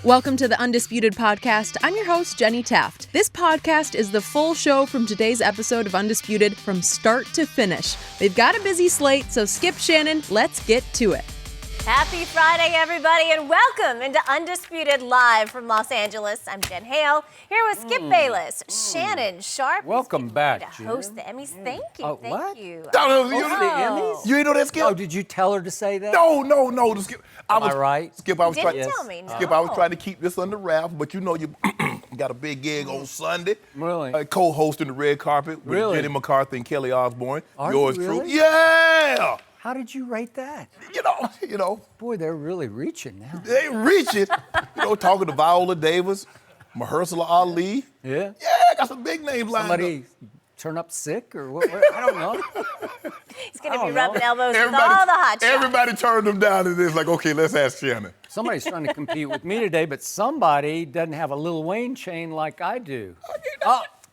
Welcome to the Undisputed podcast. I'm your host, Jenny Taft. This podcast is the full show from today's episode of Undisputed from start to finish. They've got a busy slate, so skip Shannon, let's get to it. Happy Friday, everybody, and welcome into Undisputed Live from Los Angeles. I'm Jen Hale, here with Skip Bayless, Shannon Sharpe. Welcome back, to host the Emmys. Thank you, what? you. No, The Emmys? you ain't know that, Skip? Oh, did you tell her to say that? No, Skip. Am I right? Skip, I was Didn't trying. tell me, no. Skip, I was trying to keep this under wraps, but you know you got a big gig on Sunday. Really? Co-hosting the red carpet with Really? Jenny McCarthy and Kelly Osbourne. Are Yours you truly. really? Yeah. How did you rate that? You know. Boy, they're really reaching now. They reach it. Talking to Viola Davis, Mahershala Ali. Yeah? Yeah, got some big names lined up. Somebody turn up sick or what? I don't know. He's going to I be don't rubbing know. elbows with all the hot shots. Everybody turned them down and it's like, okay, let's ask Shannon. Somebody's trying to compete with me today, but somebody doesn't have a Lil Wayne chain like I do.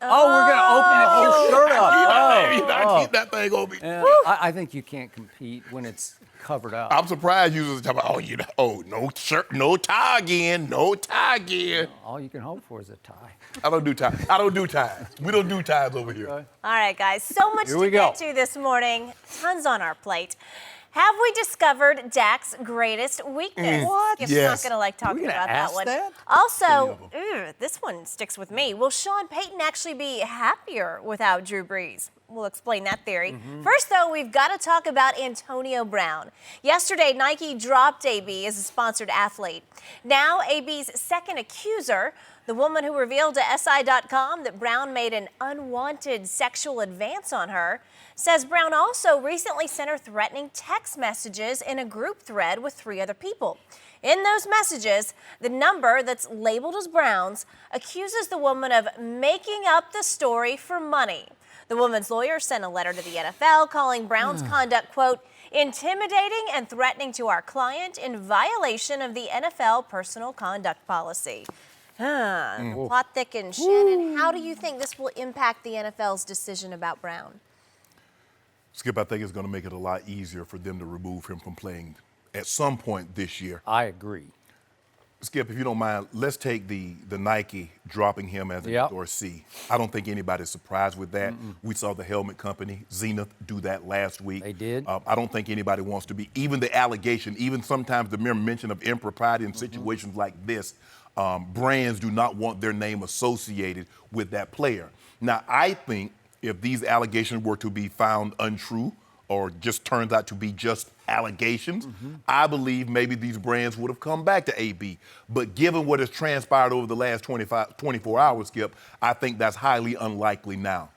Oh, we're going to open the whole shirt up. Keep that thing on me. Yeah, I think you can't compete when it's covered up. I'm surprised you was talking about, no shirt, no tie again, no tie again. All you can hope for is a tie. I don't do ties. We don't do ties over here. All right, guys, so much Here to we get go. to this morning. Tons on our plate. Have we discovered Dak's greatest weakness? What? Skip's Yes. not going to like talking We're gonna about that ask one. that? Also, this one sticks with me. Will Sean Payton actually be happier without Drew Brees? We'll explain that theory. First, though, we've got to talk about Antonio Brown. Yesterday, Nike dropped AB as a sponsored athlete. Now, AB's second accuser, the woman who revealed to SI.com that Brown made an unwanted sexual advance on her, says Brown also recently sent her threatening text messages in a group thread with 3 other people. In those messages, the number that's labeled as Brown's accuses the woman of making up the story for money. The woman's lawyer sent a letter to the NFL calling Brown's conduct, quote, intimidating and threatening to our client in violation of the NFL personal conduct policy. Plot thickens. Shannon, how do you think this will impact the NFL's decision about Brown? Skip, I think it's going to make it a lot easier for them to remove him from playing at some point this year. I agree. Skip, if you don't mind, let's take the Nike dropping him as an endorsee. I don't think anybody's surprised with that. We saw the helmet company, Zenith, do that last week. They did. I don't think anybody wants to be, even the allegation, even sometimes the mere mention of impropriety in situations like this, brands do not want their name associated with that player. Now, I think if these allegations were to be found untrue or just turns out to be just allegations, I believe maybe these brands would have come back to AB. But given what has transpired over the last 24 hours, Skip, I think that's highly unlikely now.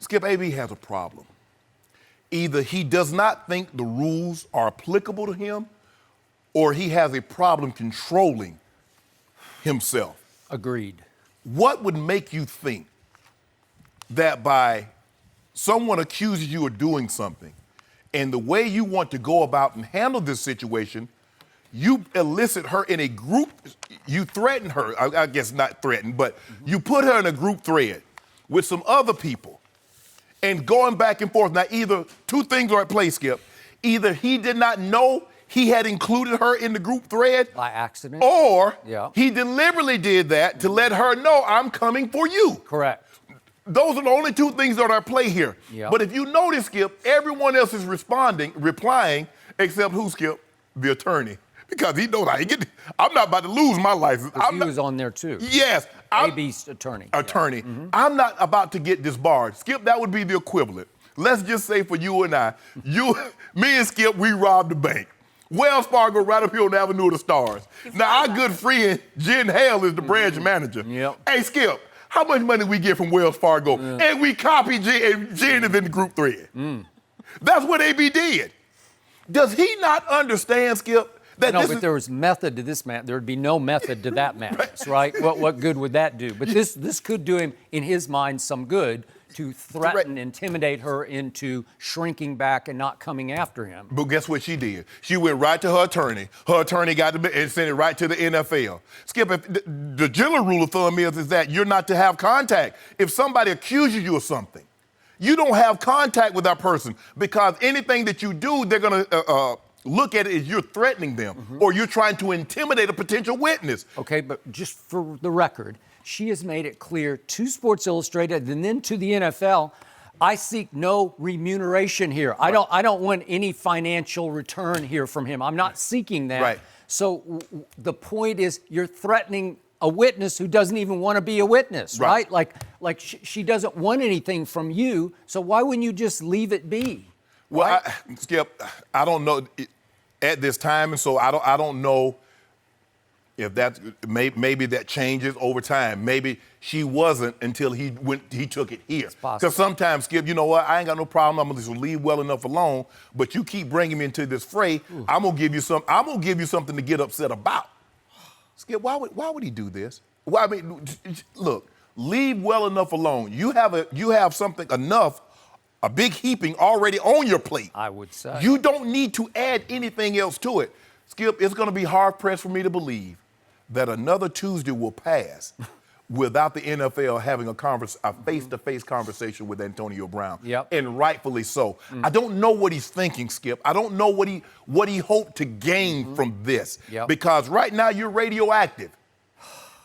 Skip, AB has a problem. Either he does not think the rules are applicable to him, or he has a problem controlling himself. Agreed. What would make you think that by someone accuses you of doing something, and the way you want to go about and handle this situation, you elicit her in a group, you threaten her, I guess not threaten, but you put her in a group thread with some other people and going back and forth. Now, either 2 things are at play, Skip. Either he did not know he had included her in the group thread. By accident. Or he deliberately did that to let her know, I'm coming for you. Correct. Those are the only 2 things that are at play here. Yep. But if you notice, Skip, everyone else is replying, except who, Skip? The attorney. Because he knows I'm not about to lose my license. He was on there too. Yes. AB's attorney. I'm not about to get disbarred. Skip, that would be the equivalent. Let's just say for you and I, me and Skip, we robbed the bank. Wells Fargo right up here on the Avenue of the Stars. Now, our good friend, Jen Hale, is the branch manager. Hey, Skip, how much money we get from Wells Fargo? And we copy Jen, and Jen is in the group thread. That's what AB did. Does he not understand, Skip, that but there was method to this man. There would be no method to that madness, right? What good would that do? But this could do him, in his mind, some good to threaten, intimidate her into shrinking back and not coming after him. But guess what she did? She went right to her attorney. Her attorney got and sent it right to the NFL. Skip, if the general rule of thumb is that you're not to have contact. If somebody accuses you of something, you don't have contact with that person because anything that you do, they're going to look at it as you're threatening them or you're trying to intimidate a potential witness. Okay, but just for the record, she has made it clear to Sports Illustrated and then to the NFL, I seek no remuneration here. Right. I don't want any financial return here from him. I'm not seeking that. Right. So the point is you're threatening a witness who doesn't even want to be a witness, right? Like she doesn't want anything from you, so why wouldn't you just leave it be? Well, right? Skip, I don't know at this time, and so I don't know if that maybe that changes over time. Maybe she wasn't until he took it here. Because sometimes, Skip, you know what? I ain't got no problem. I'm gonna just leave well enough alone. But you keep bringing me into this fray. Ooh. I'm gonna give you something to get upset about. Skip, why would he do this? Well, I mean, look, leave well enough alone. You have something enough, a big heaping already on your plate. I would say. You don't need to add anything else to it. Skip, it's going to be hard-pressed for me to believe that another Tuesday will pass without the NFL having a face-to-face conversation with Antonio Brown. Yep. And rightfully so. I don't know what he's thinking, Skip. I don't know what he hoped to gain from this. Yep. Because right now you're radioactive.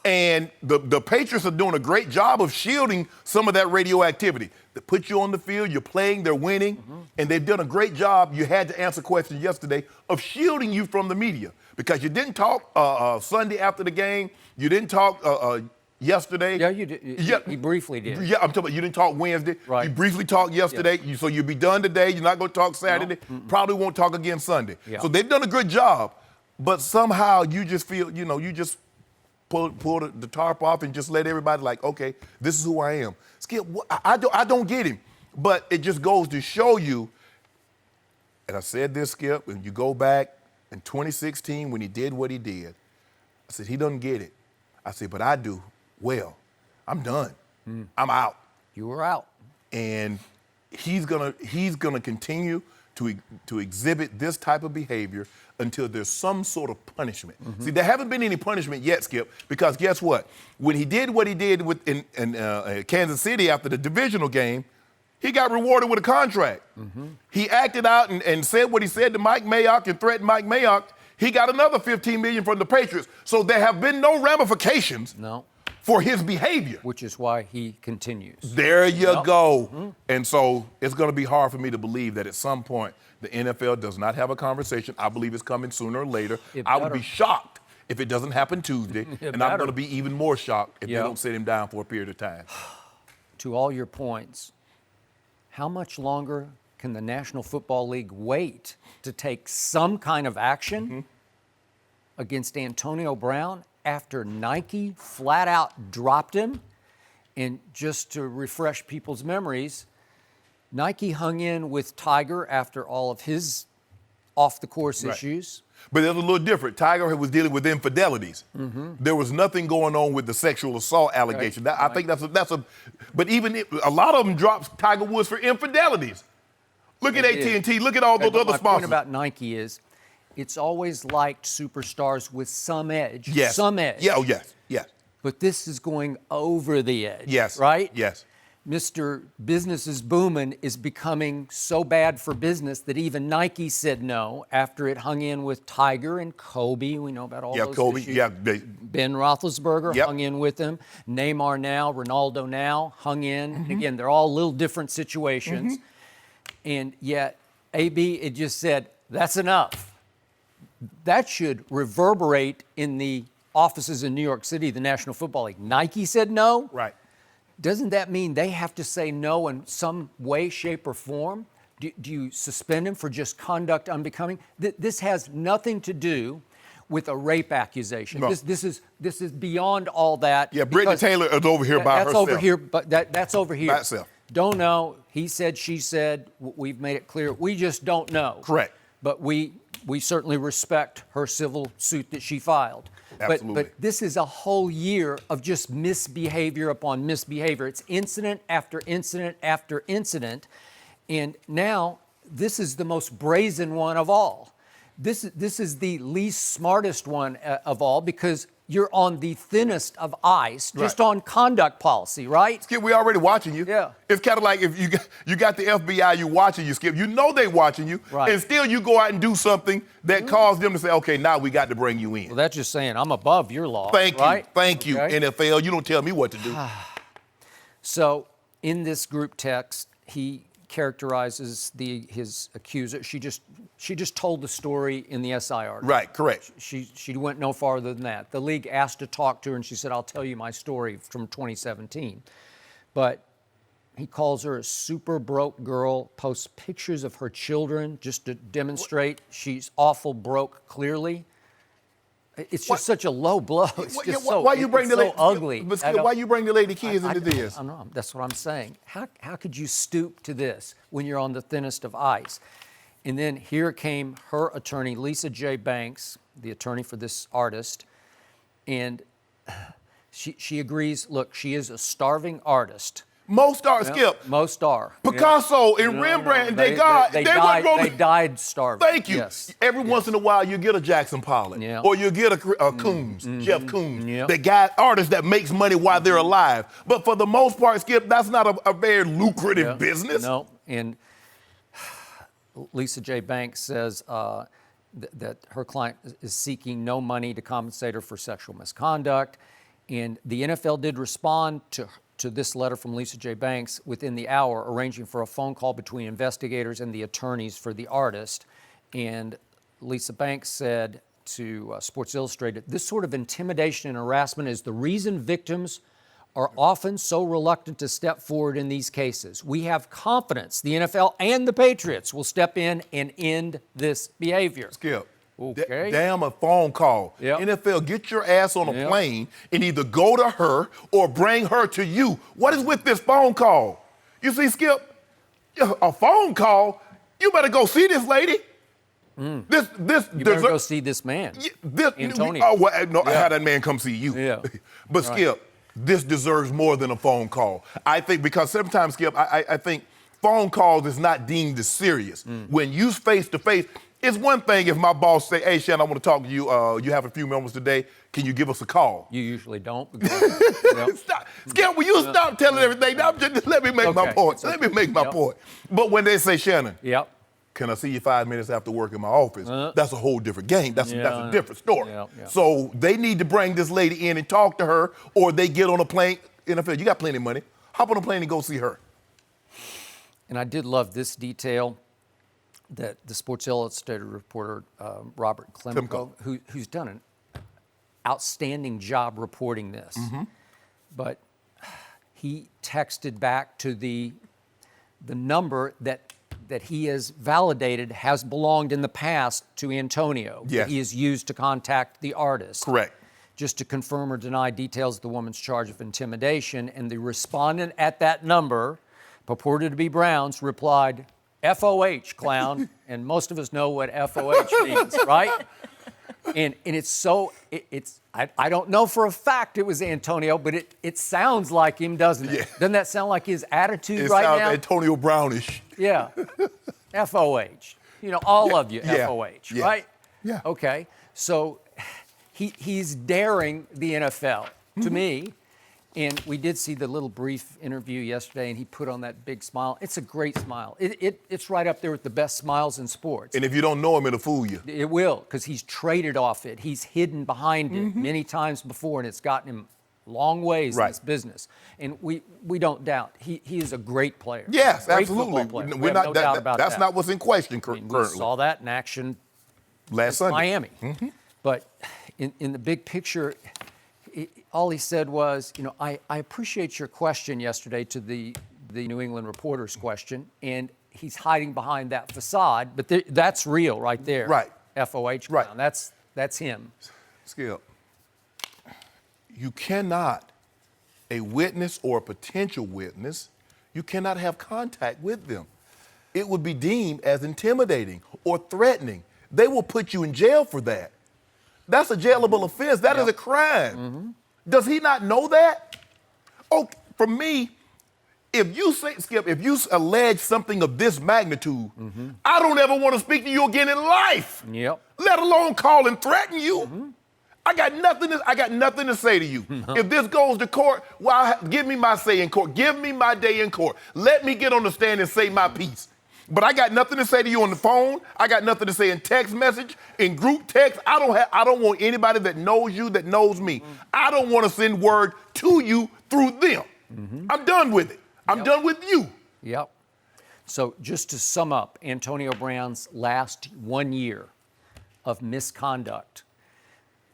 And the Patriots are doing a great job of shielding some of that radioactivity. They put you on the field, you're playing, they're winning, and they've done a great job. You had to answer questions yesterday of shielding you from the media because you didn't talk Sunday after the game. You didn't talk yesterday. Yeah, you did. You briefly did. Yeah, I'm talking about you didn't talk Wednesday. Right. You briefly talked yesterday. Yeah. So you'll be done today. You're not going to talk Saturday. No. Probably won't talk again Sunday. Yeah. So they've done a good job. But somehow you just feel, you just pull the tarp off and just let everybody like, okay, this is who I am. Skip, I don't get him. But it just goes to show you, and I said this, Skip, and you go back in 2016 when he did what he did, I said, he doesn't get it. I said, but I do. Well, I'm done. I'm out. You were out. And he's gonna continue to exhibit this type of behavior until there's some sort of punishment. See, there haven't been any punishment yet, Skip, because guess what? When he did what he did in Kansas City after the divisional game, he got rewarded with a contract. He acted out and said what he said to Mike Mayock and threatened Mike Mayock. He got another $15 million from the Patriots. So there have been no ramifications for his behavior. Which is why he continues. There you go. And so it's going to be hard for me to believe that at some point the NFL does not have a conversation. I believe it's coming sooner or later. I would be shocked if it doesn't happen Tuesday. And I'm going to be even more shocked if they don't sit him down for a period of time. To all your points, how much longer can the National Football League wait to take some kind of action against Antonio Brown after Nike flat out dropped him? And just to refresh people's memories, Nike hung in with Tiger after all of his off-the-course issues. But it was a little different. Tiger was dealing with infidelities. There was nothing going on with the sexual assault allegation. I think but even a lot of them dropped Tiger Woods for infidelities. Look at AT&T. Look at all those other My sponsors. point about Nike is it's always liked superstars with some edge. Yes. Some edge. Yeah, oh, yes, yes. But this is going over the edge. Yes. Right? Yes. Mr. Business is Booming is becoming so bad for business that even Nike said no after it hung in with Tiger and Kobe. We know about all those Kobe, issues. Ben Roethlisberger hung in with him. Neymar now, Ronaldo now hung in. And again, they're all little different situations. And yet, AB, it just said, that's enough. That should reverberate in the offices in New York City, the National Football League. Nike said no. Right. Doesn't that mean they have to say no in some way, shape, or form? Do you suspend him for just conduct unbecoming? This has nothing to do with a rape accusation. No. This is beyond all that. Yeah, Brittany Taylor is over here by herself. That's over here, but that's over here. By itself. Don't know. He said, she said. We've made it clear. We just don't know. Correct. But we certainly respect her civil suit that she filed. Absolutely. But this is a whole year of just misbehavior upon misbehavior. It's incident after incident after incident. And now this is the most brazen one of all. This is the least smartest one of all because you're on the thinnest of ice, just on conduct policy, right? Skip, we already watching you. Yeah. It's kind of like if you got the FBI, you watching you, Skip. You know they watching you, Right. and still you go out and do something that caused them to say, okay, now we got to bring you in. Well, that's just saying I'm above your law. Thank right? you. Thank you, Okay. NFL. You don't tell me what to do. So in this group text, he characterizes his accuser. She just told the story in the SI article. Right, correct. She went no farther than that. The league asked to talk to her, and she said, "I'll tell you my story from 2017." But he calls her a super broke girl, posts pictures of her children just to demonstrate she's awful broke, clearly. It's just such a low blow. It's just so, why you bring it's the so ugly. But Skip, why you bring the lady kids into this? I know. That's what I'm saying. How could you stoop to this when you're on the thinnest of ice? And then here came her attorney, Lisa J. Banks, the attorney for this artist, and she agrees. Look, she is a starving artist. Most are, Skip. Most are. Picasso and Rembrandt and Degas, they died starving. Thank you. Yes. Every once in a while, you get a Jackson Pollock, Yeah. or you get a Coombs, Jeff Coombs, Yeah. the guy artist that makes money while they're alive. But for the most part, Skip, that's not a very lucrative business. No, and Lisa J. Banks says that her client is seeking no money to compensate her for sexual misconduct, and the NFL did respond to this letter from Lisa J. Banks within the hour, arranging for a phone call between investigators and the attorneys for the artist. And Lisa Banks said to Sports Illustrated, "This sort of intimidation and harassment is the reason victims are often so reluctant to step forward in these cases. We have confidence the NFL and the Patriots will step in and end this behavior." Skip. Okay. Damn a phone call. Yep. NFL, get your ass on a Yep. plane and either go to her or bring her to you. What is with this phone call? You see, Skip, a phone call, you better go see this lady. You better go see this man, Antonio. Oh, well, no, have that man come see you. Yeah. But Skip, this deserves more than a phone call. I think because sometimes, Skip, I think phone calls is not deemed as serious. When you face to face, it's one thing if my boss say, "Hey, Shannon, I want to talk to you. You have a few moments today. Can you give us a call?" You usually don't. Stop. Skip, will you stop telling everything? Now, just let me make my point. Let me make my point. But when they say, "Shannon, can I see you 5 minutes after work in my office?" That's a whole different game. That's a different story. So they need to bring this lady in and talk to her, or they get on a plane. NFL, you got plenty of money. Hop on a plane and go see her. And I did love this detail that the Sports Illustrated reporter, Robert Klemko, who's done an outstanding job reporting this. But he texted back to the number that he has validated has belonged in the past to Antonio. Yes. That he has used to contact the artist. Correct. Just to confirm or deny details of the woman's charge of intimidation. And the respondent at that number, purported to be Brown's, replied, "FOH, clown." And most of us know what FOH means, right? And it's so, I don't know for a fact it was Antonio, but it sounds like him, doesn't it? Yeah. Doesn't that sound like his attitude It right sounds now? Antonio Brownish. Yeah. FOH. You know, all of you, FOH, Yeah. right? Yeah. Okay. So he's daring the NFL, to me. And we did see the little brief interview yesterday, and he put on that big smile. It's a great smile. It's right up there with the best smiles in sports. And if you don't know him, it'll fool you. It will, because he's traded off it. He's hidden behind it many times before, and it's gotten him long ways in this business. And we don't doubt he is a great player. Yes, great absolutely. football player. We're we have not, no doubt about that's that. not what's in question I mean, currently. we saw that in action Last Sunday. Miami. But in the big picture, all he said was, you know, I appreciate your question yesterday to the New England reporter's question, and he's hiding behind that facade, but that's real right there. Right. FOH clown. That's him. Skip, you cannot, a witness or a potential witness, you cannot have contact with them. It would be deemed as intimidating or threatening. They will put you in jail for that. That's a jailable offense. That is a crime. Does he not know that? Oh, for me, if you say, Skip, if you allege something of this magnitude, I don't ever want to speak to you again in life. Yep. Let alone call and threaten you. I got nothing to say to you. If this goes to court, well, give me my say in court. Give me my day in court. Let me get on the stand and say my piece. But I got nothing to say to you on the phone. I got nothing to say in text message, in group text. I don't want anybody that knows you that knows me. I don't want to send word to you through them. I'm done with it. I'm done with you. Yep. So just to sum up Antonio Brown's last 1 year of misconduct,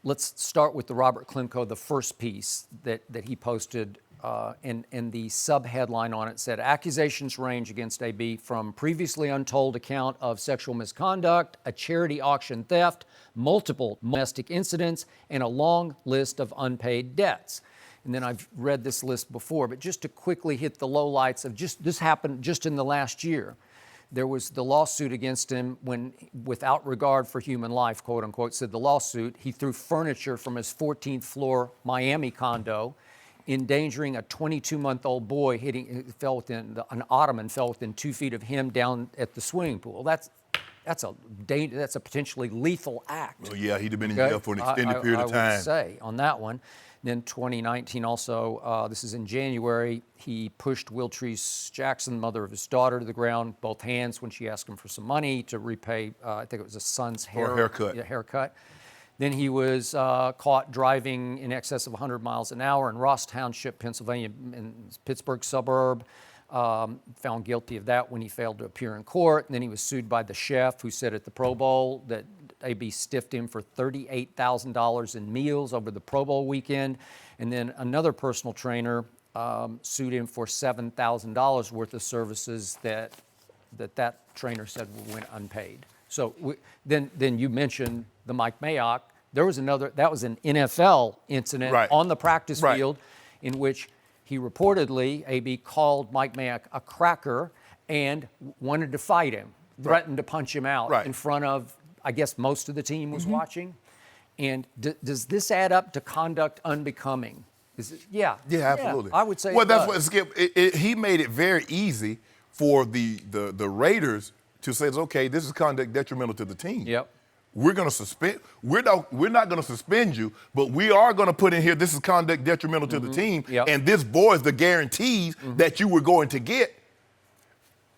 let's start with the Robert Klemko, the first piece that he posted, and the sub-headline on it said, accusations range against AB from previously untold account of sexual misconduct, a charity auction theft, multiple domestic incidents, and a long list of unpaid debts. And then I've read this list before, but just to quickly hit the lowlights of this happened just in the last year. There was the lawsuit against him when, without regard for human life, quote unquote, said the lawsuit, he threw furniture from his 14th floor Miami condo, endangering a 22-month-old boy. An ottoman fell within 2 feet of him down at the swimming pool. That's a potentially lethal act. Well, yeah, he'd have been in jail for an extended period of time. I would say on that one. Then 2019 also, this is in January, he pushed Wiltrise Jackson, mother of his daughter, to the ground, both hands, when she asked him for some money to repay, I think it was a son's haircut. Yeah, haircut. Then he was caught driving in excess of 100 miles an hour in Ross Township, Pennsylvania, in Pittsburgh suburb. Found guilty of that when he failed to appear in court. And then he was sued by the chef who said at the Pro Bowl that AB stiffed him for $38,000 in meals over the Pro Bowl weekend. And then another personal trainer sued him for $7,000 worth of services that trainer said went unpaid. So then you mentioned the Mike Mayock. There was that was an NFL incident on the practice field in which he reportedly, AB, called Mike Mayock a cracker and wanted to fight him, threatened to punch him out in front of, I guess, most of the team was watching. And does this add up to conduct unbecoming? Is it? Yeah. Yeah, absolutely. I would say well, that's what Skip, he made it very easy for the Raiders to say, okay, this is conduct detrimental to the team. Yep. We're going to suspend. We're not going to suspend you, but we are going to put in here, this is conduct detrimental to the team, and this voids the guarantees that you were going to get.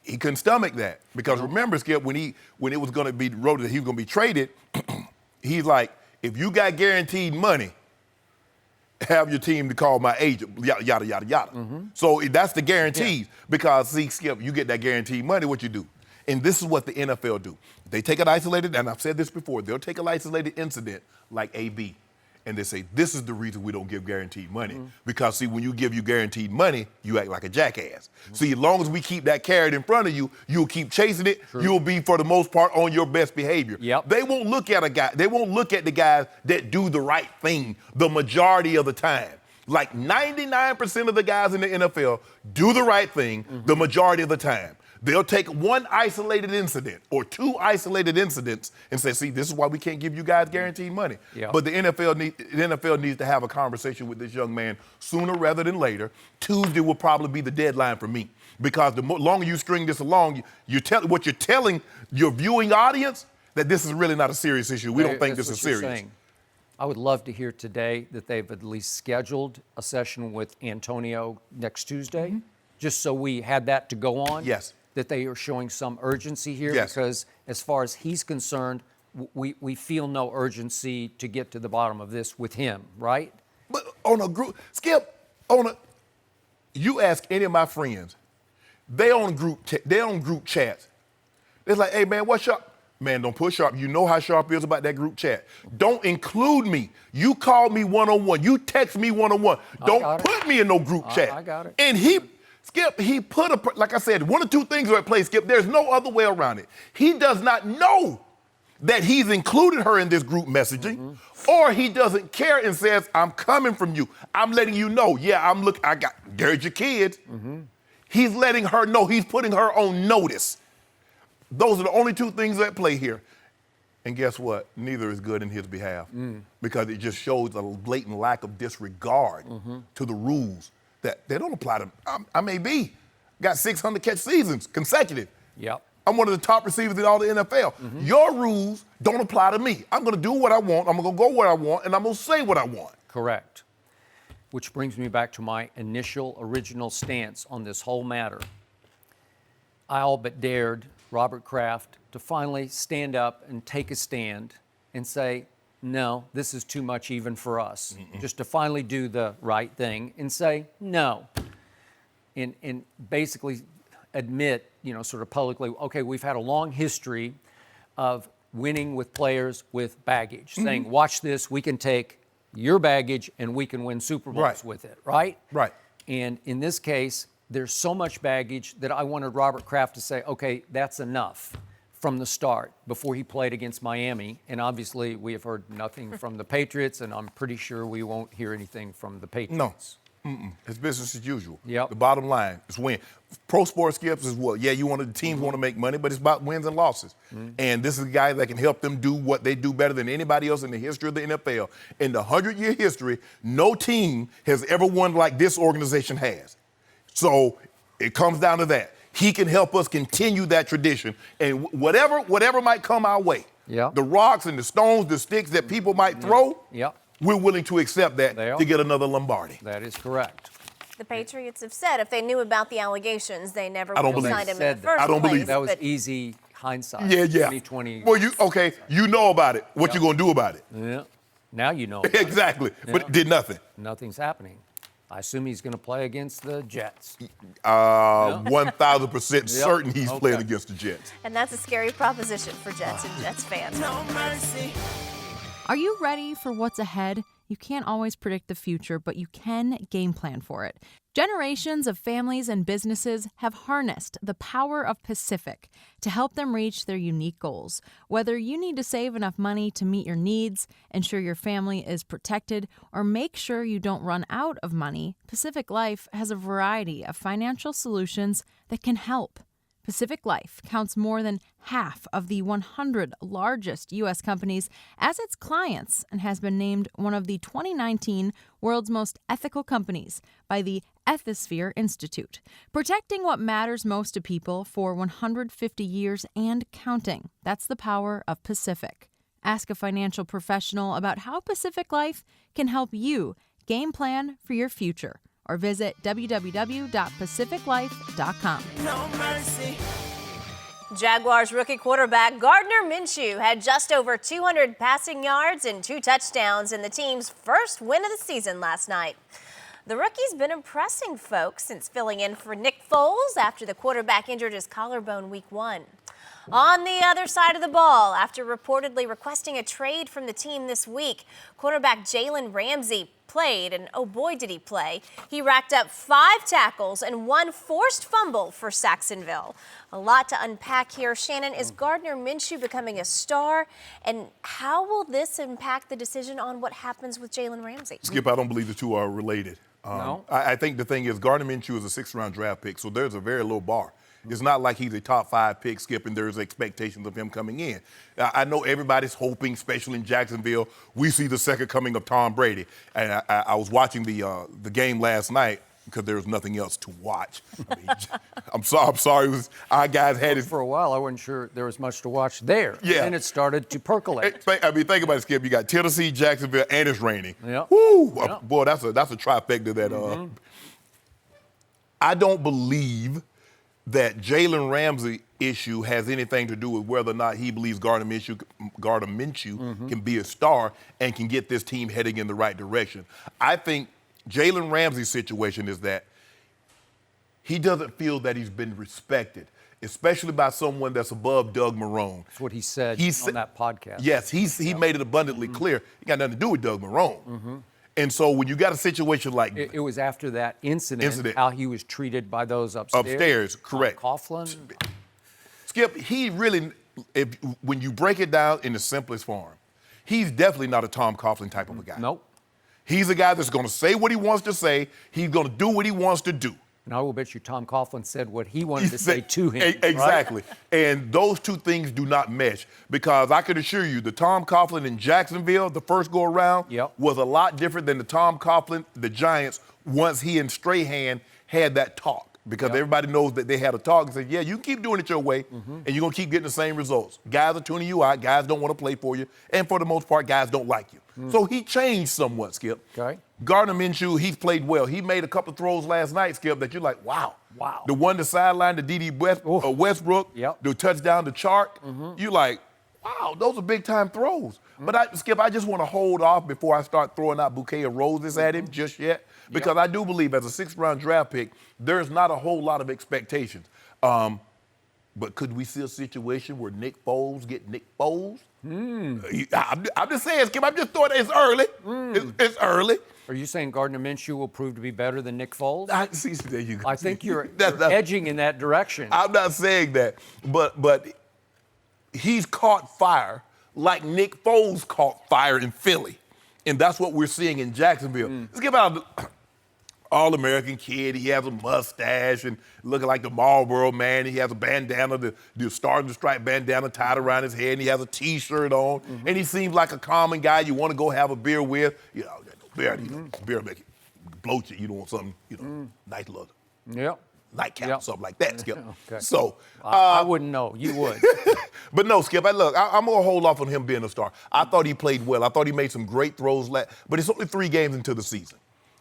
He couldn't stomach that because remember, Skip, when it was going to be wrote that he was going to be traded, he's like, if you got guaranteed money, have your team to call my agent, yada, yada, yada, yada. So that's the guarantees because, see, Skip, you get that guaranteed money, what you do? And this is what the NFL do. They take an isolated, and I've said this before, they'll take an isolated incident like AB, and they say, this is the reason we don't give guaranteed money. Because, see, when you give you guaranteed money, you act like a jackass. See, as long as we keep that carrot in front of you, you'll keep chasing it. You'll be, for the most part, on your best behavior. They won't look at they won't look at the guys that do the right thing the majority of the time. Like 99% of the guys in the NFL do the right thing the majority of the time. They'll take one isolated incident or two isolated incidents and say, see, this is why we can't give you guys guaranteed money. But the NFL needs to have a conversation with this young man sooner rather than later. Tuesday will probably be the deadline for me because the longer you string this along, you're telling your viewing audience that this is really not a serious issue. We don't think this is serious. I would love to hear today that they've at least scheduled a session with Antonio next Tuesday, just so we had that to go on. Yes. That they are showing some urgency here because as far as he's concerned, we feel no urgency to get to the bottom of this with him, right? But on a group, Skip, you ask any of my friends, they on group chats. It's like, hey man, what's Sharpe? Man, don't put Sharpe. You know how Sharpe is about that group chat. Don't include me. You call me one-on-one. You text me one-on-one. Don't put me in no group chat. I got it. And Skip, he put like I said, one or two things are at play, Skip. There's no other way around it. He does not know that he's included her in this group messaging, or he doesn't care and says, I'm coming from you. I'm letting you know, there's your kids. He's letting her know, he's putting her on notice. Those are the only two things at play here. And guess what? Neither is good in his behalf because it just shows a blatant lack of disregard to the rules that they don't apply to him. I may be. Got 600 catch seasons consecutive. I'm one of the top receivers in all the NFL. Your rules don't apply to me. I'm going to do what I want. I'm going to go where I want, and I'm going to say what I want. Correct. Which brings me back to my original stance on this whole matter. I all but dared Robert Kraft to finally stand up and take a stand and say, no, this is too much even for us. Just to finally do the right thing and say no. And basically admit, sort of publicly, okay, we've had a long history of winning with players with baggage, saying, watch this, we can take your baggage and we can win Super Bowls with it, right? Right. And in this case, there's so much baggage that I wanted Robert Kraft to say, okay, that's enough from the start before he played against Miami. And obviously, we have heard nothing from the Patriots, and I'm pretty sure we won't hear anything from the Patriots. No. It's business as usual. Yep. The bottom line is win. Pro sports skips is what? Yeah, the teams want to make money, but it's about wins and losses. And this is a guy that can help them do what they do better than anybody else in the history of the NFL. In the 100-year history, no team has ever won like this organization has. So it comes down to that. He can help us continue that tradition. And whatever might come our way, the rocks and the stones, the sticks that people might throw, we're willing to accept that to get another Lombardi. That is correct. The Patriots have said if they knew about the allegations, they never would have signed him in the that. first I don't place. believe that was easy hindsight. Yeah. 2020. Well, you know about it. What you going to do about it? Yeah. Now you know. Exactly. But did nothing. Nothing's happening. I assume he's going to play against the Jets. 1,000% certain he's playing against the Jets. And that's a scary proposition for Jets and Jets fans. No mercy. Are you ready for what's ahead? You can't always predict the future, but you can game plan for it. Generations of families and businesses have harnessed the power of Pacific to help them reach their unique goals. Whether you need to save enough money to meet your needs, ensure your family is protected, or make sure you don't run out of money, Pacific Life has a variety of financial solutions that can help. Pacific Life counts more than half of the 100 largest U.S. companies as its clients and has been named one of the 2019 World's Most Ethical Companies by the Ethisphere Institute, protecting what matters most to people for 150 years and counting. That's the power of Pacific. Ask a financial professional about how Pacific Life can help you game plan for your future, or visit www.pacificlife.com. No mercy. Jaguars rookie quarterback Gardner Minshew had just over 200 passing yards and 2 touchdowns in the team's first win of the season last night. The rookie's been impressing folks since filling in for Nick Foles after the quarterback injured his collarbone week 1. On the other side of the ball, after reportedly requesting a trade from the team this week, quarterback Jalen Ramsey played, and oh boy did he play. He racked up 5 tackles and 1 forced fumble for Saxonville. A lot to unpack here. Shannon, is Gardner Minshew becoming a star? And how will this impact the decision on what happens with Jalen Ramsey? Skip, I don't believe the two are related. No? I think the thing is Gardner Minshew is a 6th-round draft pick, so there's a very low bar. It's not like he's a top 5 pick, Skip, and there's expectations of him coming in. I know everybody's hoping, especially in Jacksonville, we see the second coming of Tom Brady. And I was watching the game last night because there was nothing else to watch. I mean, I'm sorry. Our guys had it. For a while, I wasn't sure there was much to watch there. Yeah. And then it started to percolate. Think about it, Skip. You got Tennessee, Jacksonville, and it's raining. Yeah. Woo! Yeah. Boy, that's a trifecta that I don't believe that Jalen Ramsey issue has anything to do with whether or not he believes Gardner Minshew can be a star and can get this team heading in the right direction. I think Jalen Ramsey's situation is that he doesn't feel that he's been respected, especially by someone that's above Doug Marrone. That's what he said on that podcast. Yes, he made it abundantly clear. It got nothing to do with Doug Marrone. And so when you got a situation like it was after that incident, how he was treated by those upstairs. Upstairs, correct. Coughlin. Skip, he really, when you break it down in the simplest form, he's definitely not a Tom Coughlin type of a guy. Nope. He's a guy that's going to say what he wants to say. He's going to do what he wants to do. And I will bet you Tom Coughlin said what he wanted to say to him. Exactly. Right? And those two things do not mesh, because I can assure you the Tom Coughlin in Jacksonville, the first go around, was a lot different than the Tom Coughlin, the Giants, once he and Strahan had that talk. because everybody knows that they had a target and said, yeah, you can keep doing it your way, and you're going to keep getting the same results. Guys are tuning you out. Guys don't want to play for you. And for the most part, guys don't like you. So he changed somewhat, Skip. Okay. Gardner Minshew, he's played well. He made a couple of throws last night, Skip, that you're like, wow. Wow. The one to sideline to D.D. Westbrook, the touchdown to Chark, you're like, wow, those are big-time throws. But, Skip, I just want to hold off before I start throwing out bouquet of roses at him just yet, because I do believe as a sixth-round draft pick, there's not a whole lot of expectations. But could we see a situation where Nick Foles get Nick Foles? I'm just saying, Skip, I'm just throwing it. It's early. It's early. Are you saying Gardner Minshew will prove to be better than Nick Foles? There you go. I think you're edging in that direction. I'm not saying that, but he's caught fire like Nick Foles caught fire in Philly, and that's what we're seeing in Jacksonville. Let's give out the All-American kid. He has a mustache and looking like the Marlboro Man. He has a bandana, the Stars and Stripes bandana tied around his head, and he has a T-shirt on, and he seems like a common guy you want to go have a beer with. You know, beer make it bloat you. You don't want something, nice look. Yep. Nightcap, something like that, Skip. Okay. So I wouldn't know. You would. But no, Skip, I'm going to hold off on him being a star. I thought he played well. I thought he made some great throws, but it's only 3 games into the season.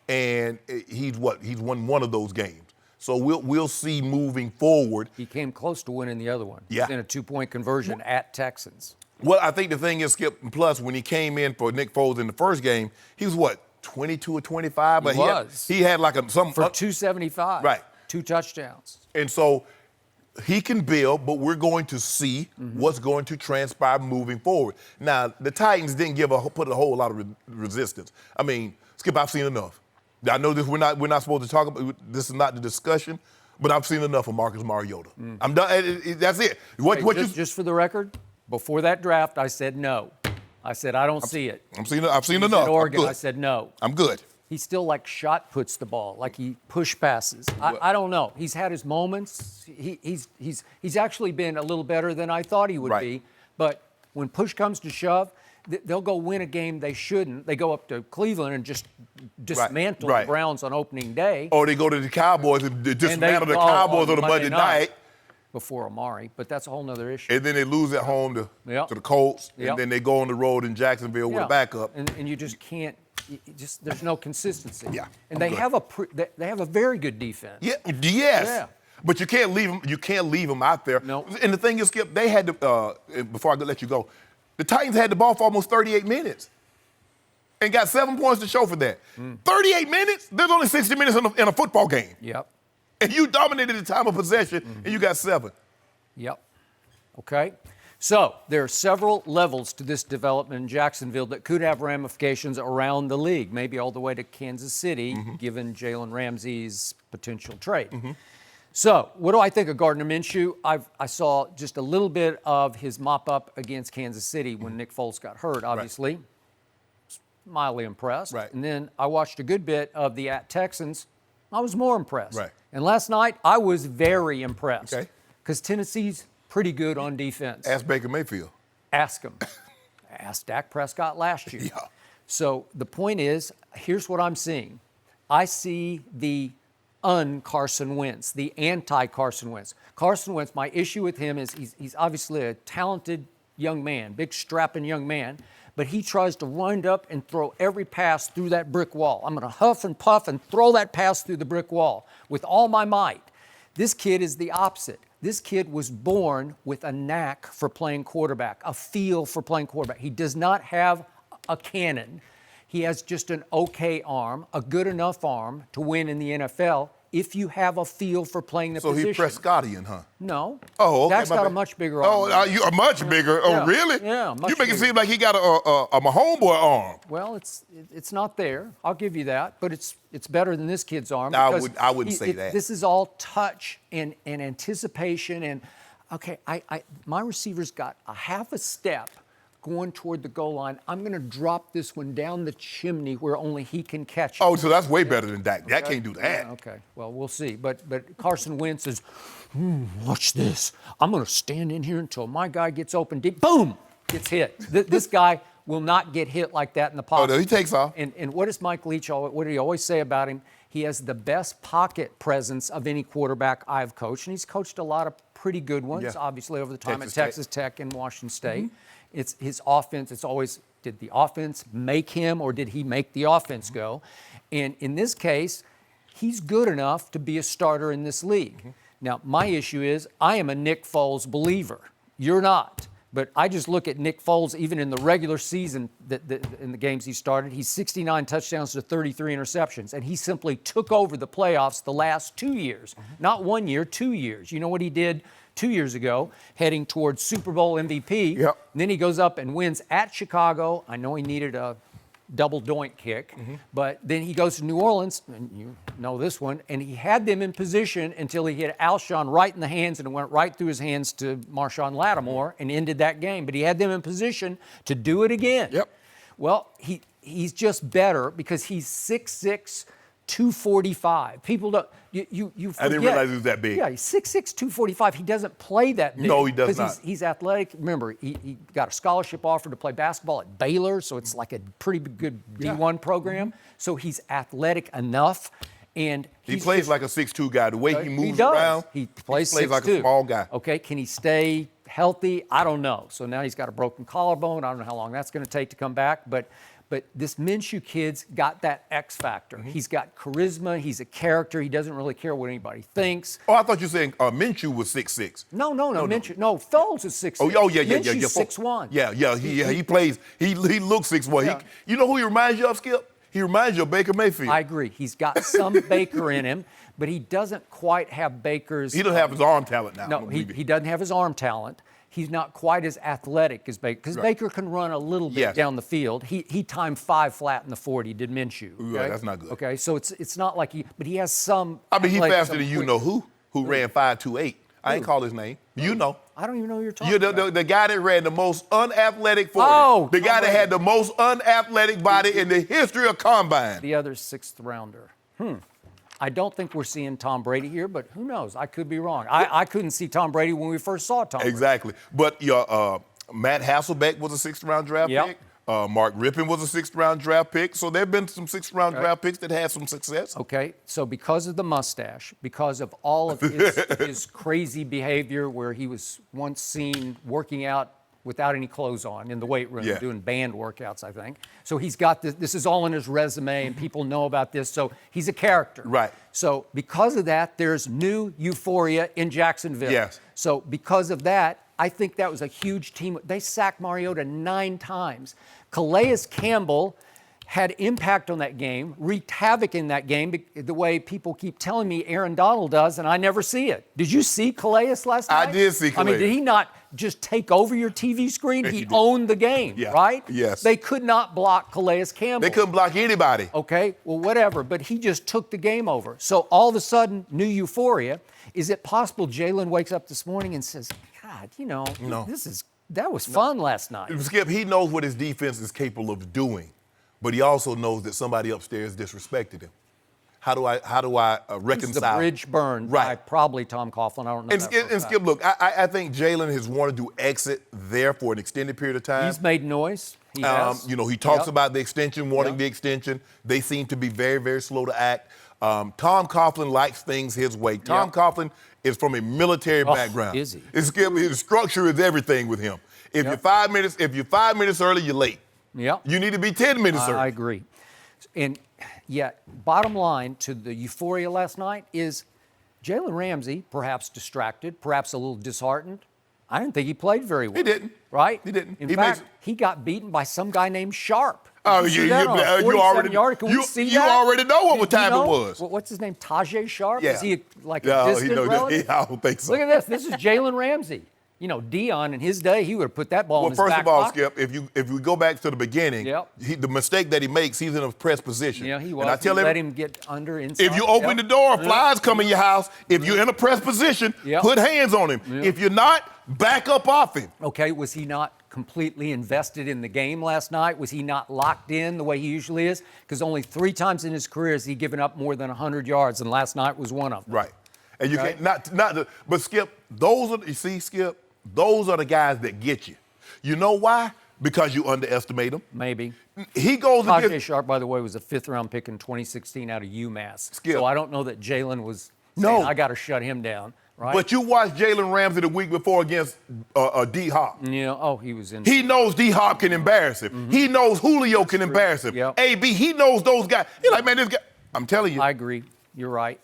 And he's won one of those games. So we'll see moving forward. He came close to winning the other one. Yeah. He's in a 2-point conversion at Texans. Well, I think the thing is, Skip, plus when he came in for Nick Foles in the first game, he was 22 or 25? But he had like some for 275. Right. 2 touchdowns. And so he can build, but we're going to see what's going to transpire moving forward. Now, the Titans didn't put a whole lot of resistance. I mean, Skip, I've seen enough. I know this we're not supposed to talk about. This is not the discussion, but I've seen enough of Marcus Mariota. I'm done. That's it. Just for the record, before that draft, I said no. I said I don't see it. I've seen enough. Oregon, I said no. I'm good. He still shot puts the ball, like he push passes. I don't know. He's had his moments. He's actually been a little better than I thought he would be. But when push comes to shove, they'll go win a game they shouldn't. They go up to Cleveland and just dismantle the Browns on opening day. Or they go to the Cowboys and dismantle the Cowboys on a Monday night. Before Amari, but that's a whole nother issue. And then they lose at home to the Colts, and then they go on the road in Jacksonville with a backup. And you just can't. There's no consistency. Yeah, and they have a very good defense. Yeah, yes. Yeah. But you can't leave them. You can't leave them out there. No. And the thing is, Skip, they had to. Before I let you go, the Titans had the ball for almost 38 minutes, and got 7 points to show for that. 38 minutes? There's only 60 minutes in a football game. Yep. And you dominated the time of possession, and you got 7. Yep. Okay. So there are several levels to this development in Jacksonville that could have ramifications around the league, maybe all the way to Kansas City, given Jalen Ramsey's potential trade. So what do I think of Gardner Minshew? I saw just a little bit of his mop-up against Kansas City when Nick Foles got hurt, obviously. Mildly impressed. Right. And then I watched a good bit of the Texans. I was more impressed. Right. And last night, I was very impressed. Okay. Because Tennessee's pretty good on defense. Ask Baker Mayfield. Ask him. Ask Dak Prescott last year. Yeah. So the point is, here's what I'm seeing. I see the un-Carson Wentz, the anti-Carson Wentz. Carson Wentz, my issue with him is he's obviously a talented young man, big strapping young man, but he tries to wind up and throw every pass through that brick wall. I'm going to huff and puff and throw that pass through the brick wall with all my might. This kid is the opposite. This kid was born with a knack for playing quarterback, a feel for playing quarterback. He does not have a cannon. He has just an okay arm, a good enough arm to win in the NFL if you have a feel for playing the position. So he's Prescottian, huh? No. Oh, okay. Dak's got a much bigger arm. Oh, you are much bigger. Yeah. Oh, really? Yeah, much You make it bigger. seem like he got a homeboy arm. Well, it's not there. I'll give you that, but it's better than this kid's arm. I because wouldn't say that. This is all touch and anticipation and okay. My receiver's got a half a step going toward the goal line. I'm going to drop this one down the chimney where only he can catch it. Oh, so that's way better than Dak. Dak can't do that. Yeah, okay. Well, we'll see. But Carson Wentz is, watch this. I'm going to stand in here until my guy gets open deep. Boom! Gets hit. This guy will not get hit like that in the pocket. Oh, no, he takes off. And what does Mike Leach, what did he always say about him? He has the best pocket presence of any quarterback I've coached, and he's coached a lot of pretty good ones, obviously, over the time at Texas Tech and Washington State. It's his offense. It's always, did the offense make him or did he make the offense go? And in this case, he's good enough to be a starter in this league. Now, my issue is I am a Nick Foles believer. You're not. But I just look at Nick Foles, even in the regular season, in the games he started, he's 69 touchdowns to 33 interceptions. And he simply took over the playoffs the last 2 years. Not 1 year, 2 years. You know what he did 2 years ago, heading towards Super Bowl MVP? Yep. And then he goes up and wins at Chicago. I know he needed a double doink kick, but then he goes to New Orleans, and you know this one, and he had them in position until he hit Alshon right in the hands, and it went right through his hands to Marshawn Lattimore and ended that game. But he had them in position to do it again. Yep. Well, he's just better because he's 6'6", 245. People don't, you forget. I didn't realize he was that big. Yeah, he's 6'6", 245. He doesn't play that big. No, he does not. He's athletic. Remember, he got a scholarship offer to play basketball at Bayless, so it's like a pretty good D1 program. So he's athletic enough. And he plays like a 6'2" guy. The way he moves around, he plays like a small guy. Okay, can he stay healthy? I don't know. So now he's got a broken collarbone. I don't know how long that's going to take to come back. But this Minshew kid's got that X factor. He's got charisma. He's a character. He doesn't really care what anybody thinks. Oh, I thought you were saying Minshew was 6'6". No, Minshew. No, Foles is 6'6". Oh, yeah. Minshew's 6'1". Yeah. He plays. He looks 6'1". Yeah. You know who he reminds you of, Skip? He reminds you of Baker Mayfield. I agree. He's got some Baker in him, but he doesn't quite have Baker's. He doesn't have his arm talent now. No, he doesn't have his arm talent. He's not quite as athletic as Baker, because Baker can run a little bit down the field. He timed 5 flat in the 40, did Minshew. Okay? Yeah, that's not good. Okay, so it's not like but he has some. I mean, he's faster than you know who ran 5.28. I ain't call his name. You know. I don't even know who you're talking about. The guy that ran the most unathletic 40. Oh, the guy that had the most unathletic body in the history of combine. The other 6th rounder. I don't think we're seeing Tom Brady here, but who knows? I could be wrong. I couldn't see Tom Brady when we first saw Tom Brady. Exactly. But Matt Hasselbeck was a 6th-round draft pick. Mark Rippon was a 6th-round draft pick. So there have been some 6th-round draft picks that had some success. Okay, so because of the mustache, because of all of his crazy behavior where he was once seen working out without any clothes on in the weight room, doing band workouts, I think. So he's got this is all in his resume, and people know about this. So he's a character. Right. So because of that, there's new euphoria in Jacksonville. Yes. So because of that, I think that was a huge team. They sacked Mariota 9 times. Calais Campbell had impact on that game, wreaked havoc in that game the way people keep telling me Aaron Donald does, and I never see it. Did you see Calais last night? I did see Calais. I mean, did he not just take over your TV screen? He owned the game, right? Yes. They could not block Calais Campbell. They couldn't block anybody. Okay, well, whatever, but he just took the game over. So all of a sudden, new euphoria. Is it possible Jalen wakes up this morning and says, God, that was fun last night? Skip, he knows what his defense is capable of doing. But he also knows that somebody upstairs disrespected him. How do I reconcile? The bridge burned by probably Tom Coughlin. I don't know. And Skip, look, I think Jalen has wanted to exit there for an extended period of time. He's made noise. He has. He talks about the extension, wanting the extension. They seem to be very, very slow to act. Tom Coughlin likes things his way. Tom Coughlin is from a military background. Is he? His structure is everything with him. If you're 5 minutes early, you're late. Yep. You need to be 10 minutes early. I agree. And yet, bottom line to the euphoria last night is Jalen Ramsey, perhaps distracted, perhaps a little disheartened. I didn't think he played very well. He didn't. Right? He didn't. In fact, he got beaten by some guy named Sharpe. Oh, you already know what time it was. What's his name? Tajay Sharpe? Yeah. Is he a distant relative? I don't think so. Look at this. This is Jalen Ramsey. Dion in his day, he would have put that ball in his back pocket. Well, first of all, pocket. Skip, if we go back to the beginning, the mistake that he makes, he's in a press position. Yeah, he was. And I tell him, let him get under inside. If you open the door, flies come in your house. If you're in a press position, put hands on him. If you're not, back up off him. Okay, was he not completely invested in the game last night? Was he not locked in the way he usually is? Because only 3 times in his career has he given up more than 100 yards, and last night was one of them. Right. And you can't, but Skip, those are the guys that get you. You know why? Because you underestimate them. Maybe. he goes Shannon against Sharpe, by the way, was a 5th-round pick in 2016 out of UMass. Skip. So I don't know that Jalen was No. saying, I got to shut him down, right? But you watched Jalen Ramsey the week before against D-Hop. You know, he was in. He knows D-Hop can embarrass him. He knows Julio can embarrass him. Yep. AB, he knows those guys. He's like, man, this guy. I'm telling you, I agree. You're right.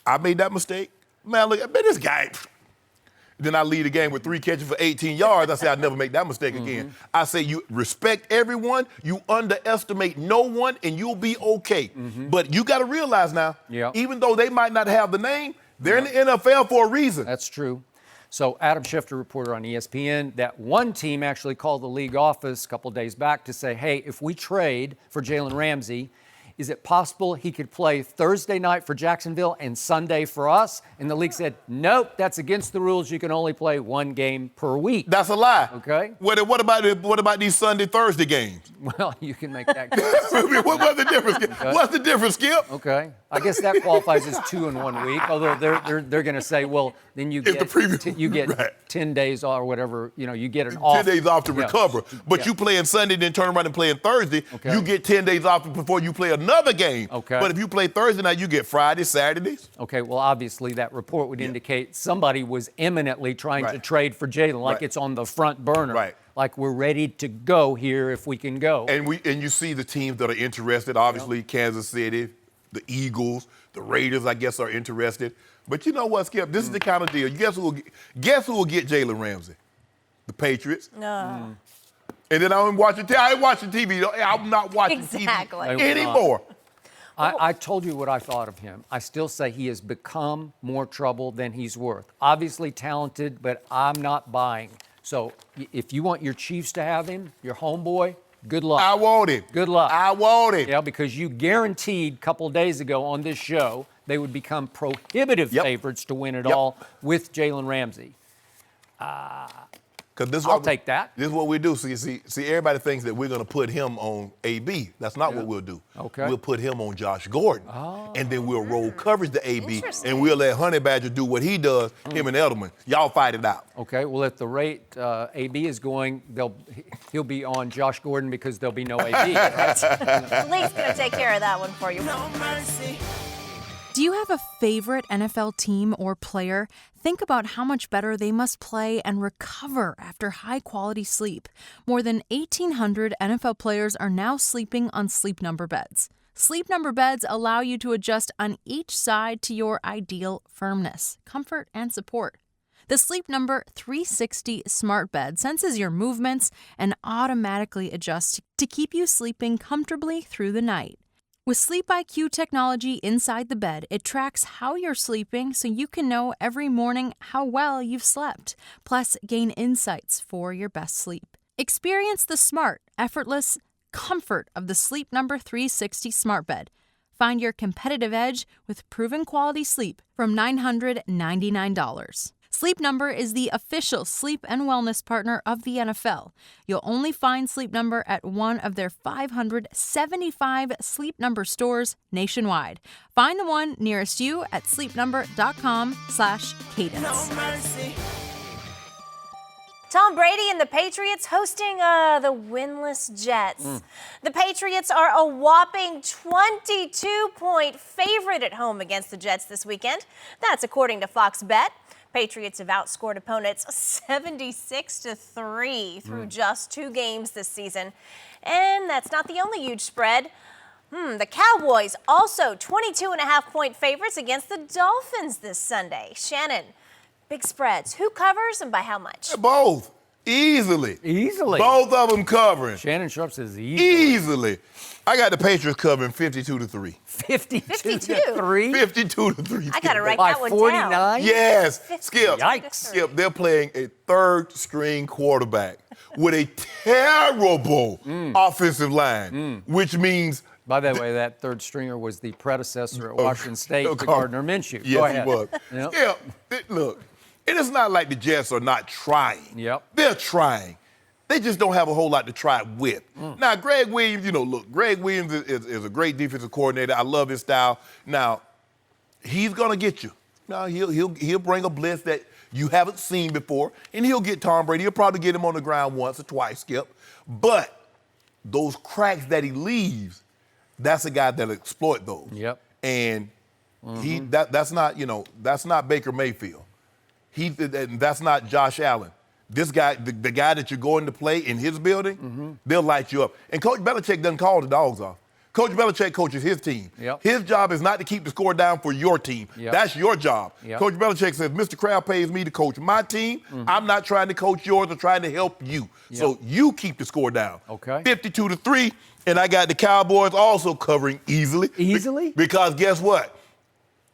I made that mistake. Man, look, man, this guy. Then I lead the game with 3 catches for 18 yards. I say I'd never make that mistake again. I say you respect everyone, you underestimate no one, and you'll be okay. But you got to realize now, even though they might not have the name, they're in the NFL for a reason. That's true. So Adam Schefter, reporter on ESPN, that one team actually called the league office a couple days back to say, hey, if we trade for Jalen Ramsey, is it possible he could play Thursday night for Jacksonville and Sunday for us? And the league said, nope, that's against the rules. You can only play 1 game per week. That's a lie. Okay. What about these Sunday, Thursday games? Well, you can make that case. What's the difference? Okay. What's the difference, Skip? Okay. I guess that qualifies as 2 in 1 week, although they're going to say, well, then you get, right. 10 days or whatever, you get an off. 10 days off to recover. But you play on Sunday, then turn around and play on Thursday. Okay. You get 10 days off before you play another game. Okay. But if you play Thursday night, you get Friday, Saturdays. Okay, well, obviously that report would indicate somebody was imminently trying to trade for Jalen, like it's on the front burner. Right. Like we're ready to go here if we can go. And you see the teams that are interested, obviously Kansas City, the Eagles, the Raiders, I guess, are interested. But you know what, Skip? This is the kind of deal. Guess who will get Jalen Ramsey? The Patriots. No. And then I ain't watching TV. I'm not watching TV anymore. I told you what I thought of him. I still say he has become more trouble than he's worth. Obviously talented, but I'm not buying. So if you want your Chiefs to have him, your homeboy, good luck. I want him. Good luck. I want him. Yeah, because you guaranteed a couple of days ago on this show they would become prohibitive favorites to win it all with Jalen Ramsey. I'll take that. This is what we do. See, everybody thinks that we're going to put him on AB. That's not what we'll do. Okay. We'll put him on Josh Gordon. And then we'll roll coverage to AB. And we'll let Honey Badger do what he does, him and Edelman. Y'all fight it out. Okay, well, at the rate AB is going, he'll be on Josh Gordon because there'll be no AB. Right? The league's going to take care of that one for you. No mercy. Do you have a favorite NFL team or player? Think about how much better they must play and recover after high-quality sleep. More than 1,800 NFL players are now sleeping on Sleep Number beds. Sleep Number beds allow you to adjust on each side to your ideal firmness, comfort, and support. The Sleep Number 360 smart bed senses your movements and automatically adjusts to keep you sleeping comfortably through the night. With Sleep IQ technology inside the bed, it tracks how you're sleeping so you can know every morning how well you've slept, plus gain insights for your best sleep. Experience the smart, effortless comfort of the Sleep Number 360 smart bed. Find your competitive edge with proven quality sleep from $999. Sleep Number is the official sleep and wellness partner of the NFL. You'll only find Sleep Number at one of their 575 Sleep Number stores nationwide. Find the one nearest you at sleepnumber.com/cadence. No mercy. Tom Brady and the Patriots hosting the winless Jets. The Patriots are a whopping 22-point favorite at home against the Jets this weekend. That's according to Fox Bet. Patriots have outscored opponents 76-3 through just 2 games this season. And that's not the only huge spread. The Cowboys also 22.5-point favorites against the Dolphins this Sunday. Shannon, big spreads. Who covers and by how much? Both. Easily. Both of them covering. Shannon Sharpe says easily. I got the Patriots covering 52-3. 52-3? 52-3. I got to write by that one 49? down. Yes. Skip. Yikes. Skip, they're playing a third-string quarterback with a terrible offensive line, which means... By the way, that third stringer was the predecessor at Washington State to Gardner Minshew. Yes, Go ahead. he was. Yep. Look, it is not like the Jets are not trying. Yep. They're trying. They just don't have a whole lot to try with. Now, Greg Williams, Greg Williams is a great defensive coordinator. I love his style. Now, he's going to get you. Now, he'll bring a blitz that you haven't seen before, and he'll get Tom Brady. He'll probably get him on the ground once or twice, Skip. But those cracks that he leaves, that's a guy that'll exploit those. Yep. And that's not Baker Mayfield. That's not Josh Allen. This guy, the guy that you're going to play in his building, they'll light you up. And Coach Belichick doesn't call the dogs off. Coach Belichick coaches his team. Yep. His job is not to keep the score down for your team. Yep. That's your job. Yep. Coach Belichick says, Mr. Kraft pays me to coach my team. I'm not trying to coach yours or trying to help you. Yep. So you keep the score down. Okay. 52-3, and I got the Cowboys also covering easily. Easily? Because guess what?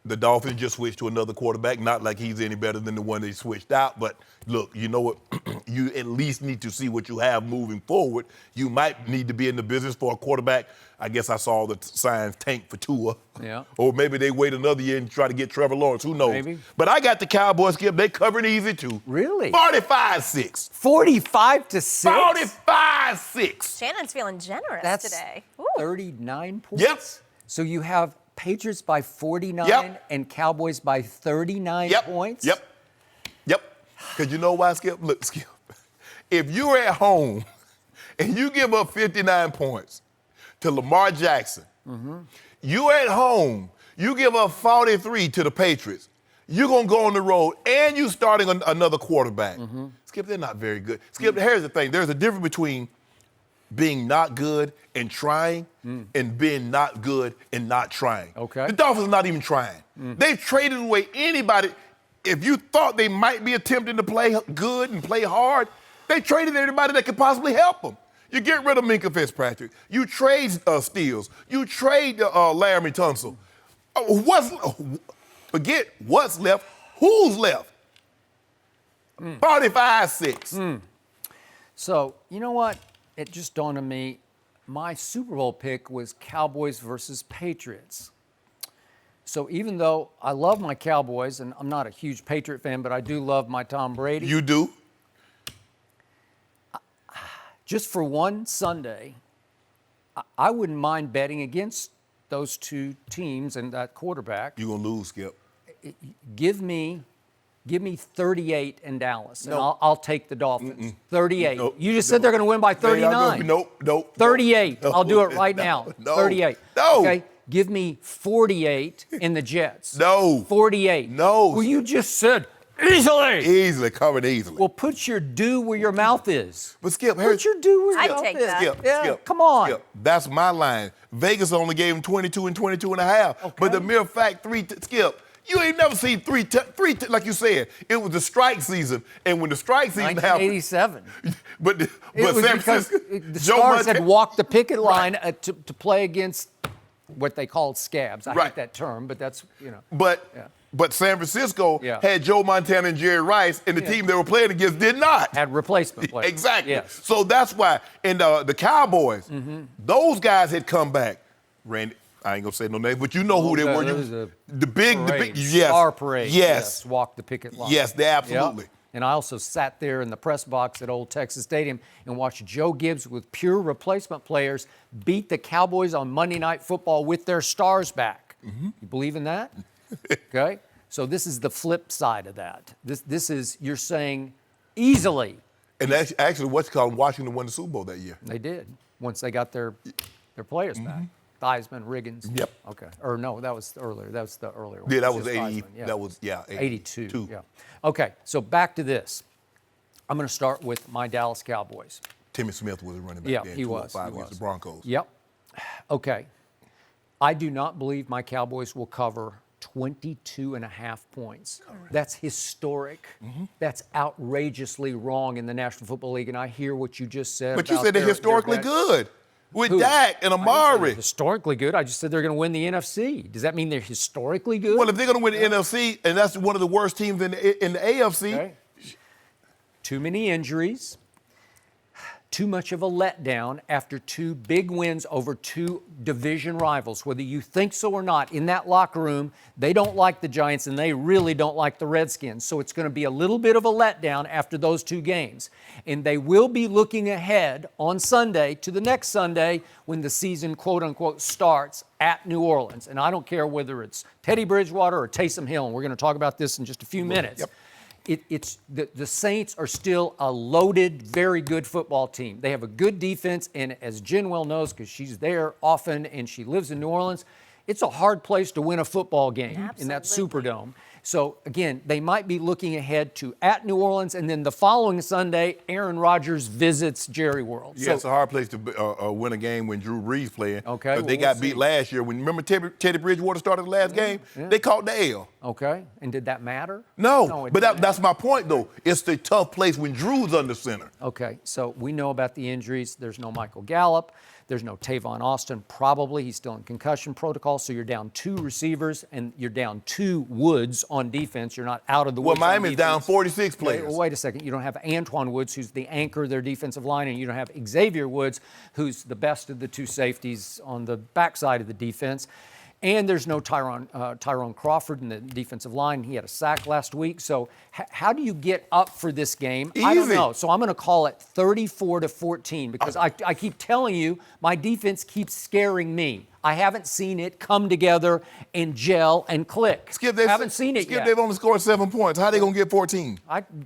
The Dolphins just switched to another quarterback. Not like he's any better than the one they switched out, but look, you know what? You at least need to see what you have moving forward. You might need to be in the business for a quarterback. I guess I saw the signs tank for Tua. Yeah. Or maybe they wait another year and try to get Trevor Lawrence. Who knows? Maybe. But I got the Cowboys, Skip. They covered easy, too. Really? 45-6. 45-6? 45-6. Shannon's feeling generous That's today. 39 points? Yep. So you have Patriots by 49 Yep. and Cowboys by 39 points? Yep. Because you know why, Skip? Look, Skip. If you're at home and you give up 59 points to Lamar Jackson, you're at home, you give up 43 to the Patriots, you're going to go on the road and you're starting another quarterback. Skip, they're not very good. Skip, here's the thing. There's a difference between being not good and trying and being not good and not trying. Okay. The Dolphins are not even trying. They've traded away anybody. If you thought they might be attempting to play good and play hard, they traded anybody that could possibly help them. You get rid of Minkah Fitzpatrick. You trade Steele. You trade Laramie Tunsil. Forget what's left. Who's left? 45-6. So, you know what? It just dawned on me, my Super Bowl pick was Cowboys versus Patriots. So even though I love my Cowboys, and I'm not a huge Patriot fan, but I do love my Tom Brady. You do? Just for one Sunday, I wouldn't mind betting against those two teams and that quarterback. You're going to lose, Skip. Give me 38 in Dallas, and No. I'll take the Dolphins. 38. No. You just said they're going to win by 39. Nope. 38. No. I'll do it right now. No. 38. No. Okay. Give me 48 in the Jets. No. 48. No. Well, you just said easily. Easily, covered easily. Well, put your do where your mouth is. But Skip, Put your do where I'd your mouth take is. that. Skip, Yeah, Skip. come on. Skip. That's my line. Vegas only gave him 22 and 22 and a half. Okay. But the mere fact, Skip, you ain't never seen three, like you said. It was the strike season, and when the strike season happened, 1987. but It was San because Francisco, the Joe Stars had Montana- walked the picket line to play against what they called scabs. I hate Right. that term, but that's, you know. But San Francisco Yeah. had Joe Montana and Jerry Rice, and the team they were playing against did not. Had replacement players. Exactly. Yes. So that's why. And the Cowboys, those guys had come back. Randy, I ain't gonna say no names, but you know who they were. There was a The big, Parade, Star parade. Yes. Walk the picket line. Yes, they absolutely. Yep. And I also sat there in the press box at Old Texas Stadium and watched Joe Gibbs with pure replacement players beat the Cowboys on Monday Night Football with their stars back. You believe in that? Okay. So this is the flip side of that. This is, you're saying easily. And that's actually what's called Washington won the Super Bowl that year. They did once they got their players back. Theismann, Riggins. Yep. Okay. Or no, that was earlier. That was the earlier one. Yeah, that It was just 80. Theismann, yeah. That was 82. Yeah. Okay. So back to this. I'm going to start with my Dallas Cowboys. Timmy Smith was a running back Yeah, there in he was. 2005 He against was. the Broncos. Yep. Okay. I do not believe my Cowboys will cover 22.5 points. That's historic. That's outrageously wrong in the National Football League, and I hear what you just said. But you about said they're their historically back- good with Who? Dak and I didn't say they're Amari. historically good. I just said they're going to win the NFC. Does that mean they're historically good? Well, if they're going to win the NFC, and that's one of the worst teams in the AFC, Okay. Too many injuries. Too much of a letdown after two big wins over two division rivals. Whether you think so or not, in that locker room, they don't like the Giants and they really don't like the Redskins. So it's going to be a little bit of a letdown after those two games. And they will be looking ahead on Sunday to the next Sunday when the season, quote unquote, starts at New Orleans. And I don't care whether it's Teddy Bridgewater or Taysom Hill. And we're going to talk about this in just a few minutes. Yep. the Saints are still a loaded, very good football team. They have a good defense, and as Jen well knows, because she's there often and she lives in New Orleans, it's a hard place to win a football game in that Superdome. So, again, they might be looking ahead to at New Orleans, and then the following Sunday, Aaron Rodgers visits Jerry World. Yeah, it's a hard place to win a game when Drew Brees playing. Okay. Well, they got beat last year. Remember Teddy Bridgewater started the last game? Yeah. They caught the L. Okay. And did that matter? No, it but didn't that's my point, though. It's the tough place when Drew's under center. Okay, so we know about the injuries. There's no Michael Gallup. There's no Tavon Austin, probably. He's still in concussion protocol, so you're down 2 receivers, and you're down 2 Woods on defense. You're not out of the woods. Well, Miami's down 46 players. Well, wait a second. You don't have Antoine Woods, who's the anchor of their defensive line, and you don't have Xavier Woods, who's the best of the 2 safeties on the backside of the defense. And there's no Tyrone Crawford in the defensive line. He had a sack last week. So how do you get up for this game? Easy. I don't know. So I'm going to call it 34-14 because I keep telling you my defense keeps scaring me. I haven't seen it come together and gel and click. Skip, they haven't seen it yet. Skip, they've only scored 7 points. How are they going to get 14?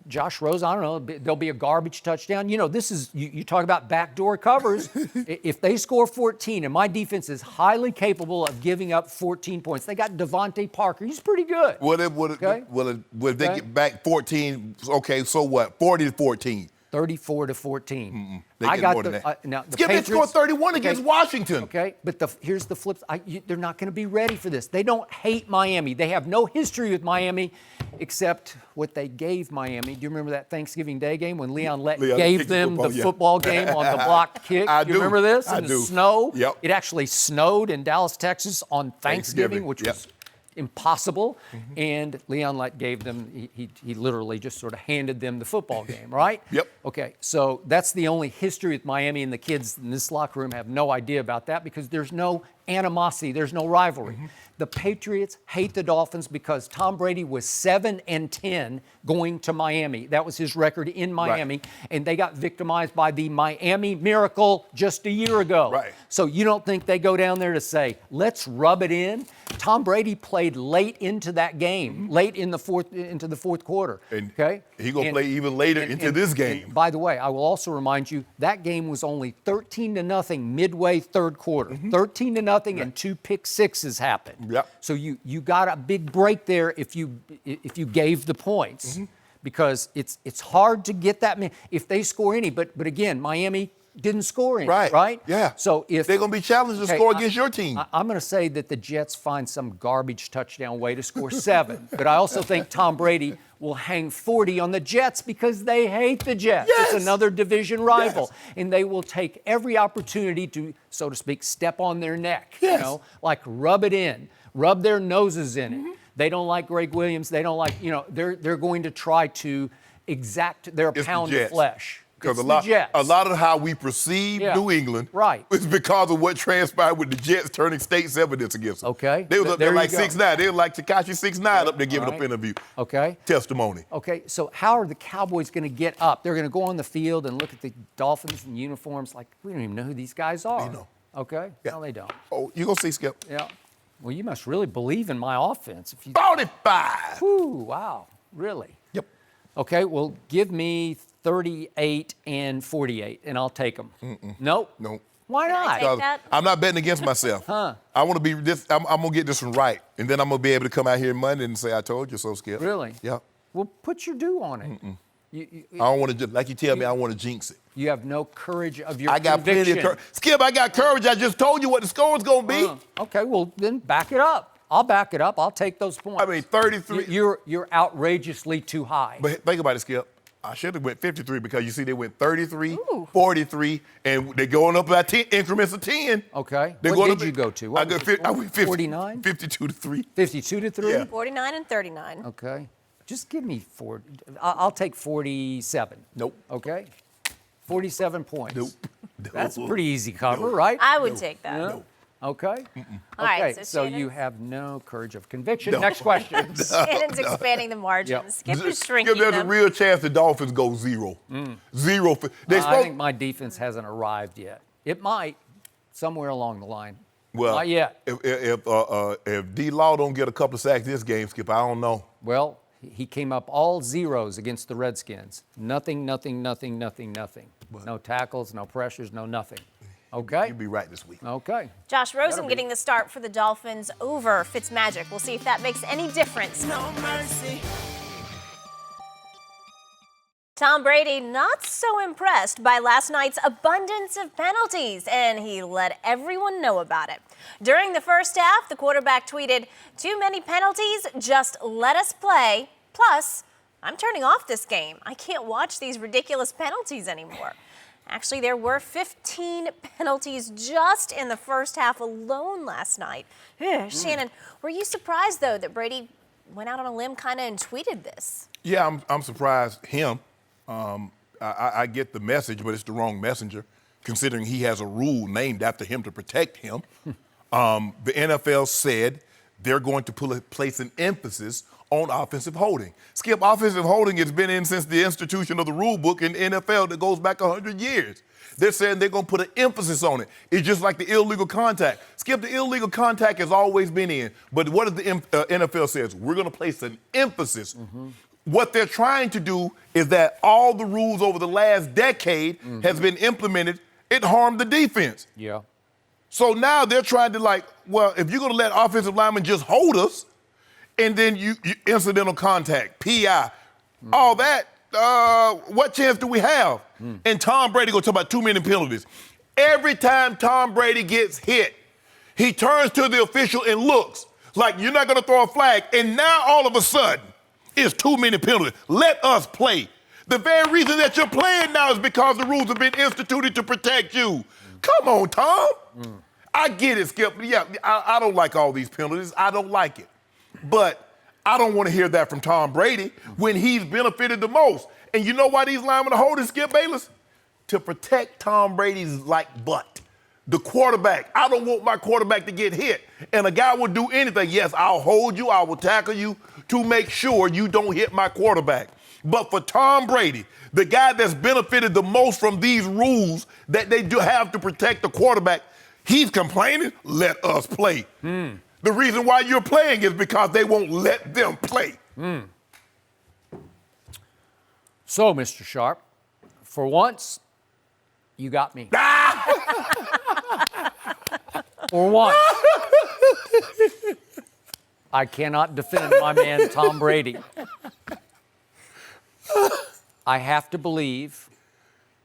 Josh Rose, I don't know. There'll be a garbage touchdown. You know, this is, you talk about backdoor covers. If they score 14, and my defense is highly capable of giving up 14 points. They got Devontae Parker. He's pretty good. If they get back 14, okay, so what? 40-14. 34-14. They I get got more than the, that. now the Skip, they Patriots scored 31 against Washington. Okay, but here's the flip. They're not going to be ready for this. They don't hate Miami. They have no history with Miami except what they gave Miami. Do you remember that Thanksgiving Day game when Leon gave them the football game on the blocked kick? I do. You Remember this? I in do. The snow? Yep. It actually snowed in Dallas, Texas on Thanksgiving, which was impossible. And Leon gave them, he literally just sort of handed them the football game, right? Yep. Okay, so that's the only history with Miami, and the kids in this locker room have no idea about that because there's no animosity, there's no rivalry. The Patriots hate the Dolphins because Tom Brady was 7-10 going to Miami. That was his record in Miami, and they got victimized by the Miami Miracle just a year ago. Right. So you don't think they go down there to say, let's rub it in? Tom Brady played late into that game, late in the fourth quarter. And okay, he's going to play even later into this game. By the way, I will also remind you that game was only 13-0 midway third quarter. 13-0, and 2 pick sixes happened. Yep. So you got a big break there if you gave the points, because it's hard to get that many if they score any. But again, Miami didn't score any. Right. Yeah. So if they're going to be challenged to score against your team. I'm going to say that the Jets find some garbage touchdown way to score 7. But I also think Tom Brady will hang 40 on the Jets because they hate the Jets. Yes. It's another division rival. Yes. And they will take every opportunity to, so to speak, step on their neck. Yes. You know, like rub it in, rub their noses in it. They don't like Greg Williams. They don't like, they're going to try to exact their pound of flesh. Because a lot of how we perceive New England is because of what transpired with the Jets turning state's evidence against them. Okay. They was up there like 6'9". They were like Tekashi 6'9" up there giving up interview. Okay. Testimony. Okay, so how are the Cowboys going to get up? They're going to go on the field and look at the Dolphins in uniforms like, we don't even know who these guys are. They know. Okay? Yeah. No, they don't. Oh, you going to see, Skip. Yeah. Well, you must really believe in my offense. 45. Whew, wow. Really? Yep. Okay, well, give me 38 and 48, and I'll take them. Nope. Nope. Why not? Take that? I'm not betting against myself. I want to be this. I'm going to get this one right, and then I'm going to be able to come out here Monday and say, I told you so, Skip. Really? Yeah. Well, put your due on it. I don't want to, like you tell me, I want to jinx it. You have no courage of your I got conviction. plenty of courage. Skip, I got courage. I just told you what the score is going to be. Okay, well, then back it up. I'll back it up. I'll take those points. I mean, 33. You're outrageously too high. But think about it, Skip. I should have went 53 because you see they went 33, 43, and they're going up by 10 increments of 10. Okay. They're What going did you go to? I went 50, 49? 52 to 3. 52 to 3? Yeah. 49 and 39. Okay. Just give me 40. I'll take 47. Nope. Okay. 47 points. Nope. That's a pretty easy cover, right? I would take that. Yeah. Okay. All right, Okay. so You Shannon's- have no courage of conviction. Next question. Shannon's expanding the margins. Skip is shrinking Skip, there's them. a real chance the Dolphins go 0. 0. I think my defense hasn't arrived yet. It might, somewhere along the line. Well, Not yet. If D-Law don't get a couple of sacks this game, Skip, I don't know. Well, He came up all zeros against the Redskins. Nothing, nothing, nothing, nothing, nothing. No tackles, no pressures, no nothing. Okay? You'll be right this week. Okay. Josh Rosen getting the start for the Dolphins over Fitzmagic. We'll see if that makes any difference. No mercy. Tom Brady not so impressed by last night's abundance of penalties, and he let everyone know about it. During the first half, the quarterback tweeted, "Too many penalties, just let us play. Plus, I'm turning off this game. I can't watch these ridiculous penalties anymore." Actually, there were 15 penalties just in the first half alone last night. Shannon, were you surprised, though, that Brady went out on a limb kind of and tweeted this? Yeah, I'm surprised him. I get the message, but it's the wrong messenger, considering he has a rule named after him to protect him. The NFL said they're going to place an emphasis on offensive holding. Skip, offensive holding has been in since the institution of the rule book in the NFL that goes back 100 years. They're saying they're going to put an emphasis on it. It's just like the illegal contact. Skip, the illegal contact has always been in, but what does the NFL says? We're going to place an emphasis. What they're trying to do is that all the rules over the last decade has been implemented. It harmed the defense. Yeah. So now they're trying to if you're going to let offensive linemen just hold us, and then you incidental contact, PI, all that, what chance do we have? And Tom Brady going to talk about too many penalties. Every time Tom Brady gets hit, he turns to the official and looks like you're not going to throw a flag. And now all of a sudden, it's too many penalties. Let us play. The very reason that you're playing now is because the rules have been instituted to protect you. Come on, Tom. I get it, Skip. Yeah, I don't like all these penalties. I don't like it. But I don't want to hear that from Tom Brady when he's benefited the most. And you know why these linemen are holding, Skip Bayless? To protect Tom Brady's butt. The quarterback. I don't want my quarterback to get hit. And a guy will do anything. Yes, I'll hold you. I will tackle you to make sure you don't hit my quarterback. But for Tom Brady, the guy that's benefited the most from these rules that they do have to protect the quarterback, he's complaining, let us play. The reason why you're playing is because they won't let them play. So, Mr. Sharpe, for once, you got me. For once. I cannot defend my man, Tom Brady. I have to believe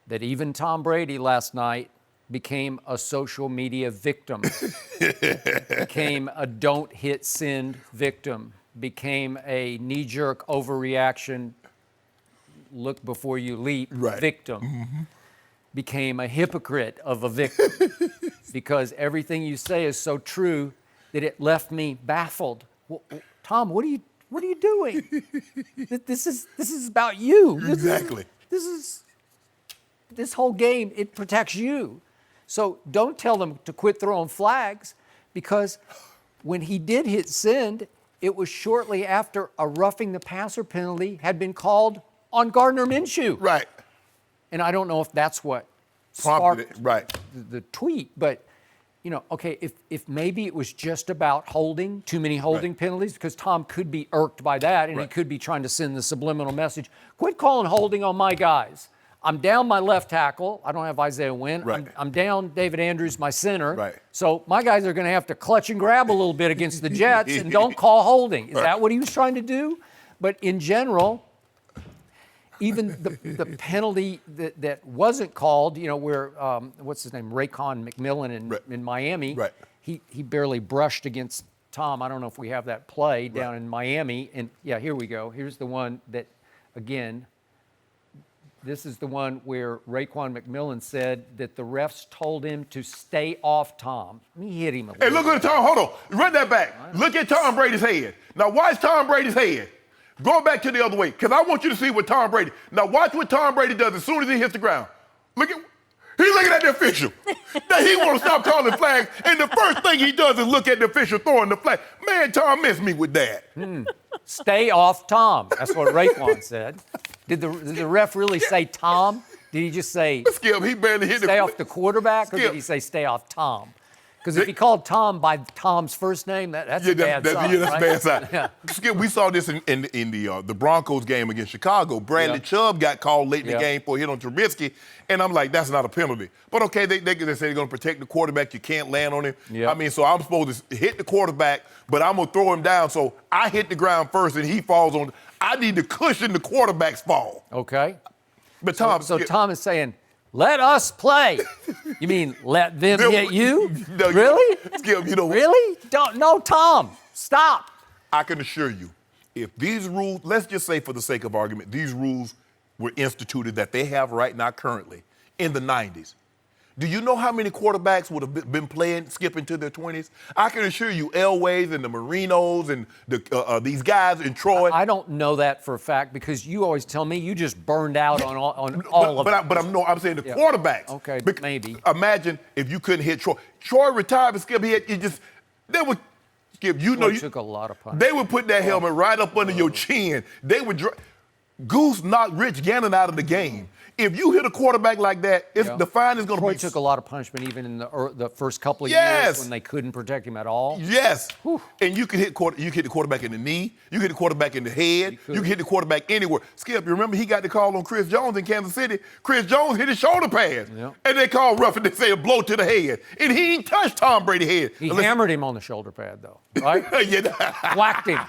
that even Tom Brady last night became a social media victim, became a don't hit send victim, became a knee-jerk overreaction, look before you leap victim, became a hypocrite of a victim because everything you say is so true that it left me baffled. Tom, what are you doing? This is about you. Exactly. This whole game, it protects you. So don't tell them to quit throwing flags, because when he did hit send, it was shortly after a roughing the passer penalty had been called on Gardner Minshew. Right. And I don't know if that's what Prompted sparked it. the tweet, but okay, if maybe it was just about holding, too many holding penalties, because Tom could be irked by that, and he could be trying to send the subliminal message, quit calling holding on my guys. I'm down my left tackle. I don't have Isaiah Wynn. Right. I'm down David Andrews, my center. Right. So my guys are going to have to clutch and grab a little bit against the Jets and don't call holding. Is that what he was trying to do? But in general, even the penalty that wasn't called, where, what's his name, Raekwon McMillan in Miami, he barely brushed against Tom. I don't know if we have that play down in Miami. And, yeah, here we go. Here's the one that, again, this is the one where Raekwon McMillan said that the refs told him to stay off Tom. He hit him a little. Hey, look at Tom. Hold on. Run that back. Look at Tom Brady's head. Now, watch Tom Brady's head. Go back to the other way, because I want you to see what Tom Brady. Now, watch what Tom Brady does as soon as he hits the ground. He's looking at the official. Now, he wants to stop calling flags, and the first thing he does is look at the official throwing the flag. Man, Tom missed me with that. Stay off Tom. That's what Raekwon said. Did the ref really say Tom? Did he just say Skip, he barely hit stay off the quarterback, or did he say stay off Tom? Because if he called Tom by Tom's first name, that's a bad sign. Yeah, that's right? a bad sign. Yeah. Skip, we saw this in the Broncos game against Chicago. Bradley Chubb got called late in the game for a hit on Trubisky, and I'm like, that's not a penalty. But okay, they say they're going to protect the quarterback. You can't land on him. Yep. I mean, so I'm supposed to hit the quarterback, but I'm going to throw him down. So I hit the ground first, and he falls on. I need to cushion the quarterback's fall. Okay. But Tom, So Tom is saying, let us play. You mean let them hit you? No, really? Skip, you know what? Really? No, Tom, stop. I can assure you, if these rules, let's just say for the sake of argument, these rules were instituted that they have right now currently in the 90s. Do you know how many quarterbacks would have been playing, skipping to their 20s? I can assure you, Elways and the Marinos and these guys in Troy. I don't know that for a fact because you always tell me you just burned out on all of it. But I'm saying the quarterbacks. Okay, maybe. Imagine if you couldn't hit Troy. Troy retired, but Skip, they would, Skip, Troy took a lot of punishment. They would put that helmet right up under your chin. They would, Goose knocked Rich Gannon out of the game. If you hit a quarterback like that, the fine is going to be. Troy took a lot of punishment even in the first couple of years when they couldn't protect him at all. Yes. Whew. And you could hit the quarterback in the knee. You hit the quarterback in the head. You can hit the quarterback anywhere. Skip, you remember he got the call on Chris Jones in Kansas City? Chris Jones hit his shoulder pass. Yep. And they called roughing. They say a blow to the head. And he ain't touched Tom Brady's head. He hammered him on the shoulder pad, though, right? Whacked him.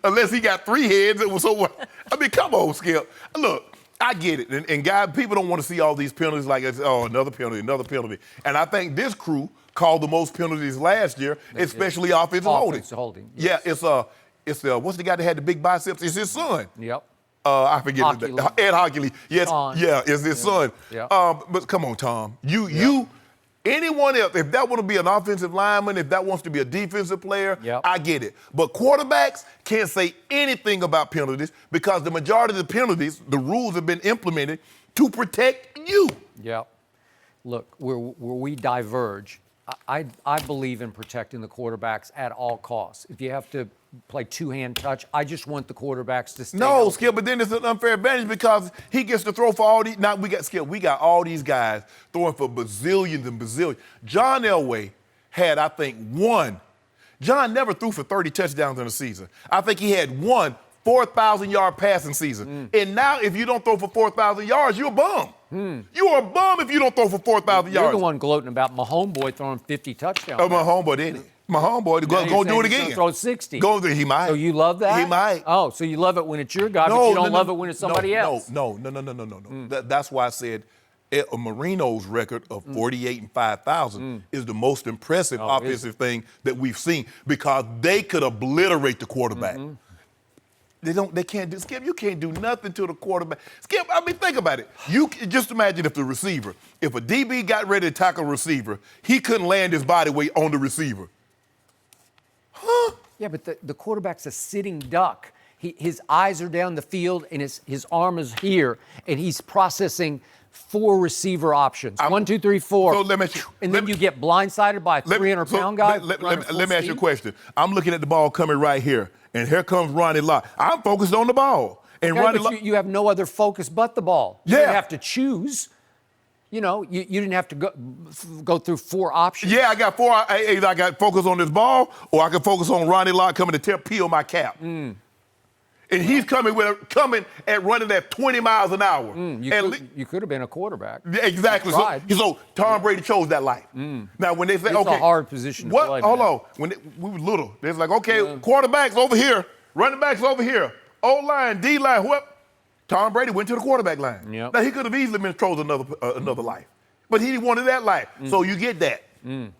Unless he got three heads. It was so. I mean, come on, Skip. Look. I get it. And guys, people don't want to see all these penalties like, another penalty. And I think this crew called the most penalties last year, especially offensive holding. Yes. Yeah, it's what's the guy that had the big biceps? It's his son. Yep. I forget his name. Ed Hockley. Yes, it's his son. Yeah. But come on, Tom. Anyone else, if that want to be an offensive lineman, if that wants to be a defensive player, I get it. But quarterbacks can't say anything about penalties because the majority of the penalties, the rules have been implemented to protect you. Yeah. Look, where we diverge, I believe in protecting the quarterbacks at all costs. If you have to play two-hand touch, I just want the quarterbacks to stay healthy. Skip, but then it's an unfair advantage because he gets to throw for all these. Now, we got all these guys throwing for bazillions and bazillions. John Elway had, I think, one. John never threw for 30 touchdowns in a season. I think he had one 4,000-yard passing season. And now if you don't throw for 4,000 yards, you're a bum. You're a bum if you don't throw for 4,000 yards. You're the one gloating about my homeboy throwing 50 touchdowns. Oh, my homeboy didn't. My homeboy, go do it again. He's throw 60. He might. So you love that? He might. Oh, so you love it when it's your guy, but you don't love it when it's somebody else. No. That's why I said Marino's record of 48 and 5,000 is the most impressive offensive thing that we've seen because they could obliterate the quarterback. They can't do, Skip, you can't do nothing to the quarterback. Skip, I mean, think about it. You just imagine if a DB got ready to tackle a receiver, he couldn't land his body weight on the receiver. Huh? Yeah, but the quarterback's a sitting duck. His eyes are down the field and his arm is here, and he's processing 4 receiver options. 1, 2, 3, 4. So then you get blindsided by a 300-pound guy. Let me ask you a question. I'm looking at the ball coming right here, and here comes Ronnie Lott. I'm focused on the ball. And you have no other focus but the ball. You didn't have to choose. You didn't have to go through 4 options. Yeah, I got 4. Either I got focus on this ball, or I can focus on Ronnie Lott coming to peel my cap. And he's coming at running at 20 miles an hour. You could have been a quarterback. Yeah, exactly. So Tom Brady chose that life. Now, when they say, it's a hard position to play. Hold on. When we were little, they was like, okay, quarterbacks over here, running backs over here, O-line, D-line, whoever. Tom Brady went to the quarterback line. Yep. Now, he could have easily been chose another life. But he wanted that life. So you get that.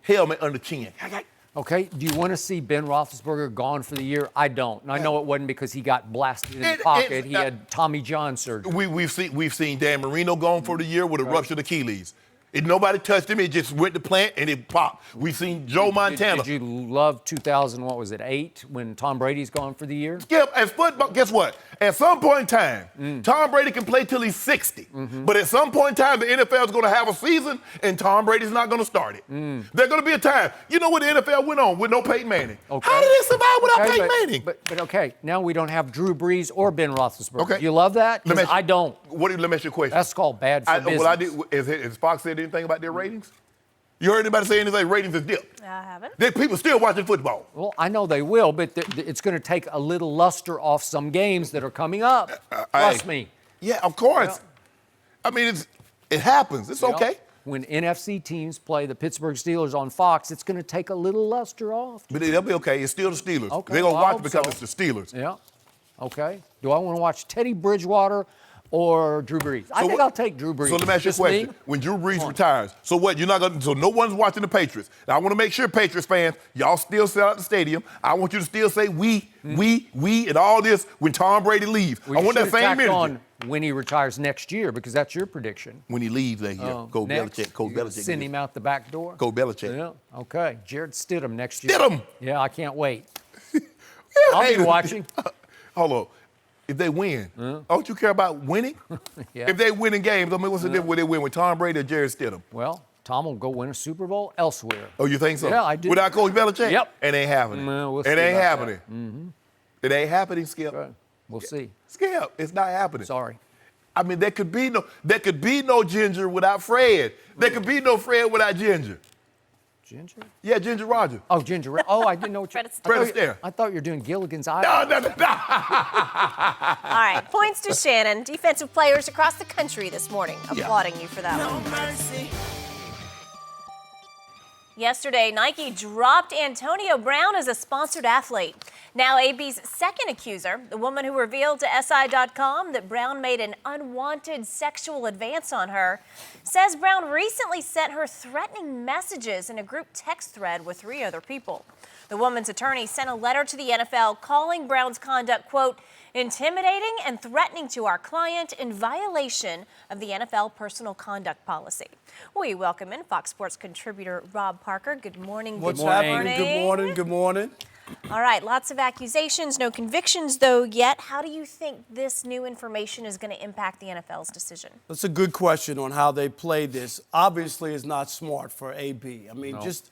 Helmet under chin. Okay, do you want to see Ben Roethlisberger gone for the year? I don't. And I know it wasn't because he got blasted in the pocket. He had Tommy John surgery. We've seen Dan Marino gone for the year with a ruptured Achilles. Nobody touched him. It just went to plant and it popped. We've seen Joe Montana. Did you love 2008 when Tom Brady's gone for the year? Yeah, as football, guess what? At some point in time, Tom Brady can play till he's 60. But at some point in time, the NFL is going to have a season and Tom Brady's not going to start it. There's going to be a time. You know what the NFL went on with no Peyton Manning? Okay. How did they survive without Peyton Manning? But okay, now we don't have Drew Brees or Ben Roethlisberger. Okay. You love that? I don't. Let me ask you a question. That's called bad for business. Has Fox said anything about their ratings? You heard anybody say anything? Ratings is dipped. I haven't. People still watching football. Well, I know they will, but it's going to take a little luster off some games that are coming up. Trust me. Yeah, of course. Yeah. I mean, it happens. It's okay. When NFC teams play the Pittsburgh Steelers on Fox, it's going to take a little luster off. But they'll be okay. It's still the Steelers. Okay, They're going to well, I watch it because hope it's the Steelers. Yeah. Okay. Do I want to watch Teddy Bridgewater or Drew Brees? I think I'll take Drew Brees. So let me ask you a Just question. me? When Drew Brees retires, so what? You're not gonna. So no one's watching the Patriots. Now I want to make sure, Patriots fans, y'all still sell out the stadium. I want you to still say we, and all this when Tom Brady leaves. Well, I want that you should have same tacked energy. on when he retires next year, because that's your prediction. When he leaves that year, Coach Next, Belichick. Coach you're gonna Belichick. send him out the back door. Coach Belichick. Yeah. Okay. Jared Stidham next year. Stidham! Yeah, I can't wait. Yeah, I'll hey, be watching. Hold on. If they win, don't you care about winning? Yeah. If they win in games, I mean, what's the difference when they win with Tom Brady or Jared Stidham? Well, Tom will go win a Super Bowl elsewhere. Oh, you think so? Yeah, I do. Without Coach Belichick? Yep. It ain't happening. Well, we'll it see ain't about happening. that. It ain't happening, Skip. Okay. We'll see. Skip, it's not happening. Sorry. I mean, there could be no Ginger without Fred. There could be no Fred without Ginger. Ginger? Yeah, Ginger Rogers. Oh, Ginger. Oh, I didn't know what you... Fred Astaire. I thought you were doing Gilligan's No, Island. no, no, no. All right, points to Shannon. Defensive players across the country this morning applauding you for that one. No mercy. Yesterday, Nike dropped Antonio Brown as a sponsored athlete. Now, AB's second accuser, the woman who revealed to SI.com that Brown made an unwanted sexual advance on her, says Brown recently sent her threatening messages in a group text thread with 3 other people. The woman's attorney sent a letter to the NFL calling Brown's conduct, quote, intimidating and threatening to our client in violation of the NFL personal conduct policy. We welcome in Fox Sports contributor Rob Parker. Good morning. What's Good happening? morning. Good morning. Good morning. All right, lots of accusations, no convictions though yet. How do you think this new information is going to impact the NFL's decision? That's a good question on how they played this. Obviously, it's not smart for AB. I mean, just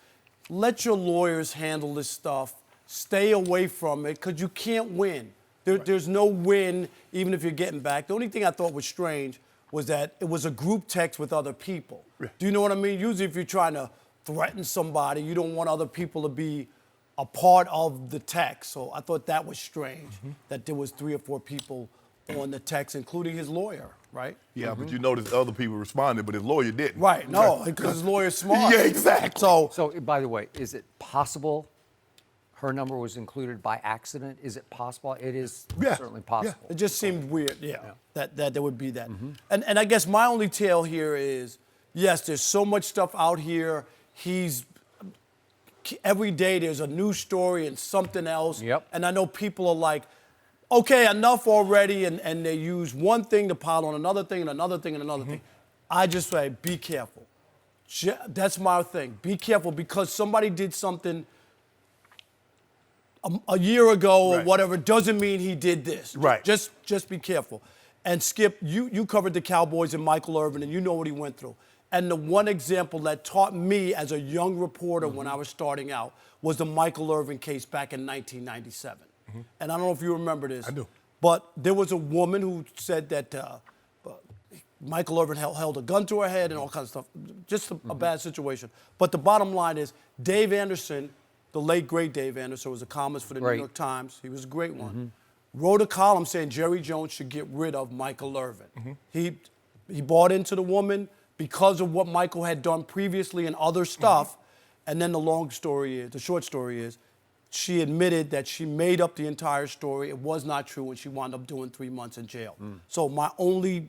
let your lawyers handle this stuff. Stay away from it because you can't win. There's no win even if you're getting back. The only thing I thought was strange was that it was a group text with other people. Do you know what I mean? Usually if you're trying to threaten somebody, you don't want other people to be a part of the text. So I thought that was strange, that there was 3 or 4 people on the text, including his lawyer, right? Yeah, but you noticed other people responded, but his lawyer didn't. Right, no, because his lawyer's smart. Yeah, exactly. So, by the way, is it possible her number was included by accident? Is it possible? It is certainly possible. It just seemed weird, that there would be that. And I guess my only tale here is, yes, there's so much stuff out here. Every day there's a new story and something else. Yep. And I know people are like, okay, enough already, and they use one thing to pile on another thing and another thing and another thing. I just say, be careful. That's my thing. Be careful because somebody did something a year ago or whatever doesn't mean he did this. Right. Just be careful. And Skip, you covered the Cowboys and Michael Irvin, and you know what he went through. And the one example that taught me as a young reporter when I was starting out was the Michael Irvin case back in 1997. And I don't know if you remember this. I do. But there was a woman who said that Michael Irvin held a gun to her head and all kinds of stuff. Just a bad situation. But the bottom line is Dave Anderson, the late, great Dave Anderson, was a columnist for the New York Times. He was a great one. Wrote a column saying Jerry Jones should get rid of Michael Irvin. He bought into the woman because of what Michael had done previously and other stuff. And then the short story is, she admitted that she made up the entire story. It was not true, and she wound up doing 3 months in jail. So my only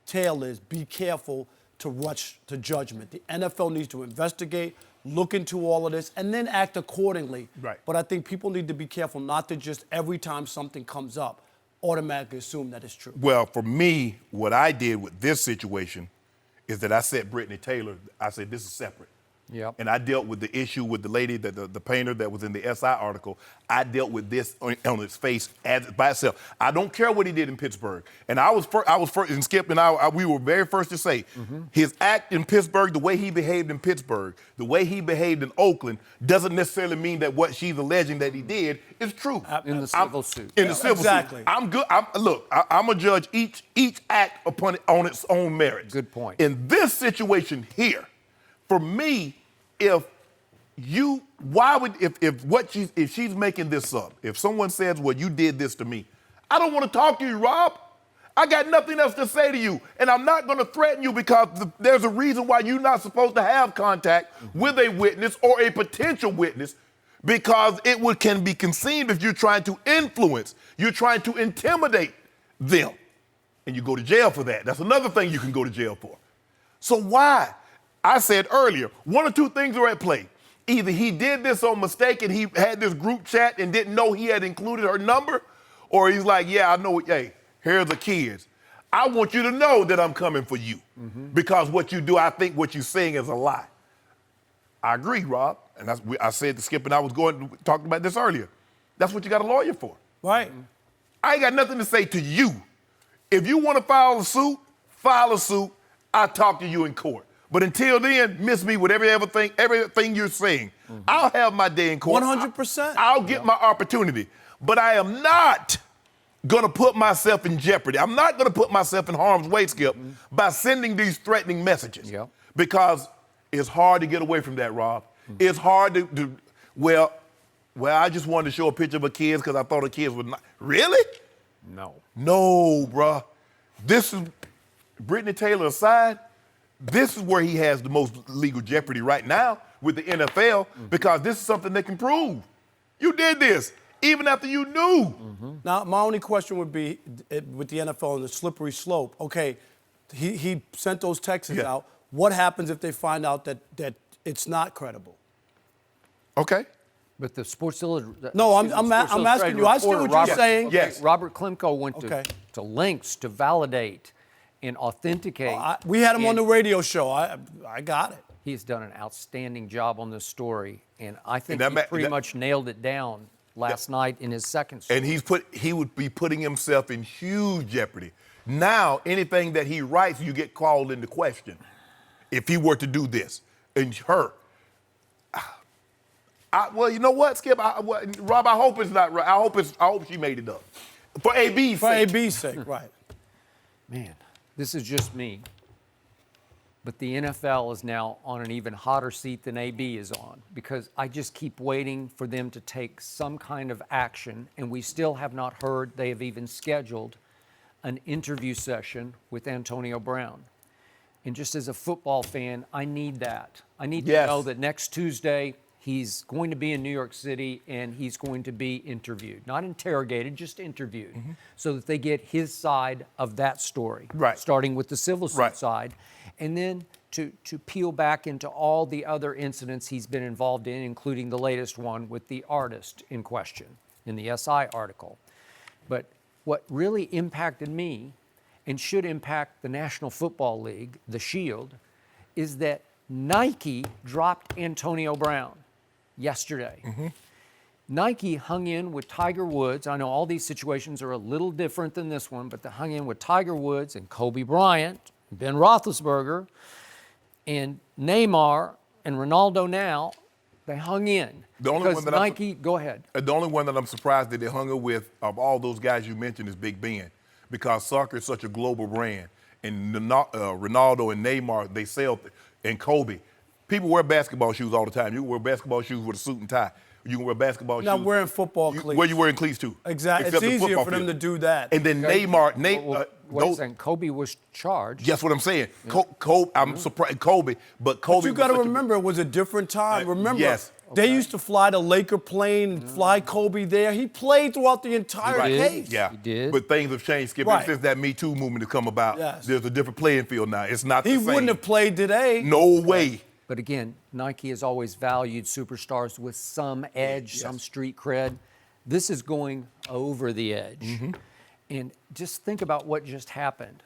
tale is be careful to rush to judgment. The NFL needs to investigate, look into all of this, and then act accordingly. Right. But I think people need to be careful not to just every time something comes up, automatically assume that it's true. Well, for me, what I did with this situation is that I said Brittany Taylor, I said this is separate. Yep. And I dealt with the issue with the lady, the painter that was in the SI article. I dealt with this on its face by itself. I don't care what he did in Pittsburgh. And I was first, and Skip and I we were very first to say, his act in Pittsburgh, the way he behaved in Pittsburgh, the way he behaved in Oakland, doesn't necessarily mean that what she's alleging that he did is true. In the civil suit. In the civil exactly. suit. I'm good. I'm going to judge each act on its own merits. Good point. In this situation here, For me, if she's making this up, if someone says, well, you did this to me, I don't want to talk to you, Rob. I got nothing else to say to you, and I'm not going to threaten you because there's a reason why you're not supposed to have contact with a witness or a potential witness, because can be conceived if you're trying to influence, you're trying to intimidate them, and you go to jail for that. That's another thing you can go to jail for. So why? I said earlier, one or two things are at play. Either he did this on mistake and he had this group chat and didn't know he had included her number, or he's like, yeah, I know, hey, here's the kids. I want you to know that I'm coming for you because what you do, I think what you're saying is a lie. I agree, Rob. And I said to Skip and I was talking about this earlier. That's what you got a lawyer for. Right. I ain't got nothing to say to you. If you want to file a suit, file a suit. I'll talk to you in court. But until then, miss me with everything you're saying. I'll have my day in court. 100%. I'll get my opportunity. But I am not going to put myself in jeopardy. I'm not going to put myself in harm's way, Skip, by sending these threatening messages. Yep. Because it's hard to get away from that, Rob. It's hard well, I just wanted to show a picture of her kids because I thought her kids were not. Really? No. No, bruh. This is, Brittany Taylor aside, this is where he has the most legal jeopardy right now with the NFL because this is something they can prove. You did this, even after you knew. Now, my only question would be with the NFL and the slippery slope. Okay, he sent those texts out. What happens if they find out that it's not credible? Okay. But the Sports Illustrated. No, I'm asking you. I see what you're saying. Yes. Robert Klemko went to lengths to validate and authenticate. We had him on the radio show. I got it. He's done an outstanding job on this story, and I think he pretty much nailed it down last night in his second story. And he would be putting himself in huge jeopardy. Now, anything that he writes, you get called into question if he were to do this. And her. Well, you know what, Skip? Rob, I hope it's not right. I hope she made it up. For AB's sake. For AB's sake, right. Man, this is just me. But the NFL is now on an even hotter seat than AB is on because I just keep waiting for them to take some kind of action, and we still have not heard they have even scheduled an interview session with Antonio Brown. And just as a football fan, I need that. I need to know that next Tuesday he's going to be in New York City and he's going to be interviewed. Not interrogated, just interviewed. So that they get his side of that story. Right. Starting with the civil suit side. And then to peel back into all the other incidents he's been involved in, including the latest one with the artist in question in the SI article. But what really impacted me and should impact the National Football League, the Shield, is that Nike dropped Antonio Brown yesterday. Nike hung in with Tiger Woods. I know all these situations are a little different than this one, but they hung in with Tiger Woods and Kobe Bryant, Ben Roethlisberger, and Neymar and Ronaldo now. They hung in. The only one that Nike, go ahead. The only one that I'm surprised that they hung in with of all those guys you mentioned is Big Ben, because soccer is such a global brand. And Ronaldo and Neymar, they sell, and Kobe. People wear basketball shoes all the time. You can wear basketball shoes with a suit and tie. You can wear basketball shoes. Not wearing football cleats. Where you wearing cleats too. Exactly. It's easier for them to do that. And then Neymar, what are you saying? Kobe was charged. That's what I'm saying. Kobe, I'm surprised. Kobe. But you got to remember, it was a different time. Remember, they used to fly the Laker plane and fly Kobe there. He played throughout the entire case. Yeah, he did. But things have changed, Skip. Since that Me Too movement has come about, there's a different playing field now. It's not the same. He wouldn't have played today. No way. But again, Nike has always valued superstars with some edge, some street cred. This is going over the edge. And just think about what just happened.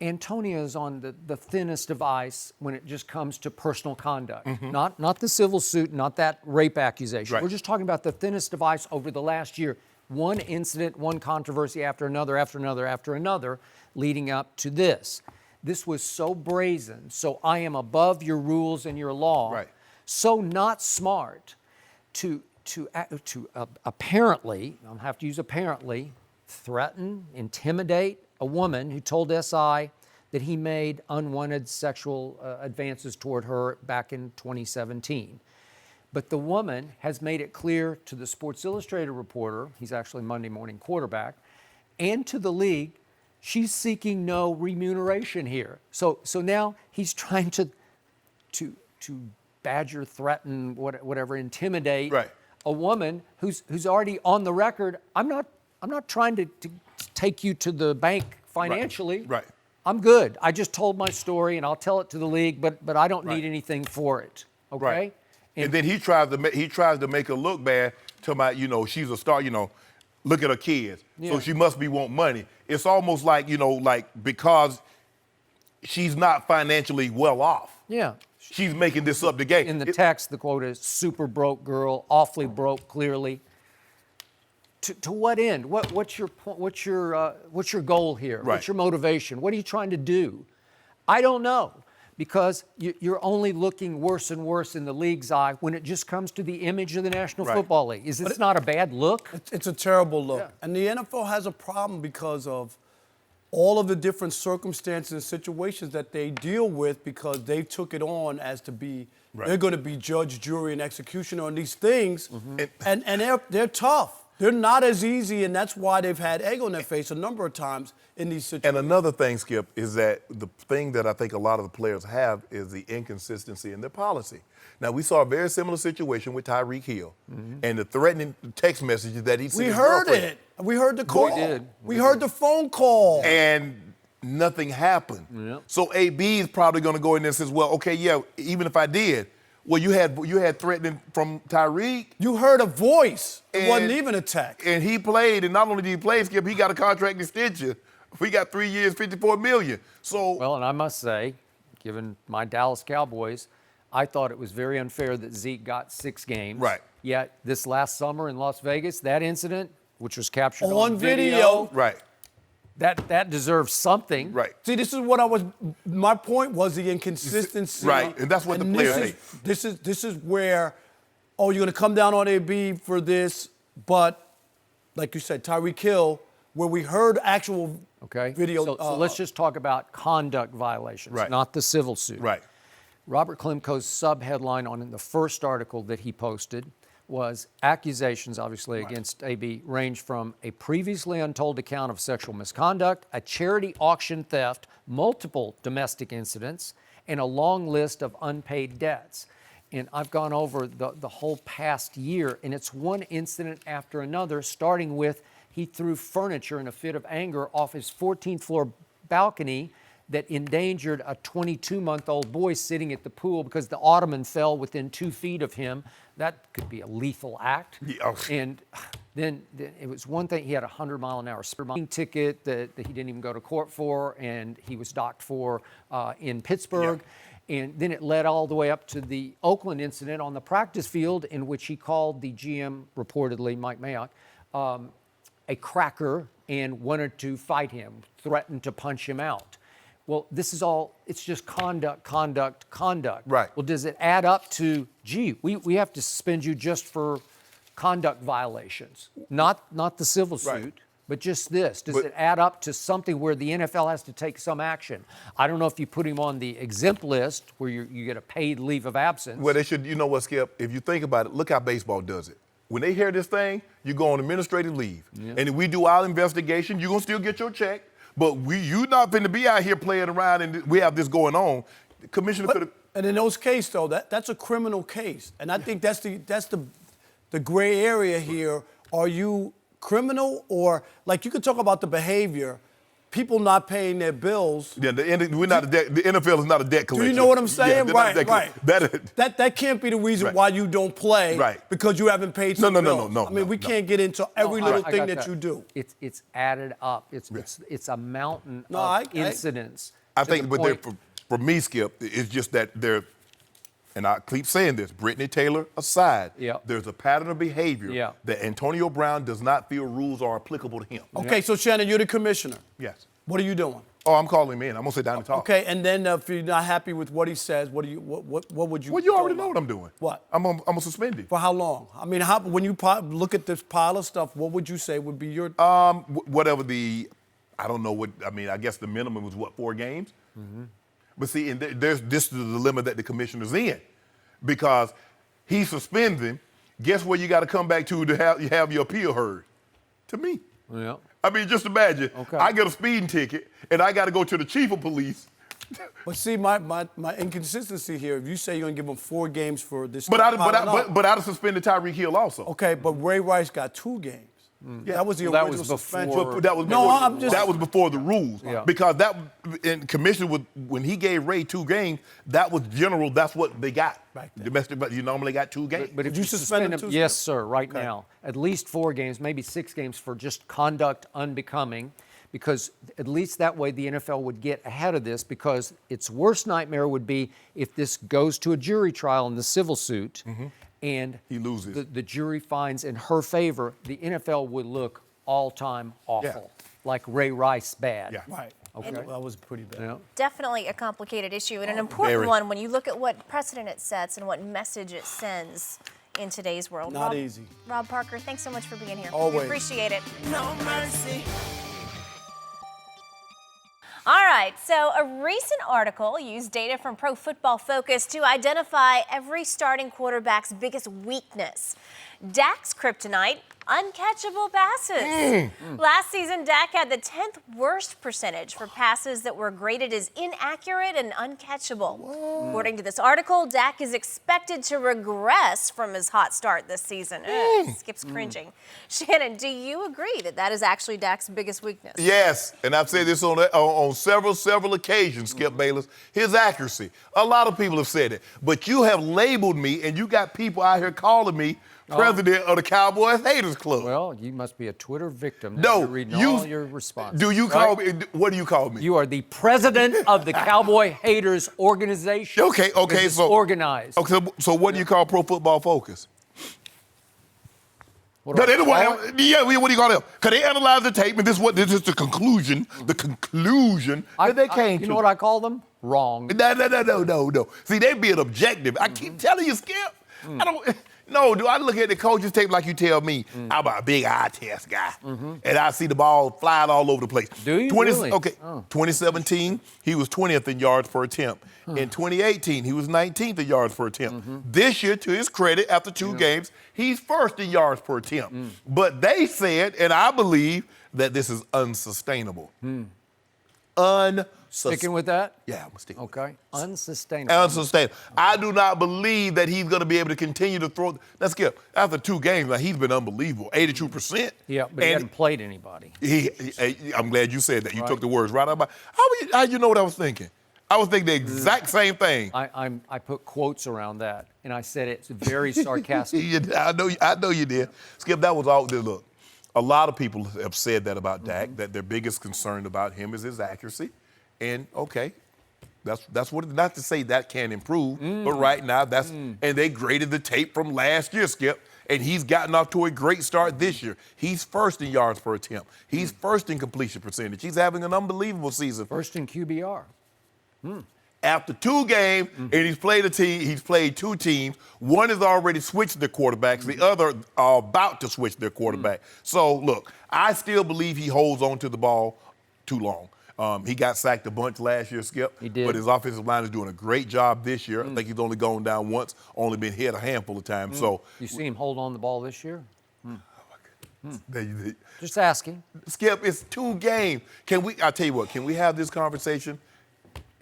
Antonio is on the thinnest of ice when it just comes to personal conduct. Not the civil suit, not that rape accusation. We're just talking about the thinnest of ice over the last year. One incident, one controversy after another, leading up to this. This was so brazen, so I am above your rules and your law, so not smart to apparently, I'll have to use apparently, threaten, intimidate a woman who told SI that he made unwanted sexual advances toward her back in 2017. But the woman has made it clear to the Sports Illustrated reporter, he's actually Monday morning quarterback, and to the league, she's seeking no remuneration here. So now he's trying to badger, threaten, whatever, intimidate a woman who's already on the record. I'm not trying to take you to the bank financially. Right. I'm good. I just told my story and I'll tell it to the league, but I don't need anything for it. Okay. Right. And then he tries to make her look bad, talking about, you know, she's a star, you know, look at her kids. Yeah. So she must be want money. It's almost like, you know, like because she's not financially well off. Yeah. She's making this up the game. In the text, the quote is super broke girl, awfully broke, clearly. To what end? What's your goal here? Right. What's your motivation? What are you trying to do? I don't know, because you're only looking worse and worse in the league's eye when it just comes to the image of the National Football League. Is this not a bad look? It's a terrible look. Yeah. And the NFL has a problem because of all of the different circumstances and situations that they deal with, because they took it on as to be, they're going to be judge, jury, and executioner on these things. Mm-hmm. And they're tough. They're not as easy, and that's why they've had egg on their face a number of times in these situations. And another thing, Skip, is that the thing that I think a lot of the players have is the inconsistency in their policy. Now, we saw a very similar situation with Tyreek Hill and the threatening text messages that he sent. We heard it. We heard the call. We did. We heard the phone call. And nothing happened. Yep. So AB is probably going to go in there and says, well, okay, yeah, even if I did, well, you had threatening from Tyreek. You heard a voice. It And- wasn't even a text. And he played, and not only did he play, Skip, he got a contract extension. We got 3 years, $54 million. So Well, and I must say, given my Dallas Cowboys, I thought it was very unfair that Zeke got 6 games. Right. Yet this last summer in Las Vegas, that incident, which was captured On on video. right, that deserves something. right. See, this is my point was the inconsistency. Right, and that's what the players hate. This is where, you're going to come down on AB for this, but like you said, Tyreek Hill, where we heard actual video. So let's just talk about conduct violations, Right. not the civil suit. Right. Robert Klimko's sub-headline on the first article that he posted was accusations, obviously, against AB range from a previously untold account of sexual misconduct, a charity auction theft, multiple domestic incidents, and a long list of unpaid debts. And I've gone over the whole past year, and it's one incident after another, starting with he threw furniture in a fit of anger off his 14th floor balcony that endangered a 22-month-old boy sitting at the pool because the ottoman fell within 2 feet of him. That could be a lethal act. Yeah. And then it was one thing, he had a 100-mile-an-hour speeding ticket that he didn't even go to court for, and he was docked for in Pittsburgh. Yeah. And then it led all the way up to the Oakland incident on the practice field, in which he called the GM, reportedly, Mike Mayock, a cracker and wanted to fight him, threatened to punch him out. Well, this is all, it's just conduct. Right. Well, does it add up to, we have to suspend you just for conduct violations, not the civil suit, Right. but just this? Does it add up to something where the NFL has to take some action? I don't know if you put him on the exempt list where you get a paid leave of absence. Well, they should, you know what, Skip? If you think about it, look how baseball does it. When they hear this thing, you go on administrative leave. Yeah. And if we do our investigation, you're going to still get your check. But you not going to be out here playing around and we have this going on. The commissioner could have. And in those cases, though, that's a criminal case. And I think that's the gray area here. Are you criminal, or, like, you could talk about the behavior, people not paying their bills. Yeah, the NFL is not a debt collector. Do you know what I'm saying? Yeah, right. That can't be the reason Right. why you don't play, Right. because you haven't paid some bills. No. I mean, we can't get into every little thing that you do. It's added up. It's a mountain No, of incidents. I to think, the but point- for me, Skip, it's just that and I keep saying this, Brittany Taylor aside, Yeah. there's a pattern of behavior Yeah. that Antonio Brown does not feel rules are applicable to him. Okay, so Shannon, you're the commissioner. Yes. What are you doing? Oh, I'm calling him in. I'm going to sit down and talk. Okay, and then if you're not happy with what he says, what would you? Well, you already know what I'm doing. What? I'm going to suspend him. For how long? I mean, when you look at this pile of stuff, what would you say would be your? Whatever the I don't know what, I mean, I guess the minimum was what, 4 games? But see, and this is the dilemma that the commissioner's in, because he suspends him. Guess where you got to come back to have your appeal heard? To me. Yeah. I mean, just imagine. Okay. I get a speeding ticket, and I got to go to the chief of police. But see, my inconsistency here, if you say you're going to give him 4 games for this. But I'd have suspended Tyreek Hill also. Okay, but Ray Rice got 2 games. Yeah, that was the Well, that original was before- suspension. But that was No, before, I'm just- that was before the rules. Yeah. Because that, and commissioner, when he gave Ray 2 games, that was general, that's what they got. Back then. Domestic, but you normally got 2 games. But if you you suspend suspend him him, too, yes, sir? sir, right Okay. now, at least 4 games, maybe 6 games for just conduct unbecoming, because at least that way the NFL would get ahead of this, because its worst nightmare would be if this goes to a jury trial in the civil suit and He loses. the jury finds in her favor, the NFL would look all-time awful, like Ray Rice bad. Yeah. Right. Okay. That was pretty bad. Yeah. Definitely a complicated issue and an important Very. one when you look at what precedent it sets and what message it sends in today's world. Not easy. Rob Parker, thanks so much for being here. We Always. appreciate it. No mercy. All right, so a recent article used data from Pro Football Focus to identify every starting quarterback's biggest weakness. Dak's kryptonite, uncatchable passes. Last season, Dak had the 10th worst percentage for passes that were graded as inaccurate and uncatchable. According to this article, Dak is expected to regress from his hot start this season. Skip's cringing. Shannon, do you agree that that is actually Dak's biggest weakness? Yes, and I've said this on several occasions, Skip Bayless, his accuracy. A lot of people have said it, but you have labeled me, and you got people out here calling me president of the Cowboys Haters Club. Well, you must be a Twitter victim. Now No, you're reading you- all your responses. Do you call me? What do you call me? You are the president of the Cowboy Haters organization. Okay, This is so organized. Okay, so what do you call Pro Football Focus? What do No, I they don't call want- it? yeah, what do you call them? Because they analyze the tape, and this is the conclusion that they came to. You know what I call them? Wrong. No. See, they being objective. I keep telling you, Skip. I don't. No, do I look at the coach's tape like you tell me? I'm a big eye test guy, and I see the ball flying all over the place. Do you really? Okay. Oh. 2017, he was 20th in yards per attempt. In 2018, he was 19th in yards per attempt. This year, to his credit, after 2 games, he's first in yards per attempt. But they said, and I believe, that this is unsustainable. Sticking with that? Yeah, I'm sticking. Okay. Unsustainable. Unsustainable. I do not believe that he's going to be able to continue to throw. Let's skip. After 2 games, now he's been unbelievable, 82%. Yeah, but he hadn't played anybody. I'm glad you said that. You Right. took the words right out of my. How you know what I was thinking? I was thinking the exact same thing. I put quotes around that, and I said it's very sarcastic. I know you did. Skip, that was all. Look, a lot of people have said that about Dak, that their biggest concern about him is his accuracy. And okay, that's what. Not to say that can't improve, but right now and they graded the tape from last year, Skip, and he's gotten off to a great start this year. He's first in yards per attempt. He's first in completion percentage. He's having an unbelievable season. First in QBR. After 2 games, and he's played 2 teams. One has already switched their quarterbacks. The other are about to switch their quarterback. So, look, I still believe he holds on to the ball too long. He got sacked a bunch last year, Skip. He did. But his offensive line is doing a great job this year. I think he's only gone down once, only been hit a handful of times. So, You see him hold on the ball this year? Just asking. Skip, it's 2 games. I'll tell you what, can we have this conversation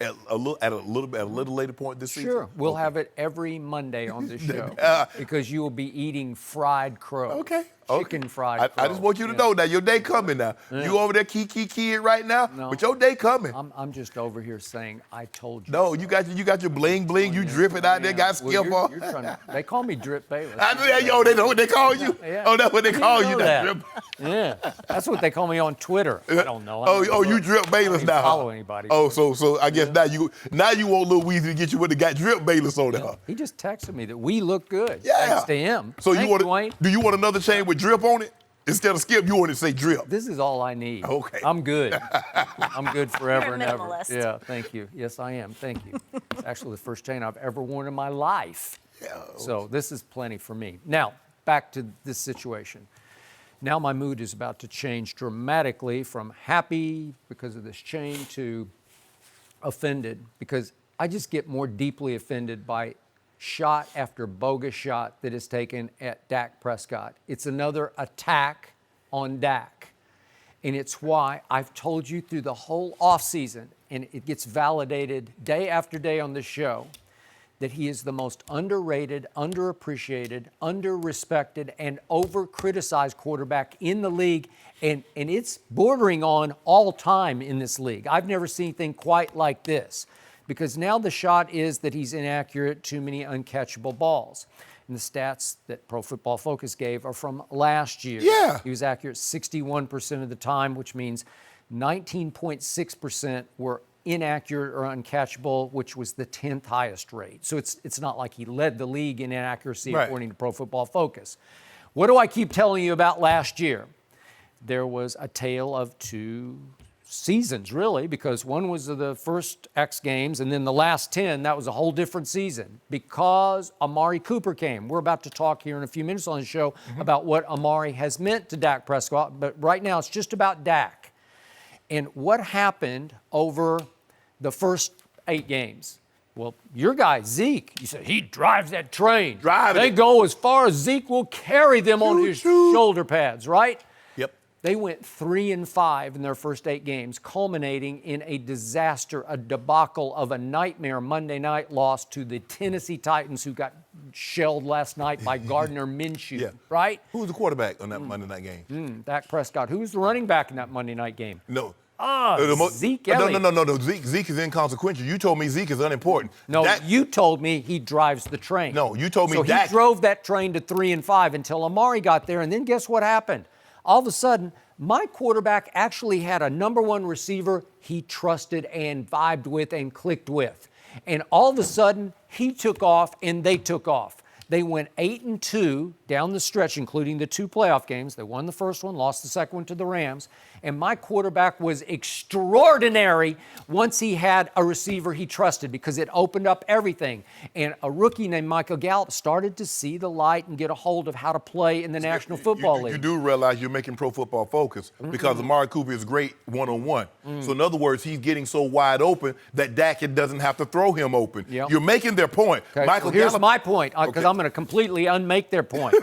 at a little later point this season? Sure. We'll have it every Monday on this show because you will be eating fried crow. Okay. Chicken fried crow. I just want you to know that your day coming now. You over there kid right now, No. but your day coming. I'm just over here saying, I told you. No, you got your bling, you dripping out there, got Well, Skip on. you're trying to, they call me Drip Bayless. I knew that, yo, they know what they call you? Yeah. Oh, that's what they call you know now, that. Drip. Yeah, that's what they call me on Twitter. I don't know. Oh, you Drip Bayless now. Follow anybody. Oh, so I guess now you want Lil Weezy to get you with the got Drip Bayless on there. He just texted me that we look good. Yeah. Thanks to him. So Thank you, Wayne. do you want another chain with Drip on it? Instead of Skip, you want to say Drip. This is all I need. Okay. I'm good. I'm good forever You're a and ever. minimalist. Yeah, thank you. Yes, I am. Thank you. It's actually the first chain I've ever worn in my life. Yeah. So this is plenty for me. Now, back to this situation. Now my mood is about to change dramatically from happy because of this change to offended, because I just get more deeply offended by shot after bogus shot that is taken at Dak Prescott. It's another attack on Dak. And it's why I've told you through the whole offseason, and it gets validated day after day on this show, that he is the most underrated, underappreciated, underrespected, and over-criticized quarterback in the league. And it's bordering on all time in this league. I've never seen anything quite like this, because now the shot is that he's inaccurate, too many uncatchable balls. And the stats that Pro Football Focus gave are from last year. Yeah. He was accurate 61% of the time, which means 19.6% were inaccurate or uncatchable, which was the 10th highest rate. So it's not like he led the league in inaccuracy, Right. according to Pro Football Focus. What do I keep telling you about last year? There was a tale of two seasons, really, because one was the first X Games, and then the last 10, that was a whole different season because Amari Cooper came. We're about to talk here in a few minutes on the show about what Amari has meant to Dak Prescott, but right now it's just about Dak. And what happened over the first 8 games? Well, your guy, Zeke, you said he drives that train. Driving They it. go as far as Zeke will carry them on his Choo-choo. shoulder pads, right? Yep. They went 3-5 in their first 8 games, culminating in a disaster, a debacle of a nightmare Monday night loss to the Tennessee Titans, who got shelled last night by Gardner Minshew, Yeah. right? Who was the quarterback on that Monday night game? Dak Prescott. Who was the running back in that Monday night game? No. Zeke No, Elliott. no. Zeke is inconsequential. You told me Zeke is unimportant. No, Dak- you told me he drives the train. No, you told me so Dak- he drove that train to 3-5 until Amari got there, and then guess what happened? All of a sudden, my quarterback actually had a number one receiver he trusted and vibed with and clicked with. And all of a sudden, he took off and they took off. They went 8-2 down the stretch, including the 2 playoff games. They won the first one, lost the second one to the Rams. And my quarterback was extraordinary once he had a receiver he trusted, because it opened up everything. And a rookie named Michael Gallup started to see the light and get a hold of how to play in the National Football League. You do realize you're making Pro Football Focus because Amari Cooper is great one-on-one. So in other words, he's getting so wide open that Dak doesn't have to throw him open. Yep. You're making their point. Okay, Michael so here's Gallup- my point, because I'm going to completely unmake their point.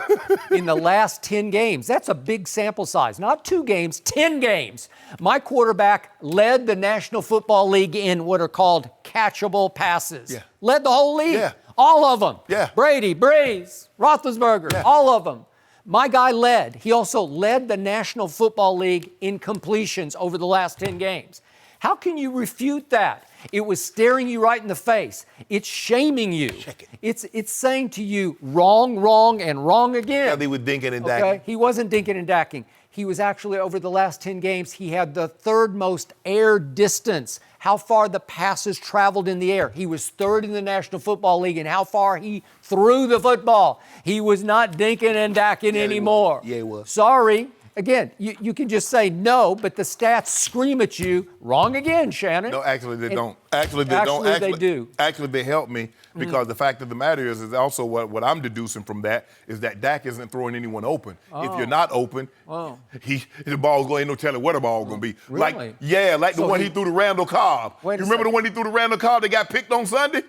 In the last 10 games, that's a big sample size. Not 2 games, 10 games. My quarterback led the National Football League in what are called catchable passes. Yeah. Led the whole league. Yeah. All of them. Yeah. Brady, Brees, Roethlisberger, Yeah. all of them. My guy led. He also led the National Football League in completions over the last 10 games. How can you refute that? It was staring you right in the face. It's shaming you. It's saying to you, wrong, and wrong again. Yeah, they were dinking and Okay? dacking. He wasn't dinking and dacking. He was actually, over the last 10 games, he had the 3rd most air distance, how far the passes traveled in the air. He was 3rd in the National Football League in how far he threw the football. He was not dinking and dacking anymore. Yeah, he was. Sorry. Again, you can just say no, but the stats scream at you, wrong again, Shannon. No, actually they And- don't. Actually they Actually, don't. they do. Actually, they help me because the fact of the matter is also what I'm deducing from that is that Dak isn't throwing anyone open. If you're not open, the ball's going, ain't no telling where the ball's going to be. Really? Like the So one he- he threw to Randall Cobb. Wait a You remember the second. one he threw to Randall Cobb that got picked on Sunday?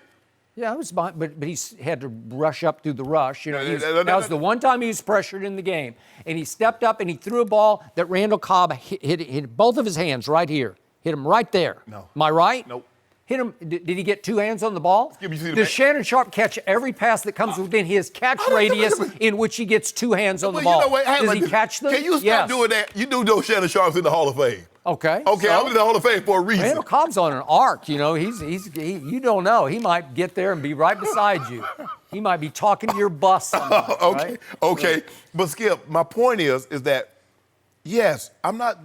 Yeah, it was, but he had to rush up through the rush. You know, that was no. the one time he was pressured in the game, and he stepped up and he threw a ball that Randall Cobb hit both of his hands right here, hit him right there. No. Am I right? Nope. Hit him. Did he get 2 hands on the ball? Yeah, but you see the Does man- Shannon Sharpe catch every pass that comes within his catch don't- radius in which he gets 2 hands on the ball? You know what? Does he catch them? Can you stop Yes. doing that? You do know Shannon Sharpe's in the Hall of Fame. Okay. Okay, so- I'm in the Hall of Fame for a reason. Randall Cobb's on an arc, you know. He you don't know. He might get there and be right beside you. He might be talking to your bus. Sometimes, right? Okay. But Skip, my point is that yes, I'm not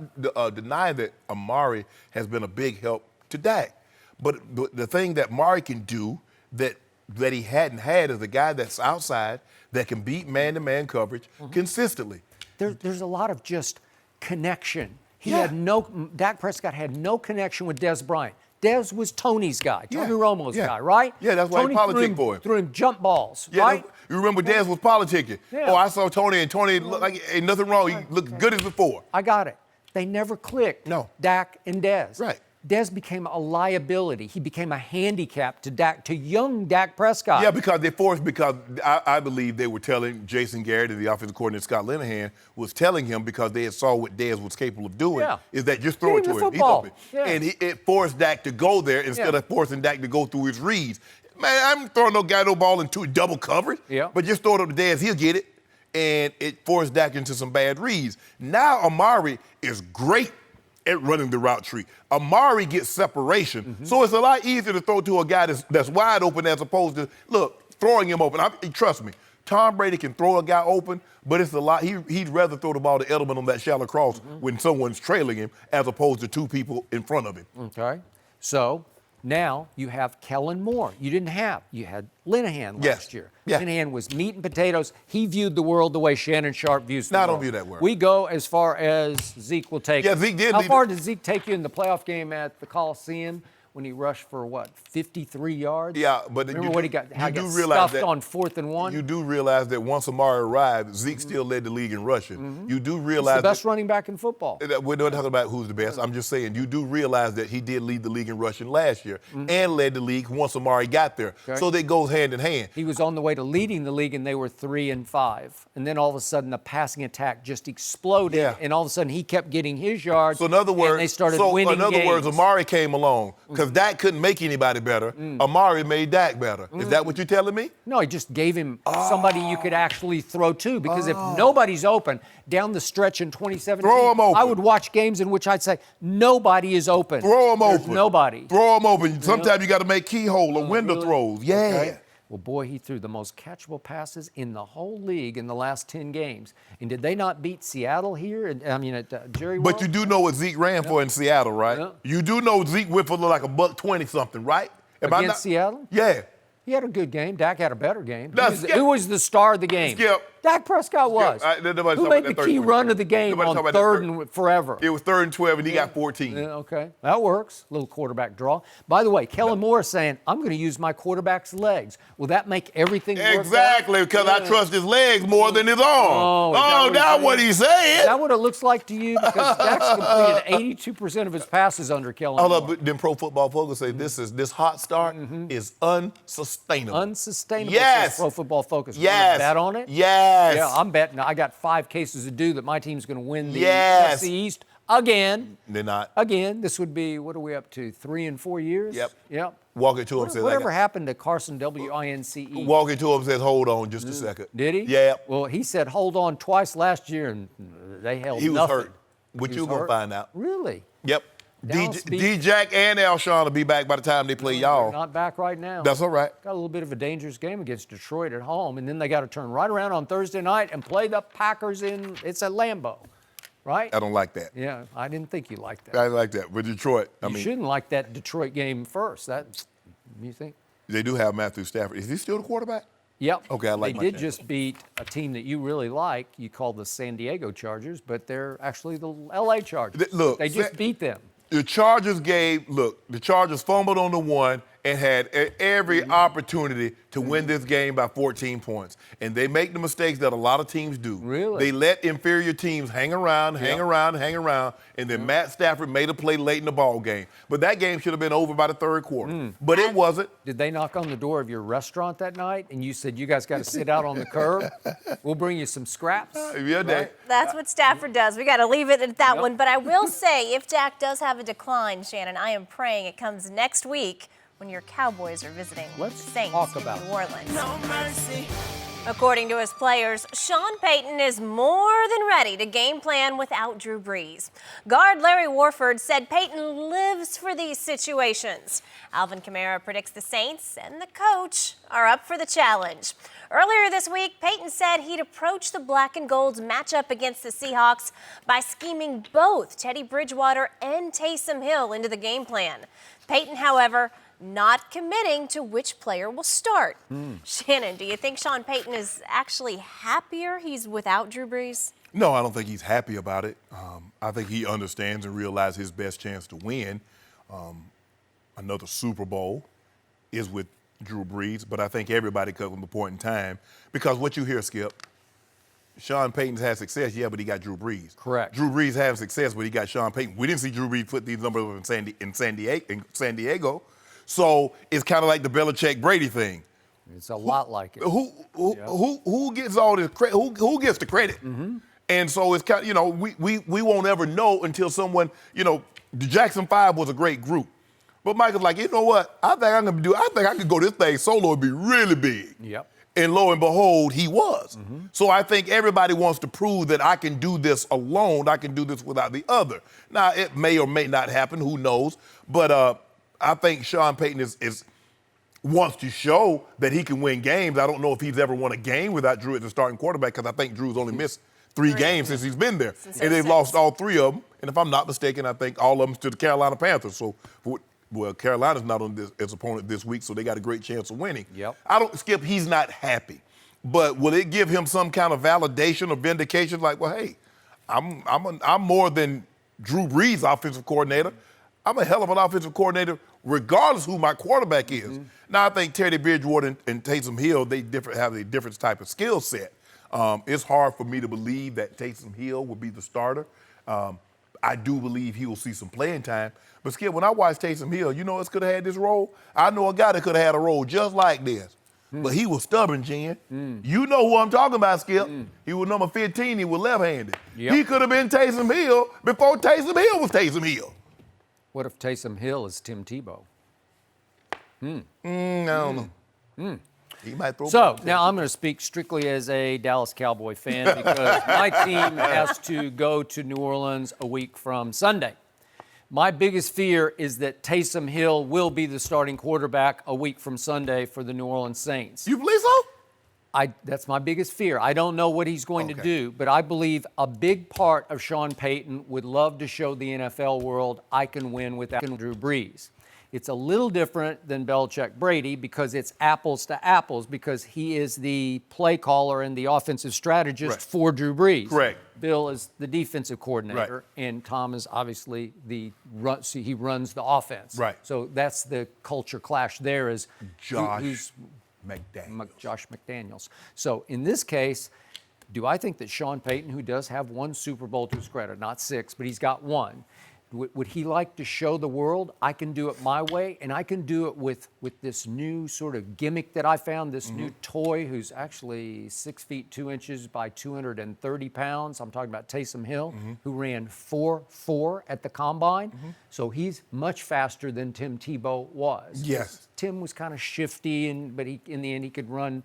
denying that Amari has been a big help to Dak, but the thing that Amari can do that he hadn't had is a guy that's outside that can beat man-to-man coverage consistently. There's a lot of just connection. Yeah. Dak Prescott had no connection with Des Bryant. Dez was Tony's guy, Tony Romo's guy, right? Yeah, that's why he politic for him. Threw him jump balls, Yeah, right? you remember Dez was politicking. Yeah. Oh, I saw Tony, and Tony looked like ain't nothing wrong. He looked good as before. I got it. They never clicked. No. Dak and Dez. Right. Dez became a liability. He became a handicap to young Dak Prescott. Yeah, because I believe they were telling Jason Garrett and the offensive coordinator Scott Linehan was telling him because they had saw what Dez was capable of doing. Yeah. Is that just throw it Get to him him? the football. He's open. Yeah. And it forced Dak to go there instead of forcing Dak to go through his reads. Man, I'm throwing no ball into double coverage. Yeah. But just throw it up to Dez, he'll get it. And it forced Dak into some bad reads. Now Amari is great at running the route tree. Amari gets separation. So it's a lot easier to throw to a guy that's wide open as opposed to, throwing him open. Trust me, Tom Brady can throw a guy open, but it's a lot. He'd rather throw the ball to Edelman on that shallow cross when someone's trailing him as opposed to two people in front of him. Okay. So now you have Kellen Moore. You had Linehan last year. Yeah. Linehan was meat and potatoes. He viewed the world the way Shannon Sharpe views the No, I world. don't view that word. We go as far as Zeke will take. Yeah, Zeke did How lead far it. did Zeke take you in the playoff game at the Coliseum when he rushed for, 53 yards? Yeah, but Remember what he got, how he you got do realize stuffed that on 4th and 1? You do realize that once Amari arrived, Zeke still led the league in rushing. You do He's realize the best running back in football. We're not talking about who's the best. I'm just saying you do realize that he did lead the league in rushing last year and led the league once Amari got there. Okay. So that goes hand in hand. He was on the way to leading the league, and they were 3-5. And then all of a sudden, the passing attack just exploded, Yeah. and all of a sudden, he kept getting his yards. So in other words, and they started winning games. Amari came along because Dak couldn't make anybody better. Amari made Dak better. Is that what you're telling me? No, he just gave him somebody you could actually throw to, because if nobody's open down the stretch in 2017, Throw 'em open. I would watch games in which I'd say, nobody is open. Throw him There's open. Nobody. Throw him open. Sometimes you got to make keyhole or window Really? throws. Yeah. Okay. Well, boy, he threw the most catchable passes in the whole league in the last 10 games. And did they not beat Seattle here? At Jerry World? But you do know what Zeke ran for in Seattle, right? Yeah. You do know Zeke went for like $120 something, right? Am I Against not- Seattle? Yeah. He had a good game. Dak had a better game. No, Who was the star of the game? Skip. Dak Prescott was. Nobody's Who talking made about the that key third run of the game Nobody's on talking about that third and forever? It was 3rd and 12, and he got 14. Yeah, okay, that works. Little quarterback draw. By the way, Kellen Moore is saying, I'm going to use my quarterback's legs. Will that make everything work out? Exactly, because I trust his legs more than his arm. is that That's what he's saying. Is that what it looks like to you? Because Dak's completed 82% of his passes under Kellen Hold Moore. up, but then Pro Football Focus say this hot start is unsustainable. Unsustainable, Yes. says Pro Football Focus. You Yes. wanna bet on it? Yes. Yeah, I'm betting. I got 5 cases of dew that my team's going to win the Yes. NFC East again. They're not. Again, this would be, what are we up to, 3 and 4 years? Yep. Walk it to him, says, Whatever happened to Carson Wince? Walk it to him, says, hold on just a second. Did he? Yeah. Well, he said hold on twice last year, and they held He was nothing. hurt. What He you was gonna hurt? find out? Really? Yep. Dallas beat- D-Jack and Alshon will be back by the time they play y'all. Not back right now. That's all right. Got a little bit of a dangerous game against Detroit at home, and then they got to turn right around on Thursday night and play the Packers it's at Lambeau, right? I don't like that. Yeah, I didn't think you liked that. I like that. With Detroit, You shouldn't like that Detroit game first. You think? they do have Matthew Stafford. Is he still the quarterback? Yep. Okay, I like They my did chances. just beat a team that you really like. You call the San Diego Chargers, but they're actually the LA Chargers. Look, they just beat them. The Chargers the Chargers fumbled on the one and had every opportunity to win this game by 14 points. And they make the mistakes that a lot of teams do. Really? They let inferior teams hang around, and then Matt Stafford made a play late in the ball game. But that game should have been over by the third quarter. But it wasn't. Did they knock on the door of your restaurant that night and you said, you guys got to sit out on the curb? We'll bring you some scraps. Yeah, Right? That's what Stafford does. We got to leave it at that one. But I will say, if Dak does have a decline, Shannon, I am praying it comes next week when your Cowboys are visiting Let's the Saints talk in about New Orleans. No mercy. According to his players, Sean Payton is more than ready to game plan without Drew Brees. Guard Larry Warford said Payton lives for these situations. Alvin Kamara predicts the Saints and the coach are up for the challenge. Earlier this week, Payton said he'd approach the Black and Gold's matchup against the Seahawks by scheming both Teddy Bridgewater and Taysom Hill into the game plan. Payton, however, not committing to which player will start. Shannon, do you think Sean Payton is actually happier he's without Drew Brees? No, I don't think he's happy about it. I think he understands and realizes his best chance to win another Super Bowl is with Drew Brees, but I think everybody comes from a point in time because what you hear, Skip, Sean Payton's had success, yeah, but he got Drew Brees. Correct. Drew Brees had success, but he got Sean Payton. We didn't see Drew Brees put these numbers in San Diego. So it's kind of like the Belichick Brady thing. It's a lot like it. Who gets all this credit? Who gets the credit? Mm-hmm. And so it's kind of, we won't ever know until someone, the Jackson 5 was a great group. But Michael's like, you know what? I think I could go this thing solo and be really big. Yep. And lo and behold, he was. Mm-hmm. So I think everybody wants to prove that I can do this alone. I can do this without the other. Now, it may or may not happen. Who knows? But I think Sean Payton wants to show that he can win games. I don't know if he's ever won a game without Drew as the starting quarterback because I think Drew's only missed three games since he's been there. And they've lost all three of them. And if I'm not mistaken, I think all of them to the Carolina Panthers. So, Carolina's not on his opponent this week, so they got a great chance of winning. Yep. Skip, he's not happy. But will it give him some kind of validation or vindication like, well, hey, I'm more than Drew Brees' offensive coordinator. I'm a hell of an offensive coordinator regardless who my quarterback is. Mm-hmm. Now, I think Teddy Bridgewater and Taysom Hill, have a different type of skill set. It's hard for me to believe that Taysom Hill would be the starter. I do believe he will see some playing time. But, Skip, when I watched Taysom Hill, you know who could have had this role? I know a guy that could have had a role just like this. But he was stubborn, Jen. You know who I'm talking about, Skip. He was number 15. He was left-handed. Yep. He could have been Taysom Hill before Taysom Hill was Taysom Hill. What if Taysom Hill is Tim Tebow? I don't know. He might throw. So now I'm going to speak strictly as a Dallas Cowboy fan because my team has to go to New Orleans a week from Sunday. My biggest fear is that Taysom Hill will be the starting quarterback a week from Sunday for the New Orleans Saints. You believe so? That's my biggest fear. I don't know what he's going to do, but I believe a big part of Sean Payton would love to show the NFL world I can win without Drew Brees. It's a little different than Belichick Brady because it's apples to apples because he is the play caller and the offensive strategist for Drew Brees. Correct. Bill is the defensive coordinator, and Tom is obviously he runs the offense. Right. So that's the culture clash there is Josh McDaniels. So in this case, do I think that Sean Payton, who does have one Super Bowl to his credit, not 6, but he's got one, would he like to show the world I can do it my way, and I can do it with this new sort of gimmick that I found, this new toy who's actually 6 feet 2 inches by 230 pounds. I'm talking about Taysom Hill, who ran 4.4 at the combine. So he's much faster than Tim Tebow was. Yes. Tim was kind of shifty, but in the end he could run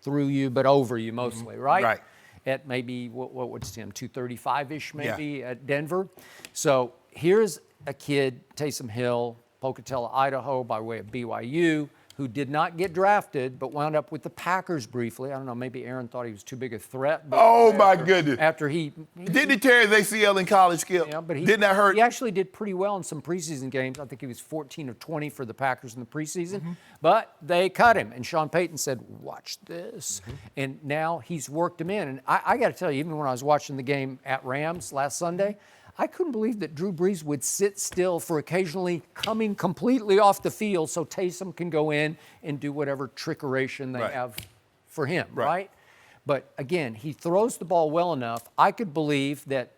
through you but over you mostly, right? Right. At maybe, what was Tim, 235-ish maybe at Denver. So here's a kid, Taysom Hill, Pocatello, Idaho, by way of BYU, who did not get drafted but wound up with the Packers briefly. I don't know, maybe Aaron thought he was too big a threat. Oh, my goodness. After he Didn't he tear his ACL in college, Skip? Yeah, but didn't that hurt? He actually did pretty well in some preseason games. I think he was 14 of 20 for the Packers in the preseason. But they cut him, and Sean Payton said, watch this. And now he's worked him in. And I got to tell you, even when I was watching the game at Rams last Sunday, I couldn't believe that Drew Brees would sit still for occasionally coming completely off the field so Taysom can go in and do whatever trickeration they have for him, right? But again, he throws the ball well enough. I could believe that,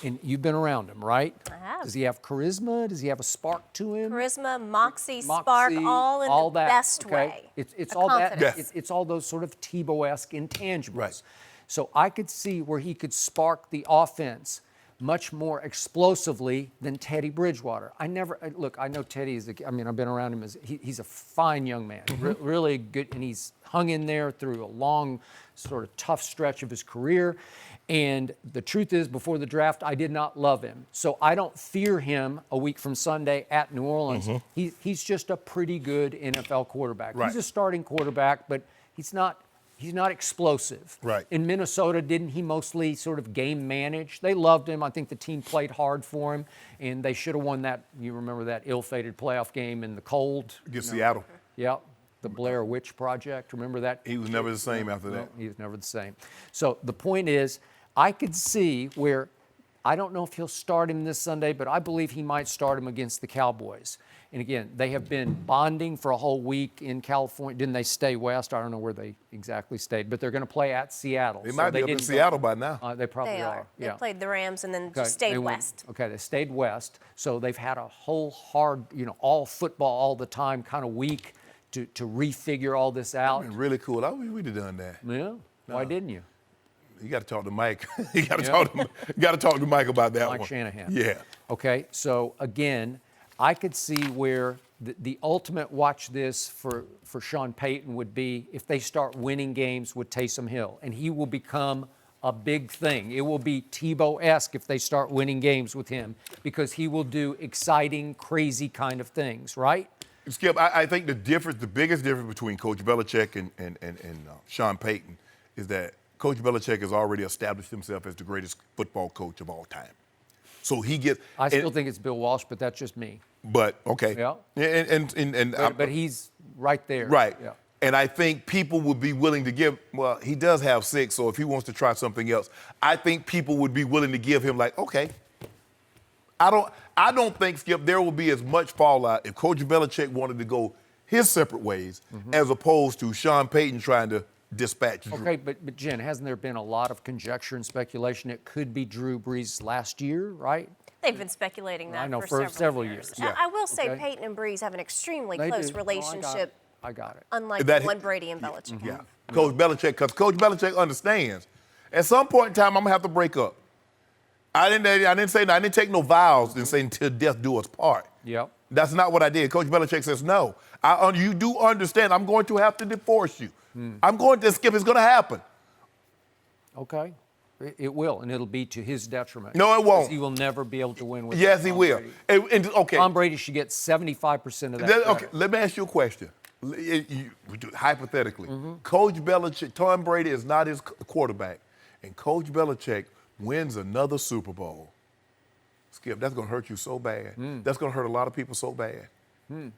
and you've been around him, right? I have. Does he have charisma? Does he have a spark to him? Charisma, moxie, spark, all in the best way. It's all that. Yes. It's all those sort of Tebow-esque intangibles. Right. So I could see where he could spark the offense much more explosively than Teddy Bridgewater. I know Teddy I've been around him. He's a fine young man, really good, and he's hung in there through a long, sort of tough stretch of his career. And the truth is, before the draft, I did not love him. So I don't fear him a week from Sunday at New Orleans. He's just a pretty good NFL quarterback. Right. He's a starting quarterback, but he's not explosive. Right. In Minnesota, didn't he mostly sort of game manage? They loved him. I think the team played hard for him, and they should have won that. You remember that ill-fated playoff game in the cold? Against Seattle. Yeah, the Blair Witch Project. Remember that? He was never the same after that. He was never the same. So the point is, I could see where I don't know if he'll start him this Sunday, but I believe he might start him against the Cowboys. And again, they have been bonding for a whole week in California. Didn't they stay west? I don't know where they exactly stayed, but they're going to play at Seattle. They might be up in Seattle by now. They probably They are. They Yeah. played the Rams and then just stayed west. They stayed west. So they've had a whole hard, all football all the time kind of week to refigure all this out. Been really cool. I wish we'd have done that. Yeah. Why didn't you? You got to talk to Mike. you got to talk to Mike about that Mike one. Shanahan. Yeah. Okay. So again, I could see where the ultimate watch this for Sean Payton would be if they start winning games with Taysom Hill, and he will become a big thing. It will be Tebow-esque if they start winning games with him because he will do exciting, crazy kind of things, right? Skip, I think the biggest difference between Coach Belichick and Sean Payton is that Coach Belichick has already established himself as the greatest football coach of all time. So he gets. I still think it's Bill Walsh, but that's just me. But okay. Yeah. But he's right there. Right. Yeah. And I think people would be willing to give. Well, he does have 6, so if he wants to try something else, I think people would be willing to give him okay. I don't think, Skip, there will be as much fallout if Coach Belichick wanted to go his separate ways as opposed to Sean Payton trying to dispatch Drew. Okay, but Jen, hasn't there been a lot of conjecture and speculation it could be Drew Brees last year, right? They've been speculating that I know, for several years. Yeah. I will say Okay. Peyton and Brees have an extremely They close do. relationship, I got it. unlike That- the one Brady and Belichick Yeah. have. Coach Belichick, because Coach Belichick understands. At some point in time, I'm gonna have to break up. I didn't take no vows and say until death do us part. Yep. That's not what I did. Coach Belichick says, no, you do understand I'm going to have to divorce you. I'm going to, Skip, it's going to happen. Okay. It will, and it'll be to his detriment. No, it won't. He will never be able to win with Yes, he Tom will. Brady. Okay. Tom Brady should get 75% of that. Okay, credit. let me ask you a question. Hypothetically, Coach Belichick, Tom Brady is not his quarterback, and Coach Belichick wins another Super Bowl. Skip, that's going to hurt you so bad. That's going to hurt a lot of people so bad.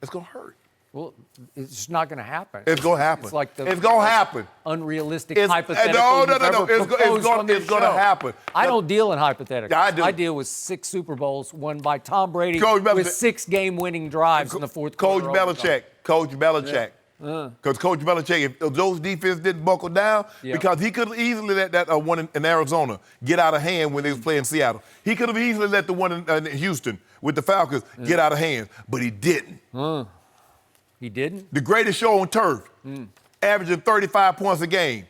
It's going to hurt. Well, it's not going to happen. It's going to happen. It's like it's going to happen. Unrealistic It's- hypothetical. no. you've ever proposed on this It's going to show. happen. I don't deal in hypotheticals. Yeah, I do. I deal with 6 Super Bowls won by Tom Brady Coach Belichick- with 6 game-winning drives in the fourth Coach quarter. Belichick. Because Coach Belichick, if those defense didn't buckle down, Yeah. because he could have easily let that one in Arizona get out of hand when they was playing Seattle. He could have easily let the one in Houston with the Falcons get out of hand, but he didn't. He didn't? The greatest show on turf, averaging 35 points a game,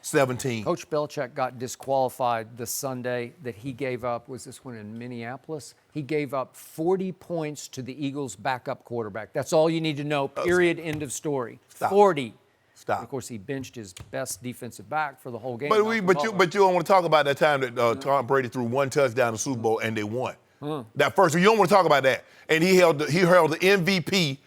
17. Coach Belichick got disqualified the Sunday that he gave up. Was this one in Minneapolis? He gave up 40 points to the Eagles' backup quarterback. That's all you need to know, period, end of story. Stop. 40. Stop. Of course, he benched his best defensive back for the whole game. But Malcolm Butler. you don't want to talk about that time that Tom Brady threw 1 touchdown in the Super Bowl and they won. That first, you don't want to talk about that. And he held the MVP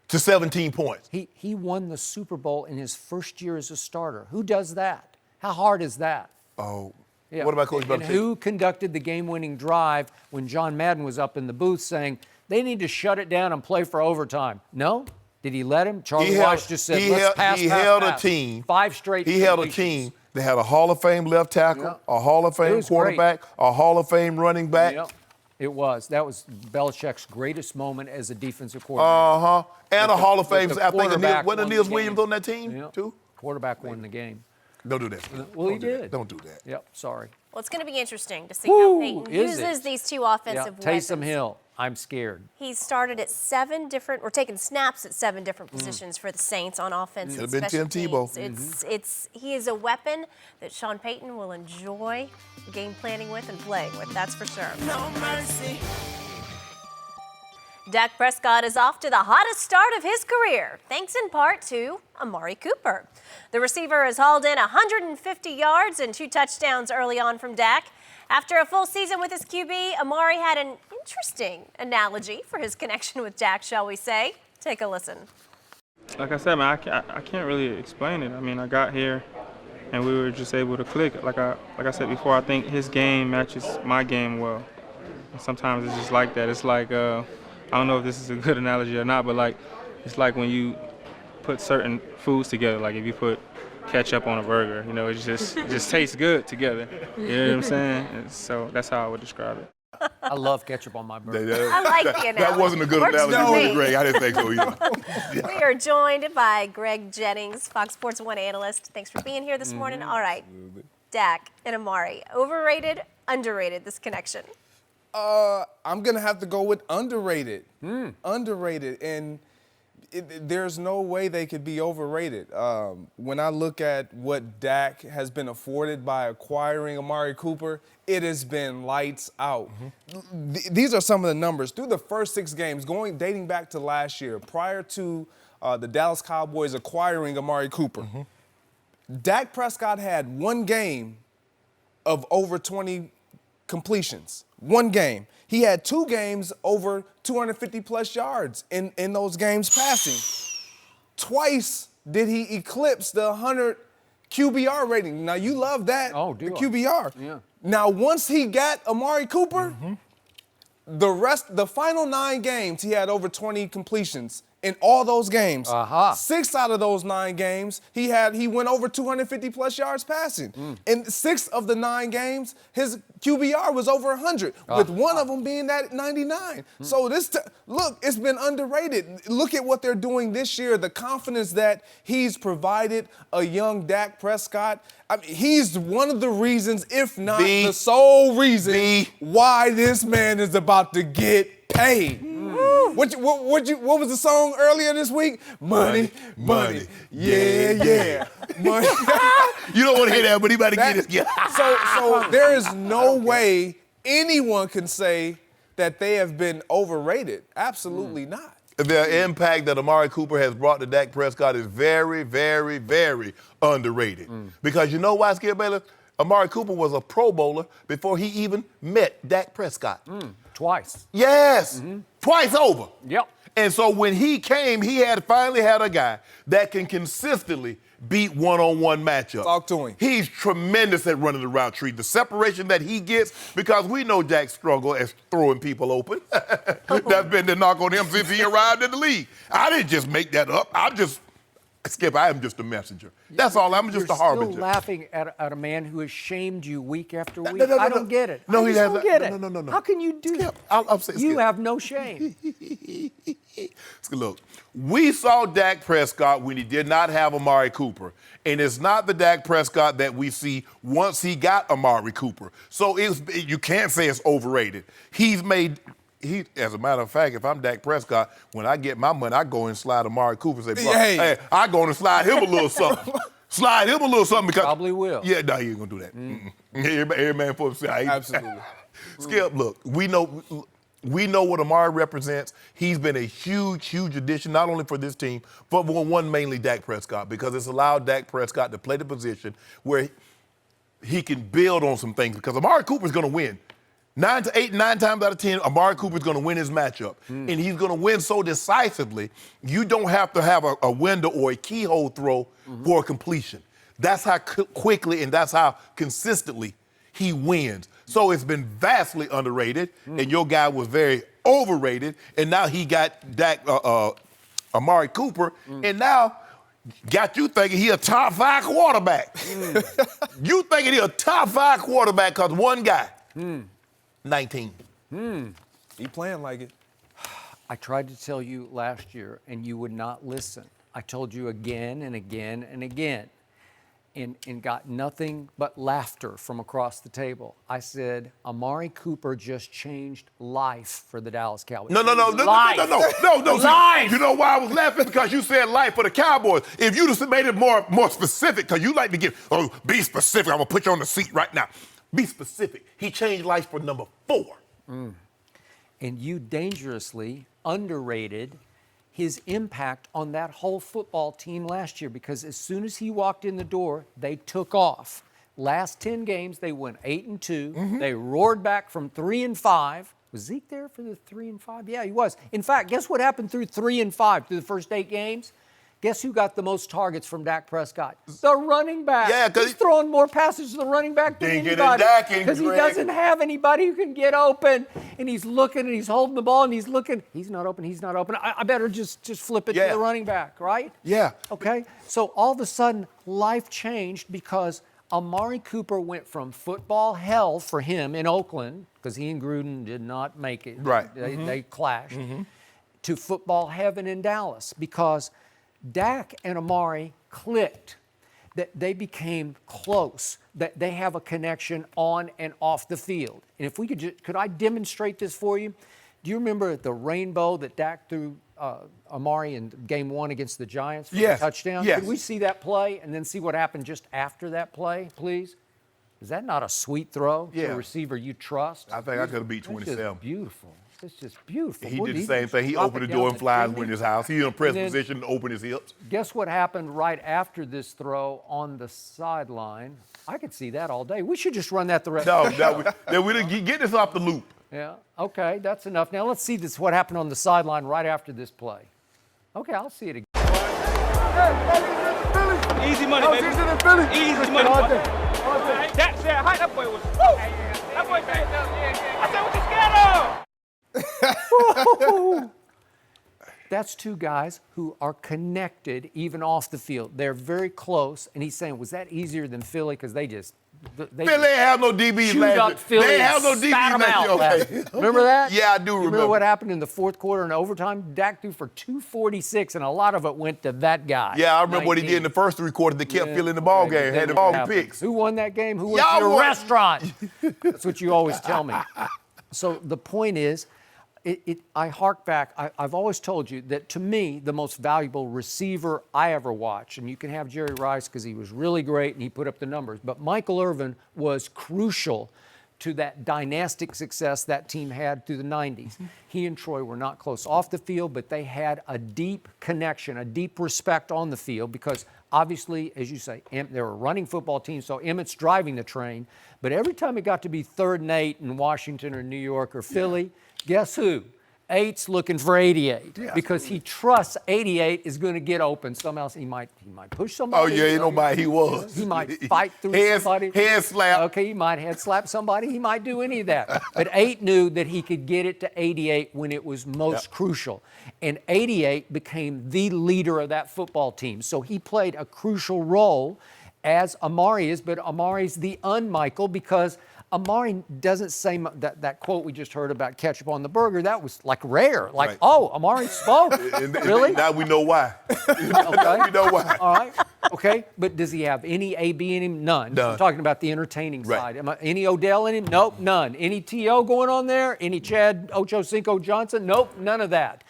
to 17 points. He won the Super Bowl in his first year as a starter. Who does that? How hard is that? Oh, Yeah. what about Coach And Belichick? who conducted the game-winning drive when John Madden was up in the booth saying they need to shut it down and play for overtime? No? Did he let him? Charlie Weiss just said, let's pass. He held pass. a team. 5 straight. He held a completions. team that had a Hall of Fame left tackle, Yeah. a Hall of It Fame was quarterback, a Hall of Fame running back. Yep. It was. That was Belichick's greatest moment as a defensive coordinator. And a Hall of Fame. the I think quarterback wasn't won Niels the Williams game. on that team Yep. too? Quarterback won the game. Don't do that. Well, he Don't do that. did. Don't do that. Yep. Sorry. Well, it's going to be interesting to see Woo, how Peyton is uses it? these two Yeah. offensive Taysom weapons. Hill. I'm scared. He started at 7 different, or taking snaps at 7 different positions for the Saints on offense and Could've been special Tim Tebow. teams. He is a weapon that Sean Payton will enjoy game planning with and playing with. That's for sure. No mercy. Dak Prescott is off to the hottest start of his career, thanks in part to Amari Cooper. The receiver has hauled in 150 yards and 2 touchdowns early on from Dak. After a full season with his QB, Amari had an interesting analogy for his connection with Dak, shall we say. Take a listen. Like I said, man, I can't really explain it. I mean, I got here and we were just able to click. Like I said before, I think his game matches my game well. And sometimes it's just like that. It's like, I don't know if this is a good analogy or not, but like, it's like when you put certain foods together. Like if you put ketchup on a burger. You know, it just tastes good together. You know what I'm saying? And so that's how I would describe it. I love ketchup on my burger. I like the analogy. That wasn't a good Works analogy, for was me. it, Greg? I didn't think so either. We are joined by Greg Jennings, Fox Sports 1 analyst. Thanks for being here this morning. All right, Dak and Amari, overrated, underrated, this connection? I'm going to have to go with underrated. Underrated. And there's no way they could be overrated. When I look at what Dak has been afforded by acquiring Amari Cooper, it has been lights out. These are some of the numbers. Through the first 6 games, dating back to last year, prior to the Dallas Cowboys acquiring Amari Cooper, Dak Prescott had 1 game of over 20 completions. 1 game. He had 2 games over 250-plus yards in those games passing. Twice did he eclipse the 100 QBR rating. Now, you love that, the QBR. Yeah. Now, once he got Amari Cooper, the final 9 games, he had over 20 completions in all those games. 6 out of those 9 games, he went over 250-plus yards passing. In 6 of the 9 games, his QBR was over 100, with one of them being at 99. So look, it's been underrated. Look at what they're doing this year, the confidence that he's provided a young Dak Prescott. I mean, he's one of the reasons, if not the sole reason, why this man is about to get paid. What was the song earlier this week? Money. Yeah. Money. You don't want to hear that, but he about to get it. So there is no way anyone can say that they have been overrated. Absolutely not. The impact that Amari Cooper has brought to Dak Prescott is very, very, very underrated. Because you know why, Skip Bayless? Amari Cooper was a Pro Bowler before he even met Dak Prescott. Twice. Yes. Twice over. Yep. And so when he came, he finally had a guy that can consistently beat one-on-one matchups. Talk to him. He's tremendous at running the route tree. The separation that he gets, because we know Dak's struggle as throwing people open. That's been the knock on him since he arrived in the league. I didn't just make that up. Skip, I am just a messenger. That's all. I'm just a harbinger. You're still laughing at a man who has shamed you week after week. No, I don't get it. No, I he just hasn't. don't get it. No. How can you do that? I'll say, you Skip. have no shame. Look, we saw Dak Prescott when he did not have Amari Cooper. And it's not the Dak Prescott that we see once he got Amari Cooper. So you can't say it's overrated. As a matter of fact, if I'm Dak Prescott, when I get my money, I go and slide Amari Cooper and say, hey, I go and slide him a little something. Slide him a little something because. Probably will. Yeah, no, he ain't going to do that. Every man for himself. Absolutely. Skip, look, we know what Amari represents. He's been a huge, huge addition, not only for this team, but one mainly Dak Prescott, because it's allowed Dak Prescott to play the position where he can build on some things, because Amari Cooper's going to win. 9 times out of 10, Amari Cooper's going to win his matchup. And he's going to win so decisively, you don't have to have a window or a keyhole throw for a completion. That's how quickly and that's how consistently he wins. So it's been vastly underrated, and your guy was very overrated, and now he got Amari Cooper, and now got you thinking he a top 5 quarterback. You thinking he a top 5 quarterback because one guy. 19. He playing like it. I tried to tell you last year, and you would not listen. I told you again and again and again, and got nothing but laughter from across the table. I said, Amari Cooper just changed life for the Dallas Cowboys. No. Life. See, you know why I was laughing? Because you said life for the Cowboys. If you just made it more specific, because you like to be specific. I'm going to put you on the seat right now. Be specific. He changed life for number 4. And you dangerously underrated his impact on that whole football team last year, because as soon as he walked in the door, they took off. Last 10 games, they went 8-2. They roared back from 3-5. Was Zeke there for the 3-5? Yeah, he was. In fact, guess what happened through 3-5 through the first 8 games? Guess who got the most targets from Dak Prescott? The running back. Yeah, 'cause he's throwing more passes to the running back than Didn't get anybody. it Dak, Because he Greg. doesn't have anybody who can get open. And he's looking and he's holding the ball and he's looking. He's not open. He's not open. I better just flip it to the running back, right? Yeah. Okay. So all of a sudden, life changed because Amari Cooper went from football hell for him in Oakland, because he and Gruden did not make it. Right. They clashed. To football heaven in Dallas, because Dak and Amari clicked, that they became close, that they have a connection on and off the field. And if we could I demonstrate this for you? Do you remember the rainbow that Dak threw Amari in game 1 against the Giants for the touchdown? Yes. Could we see that play and then see what happened just after that play, please? Is that not a sweet throw to a receiver you trust? I think I could have beat 27. It's just beautiful. It's just beautiful. He Boy, did the he same just thing. He dropped opened it the down door and flies chimney. in his house. He in a press And then- position to open his hips. Guess what happened right after this throw on the sideline? I could see that all day. We should just run that the rest of the show. We didn't get this off the loop. Yeah, okay, that's enough. Now let's see what happened on the sideline right after this play. Okay, I'll see it again. Easy money, baby. Easy money, boy. That said, how that boy was. Woo! That boy said, I said, what you scared of? That's two guys who are connected even off the field. They're very close, and he's saying, was that easier than Philly? Because they Philly ain't have no DBs chewed last up year. Philly They ain't have no and DBs spat 'em last out year. last Okay. year. Remember that? Yeah, I do You remember. what happened in the fourth quarter and overtime? Dak threw for 246, and a lot of it went to that guy. Yeah, I remember what he did in the first 3 quarters. They kept filling the ball game, had the ball picks. Who won that game? Who went Y'all to your won. restaurant? That's what you always tell me. So the point is, I hark back. I've always told you that, to me, the most valuable receiver I ever watched, and you can have Jerry Rice because he was really great and he put up the numbers, but Michael Irvin was crucial to that dynastic success that team had through the 90s. He and Troy were not close off the field, but they had a deep connection, a deep respect on the field, because obviously, as you say, they were a running football team, so Emmett's driving the train. But every time it got to be 3rd and 8 in Washington or New York or Philly, guess who? 8's looking for 88 because he trusts 88 is going to get open. Somehow he might push somebody. Oh, yeah, nobody he was. He might fight through somebody. Head slap. Okay, he might head slap somebody. He might do any of that. But 8 knew that he could get it to 88 when it was most crucial. And 88 became the leader of that football team. So he played a crucial role, as Amari is, but Amari's the un-Michael, because Amari doesn't say that quote we just heard about ketchup on the burger. That was like rare. Like, oh, Amari spoke. Really? Now we know why. Okay. We know why. All right. Okay. But does he have any AB in him? None. None. I'm talking about the entertaining Right. side. Any Odell in him? Nope, none. Any T.O. going on there? Any Chad Ochocinco Johnson? Nope, none of that.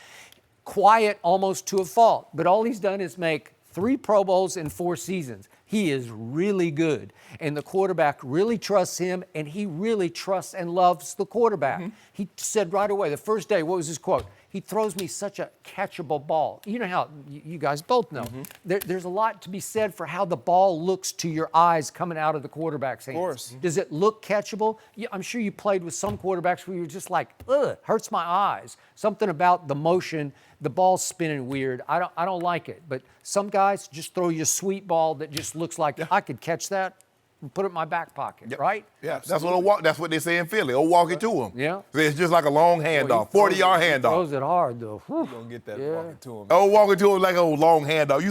Quiet almost to a fault. But all he's done is make 3 Pro Bowls in 4 seasons. He is really good, and the quarterback really trusts him, and he really trusts and loves the quarterback. He said right away, the first day, what was his quote? He throws me such a catchable ball. You know how, you guys both know, there's a lot to be said for how the ball looks to your eyes coming out of the quarterback's hands. Of course. Does it look catchable? I'm sure you played with some quarterbacks where you're just like, ugh, hurts my eyes. Something about the motion, the ball's spinning weird. I don't like it. But some guys just throw you a sweet ball that just looks like I could catch that and put it in my back pocket, right? Yeah, that's what they say in Philly. Walk it to him. Yeah. It's just like a long handoff, 40-yard handoff. Throws it hard, though. Whew. You're going to get that walking to him. Walking to him like a long handoff. You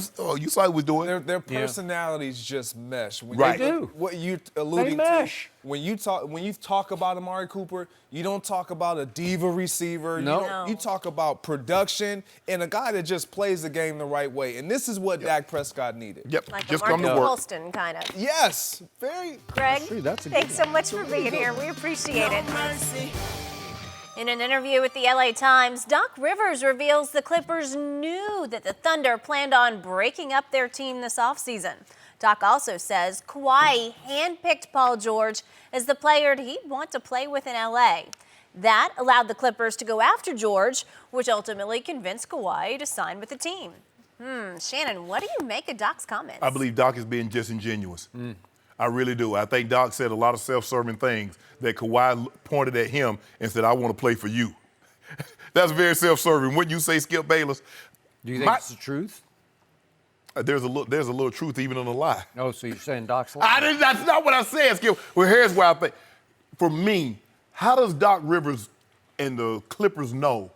saw what he was doing. Their personalities just mesh. When Right. They do. What you alluding They mesh. when you talk about Amari Cooper, you don't talk about a diva receiver. No. You talk about production and a guy that just plays the game the right way. And this is what Dak Prescott needed. Yep, Like just a come to Marcus work. Colston, kind of. Yes, very. Greg, true. That's a thanks good so much for being here. We appreciate it. Mercy. In an interview with the LA Times, Doc Rivers reveals the Clippers knew that the Thunder planned on breaking up their team this offseason. Doc also says Kawhi handpicked Paul George as the player he'd want to play with in LA. That allowed the Clippers to go after George, which ultimately convinced Kawhi to sign with the team. Shannon, what do you make of Doc's comments? I believe Doc is being disingenuous. I really do. I think Doc said a lot of self-serving things that Kawhi pointed at him and said, I want to play for you. That's very self-serving. Wouldn't you say, Skip Bayless? Do you think it's the truth? There's a little truth even in a lie. Oh, so you're saying Doc's lying? That's not what I said, Skip. Well, here's where I think. For me, how does Doc Rivers and the Clippers know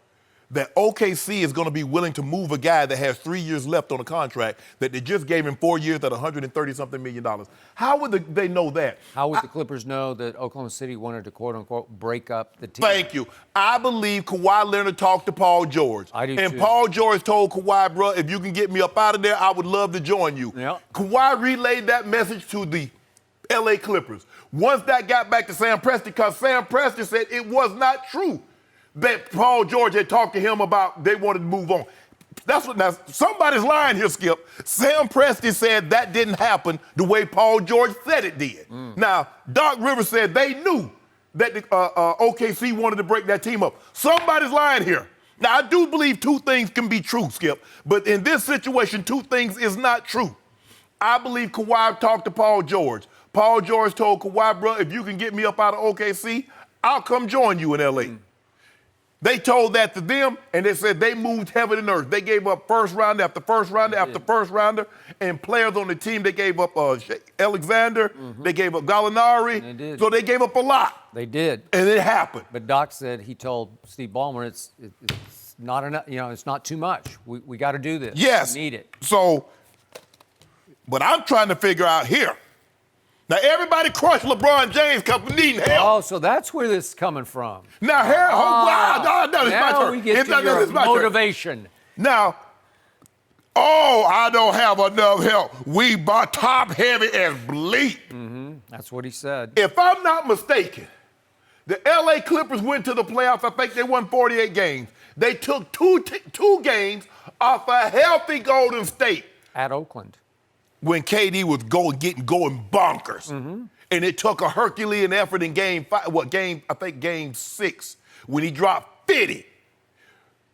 that OKC is going to be willing to move a guy that has 3 years left on a contract that they just gave him 4 years at $130-something million? How would they know that? How would the Clippers know that Oklahoma City wanted to, quote-unquote, break up the team? Thank you. I believe Kawhi Leonard talked to Paul George. I do, and too. Paul George told Kawhi, bro, if you can get me up out of there, I would love to join you. Yep. Kawhi relayed that message to the L.A. Clippers. Once that got back to Sam Presti, because Sam Presti said it was not true that Paul George had talked to him about they wanted to move on. Now, somebody's lying here, Skip. Sam Presti said that didn't happen the way Paul George said it did. Now, Doc Rivers said they knew that OKC wanted to break that team up. Somebody's lying here. Now, I do believe two things can be true, Skip, but in this situation, two things is not true. I believe Kawhi talked to Paul George. Paul George told Kawhi, bro, if you can get me up out of OKC, I'll come join you in L.A. They told that to them, and they said they moved heaven and earth. They gave up first rounder after first rounder after first rounder, and players on the team, they gave up Alexander, they gave up Gallinari. They did. So they gave up a lot. They did. And it happened. But Doc said he told Steve Ballmer it's not enough, it's not too much. We got to do this. Yes. We need it. So, but I'm trying to figure out here. Now, everybody crushed LeBron James because we needing help. Oh, so that's where this is coming from. Now, here, it's my Now turn. we get to your motivation. Now, I don't have enough help. We bought top heavy as bleep. That's what he said. If I'm not mistaken, the LA Clippers went to the playoffs. I think they won 48 games. They took two games off a healthy Golden State. At Oakland. When KD was going bonkers. And it took a Herculean effort in game 6, when he dropped 50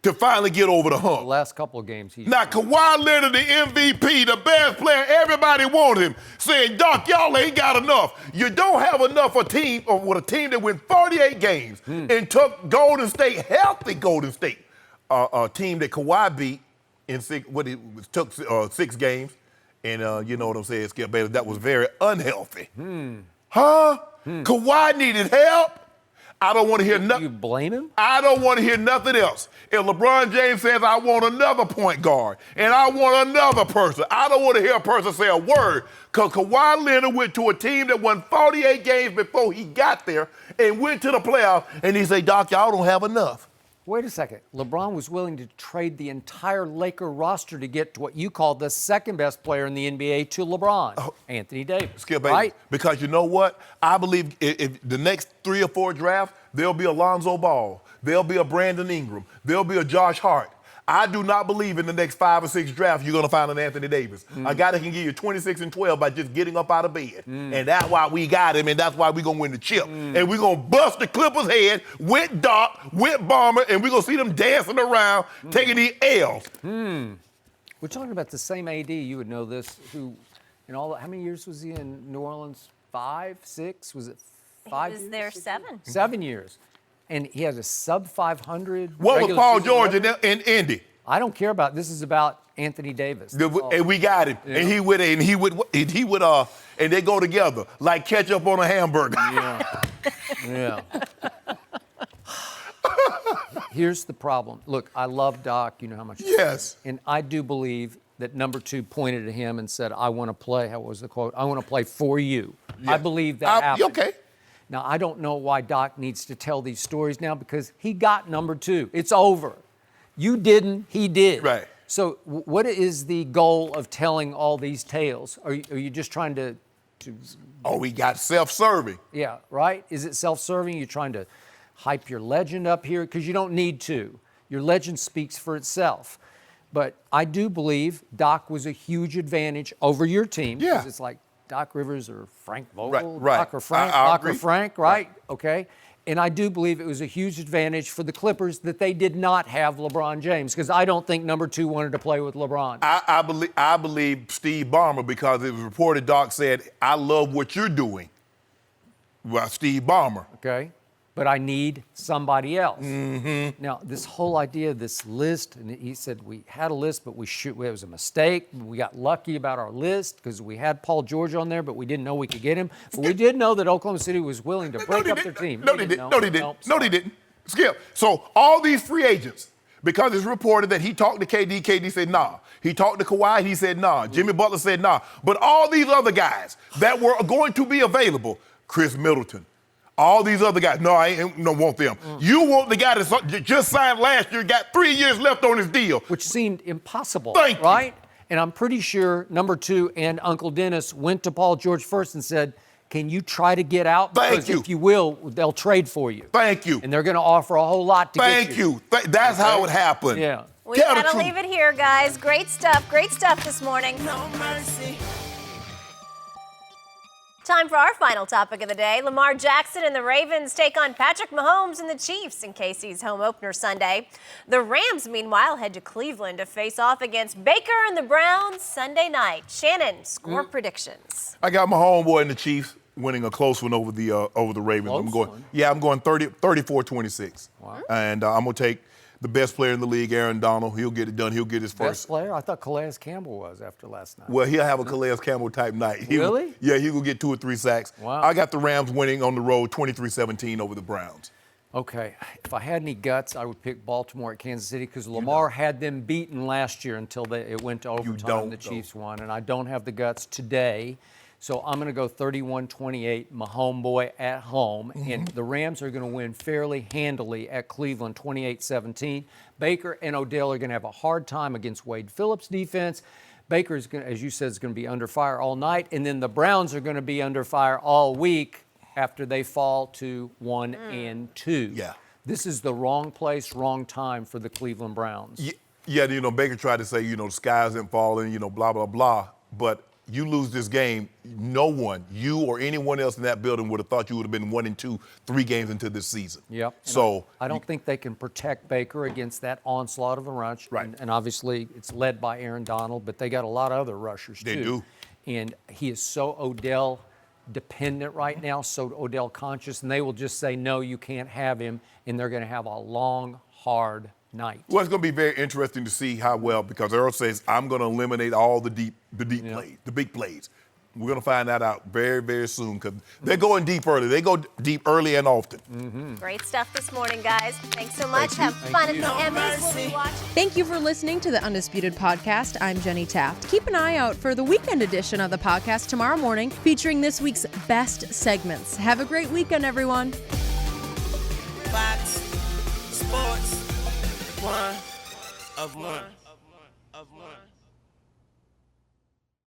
to finally get over the hump. The last couple of games. Now, Kawhi Leonard, the MVP, the best player, everybody wanted him, saying, Doc, y'all ain't got enough. You don't have enough with a team that went 48 games and took Golden State, healthy Golden State, a team that Kawhi beat in took 6 games. And you know what I'm saying, Skip Bayless, that was very unhealthy. Kawhi needed help. I don't want to hear nothing. You blame him? I don't want to hear nothing else. If LeBron James says, I want another point guard, and I want another person, I don't want to hear a person say a word, because Kawhi Leonard went to a team that won 48 games before he got there and went to the playoffs, and he said, Doc, y'all don't have enough. Wait a second. LeBron was willing to trade the entire Laker roster to get to what you call the second best player in the NBA to LeBron, Anthony Davis. Skip Bayless. Right? Because you know what? I believe if the next 3 or 4 drafts, there'll be a Lonzo Ball. There'll be a Brandon Ingram. There'll be a Josh Hart. I do not believe in the next 5 or 6 drafts you're going to find an Anthony Davis. A guy that can give you 26 and 12 by just getting up out of bed. And that's why we got him, and that's why we're going to win the chip. And we're going to bust the Clippers' head with Doc, with Bomber, and we're going to see them dancing around, taking these L's. We're talking about the same AD, you would know this, who, how many years was he in New Orleans? 5, 6? Was it 5 years? He was there 7. 7 years. And he has a sub 500. What was Paul George in Indy? I don't care about this. Is about Anthony Davis. And we got him. Yeah. And he would and they go together like ketchup on a hamburger. Yeah. Here's the problem. Look, I love Doc. You know how much. Yes. And I do believe that number 2 pointed at him and said, I want to play. How was the quote? I want to play for you. Yeah. I believe that happened. Okay. Now, I don't know why Doc needs to tell these stories now, because he got number 2. It's over. You didn't, he did. Right. So what is the goal of telling all these tales? Are you just trying to we got self-serving. Yeah, right? Is it self-serving? You're trying to hype your legend up here? Because you don't need to. Your legend speaks for itself. But I do believe Doc was a huge advantage over your team. Yeah. Because it's like Doc Rivers or Frank Vogel, right. Doc or Frank, Doc or Frank, right? Okay. And I do believe it was a huge advantage for the Clippers that they did not have LeBron James, because I don't think number 2 wanted to play with LeBron. I believe Steve Ballmer, because it was reported Doc said, I love what you're doing. Well, Steve Ballmer. Okay. but I need somebody else. Now, this whole idea of this list, and he said we had a list, but it was a mistake. We got lucky about our list because we had Paul George on there, but we didn't know we could get him. But we did know that Oklahoma City was willing to break up their team. No, they didn't. Skip. So all these free agents, because it's reported that he talked to KD, KD said nah. He talked to Kawhi, he said nah. Jimmy Butler said nah. But all these other guys that were going to be available, Chris Middleton, all these other guys, no, I don't want them. You want the guy that just signed last year, got 3 years left on his deal. Which seemed impossible, Thank you. right? And I'm pretty sure number 2 and Uncle Dennis went to Paul George first and said, can you try to get out? Because if you will, they'll trade for you. Thank you. And they're going to offer a whole lot to get you. Thank you. That's how it happened. Yeah. We gotta leave it here, guys. Great stuff this morning. No mercy. Time for our final topic of the day. Lamar Jackson and the Ravens take on Patrick Mahomes and the Chiefs in KC's home opener Sunday. The Rams, meanwhile, head to Cleveland to face off against Baker and the Browns Sunday night. Shannon, score predictions. I got my homeboy and the Chiefs winning a close one over the Ravens. I'm going 34-26. Wow. And I'm going to take the best player in the league, Aaron Donald. He'll get it done. He'll get his first. Best player? I thought Calais Campbell was after last night. Well, he'll have a Calais Campbell type night. Really? Yeah, he will get 2 or 3 sacks. Wow. I got the Rams winning on the road 23-17 over the Browns. Okay, if I had any guts, I would pick Baltimore at Kansas City because Lamar had them beaten last year until it went to overtime and the Chiefs won, and I don't have the guts today. So I'm going to go 31-28, my homeboy at home. And the Rams are going to win fairly handily at Cleveland, 28-17. Baker and Odell are going to have a hard time against Wade Phillips' defense. Baker is going to, as you said, is going to be under fire all night. And then the Browns are going to be under fire all week after they fall to 1-2. Yeah. This is the wrong place, wrong time for the Cleveland Browns. Yeah, Baker tried to say, the sky isn't falling, blah, blah, blah. But you lose this game, no one, you or anyone else in that building would have thought you would have been 1-2, 3 games into this season. Yep. So I don't think they can protect Baker against that onslaught of a rush. Right. And obviously it's led by Aaron Donald, but they got a lot of other rushers too. They do. And he is so Odell dependent right now, so Odell conscious, and they will just say, no, you can't have him, and they're going to have a long, hard night. Well, it's going to be very interesting to see how well, because Earl says, I'm going to eliminate all the deep plays, the big plays. We're going to find that out very, very soon because they're going deep early. They go deep early and often. Great stuff this morning, guys. Thanks so much. Have fun at the Emmys. We'll be watching. Thank you for listening to the Undisputed Podcast. I'm Jenny Taft. Keep an eye out for the weekend edition of the podcast tomorrow morning, featuring this week's best segments. Have a great weekend, everyone. Fox Sports 1 of 1.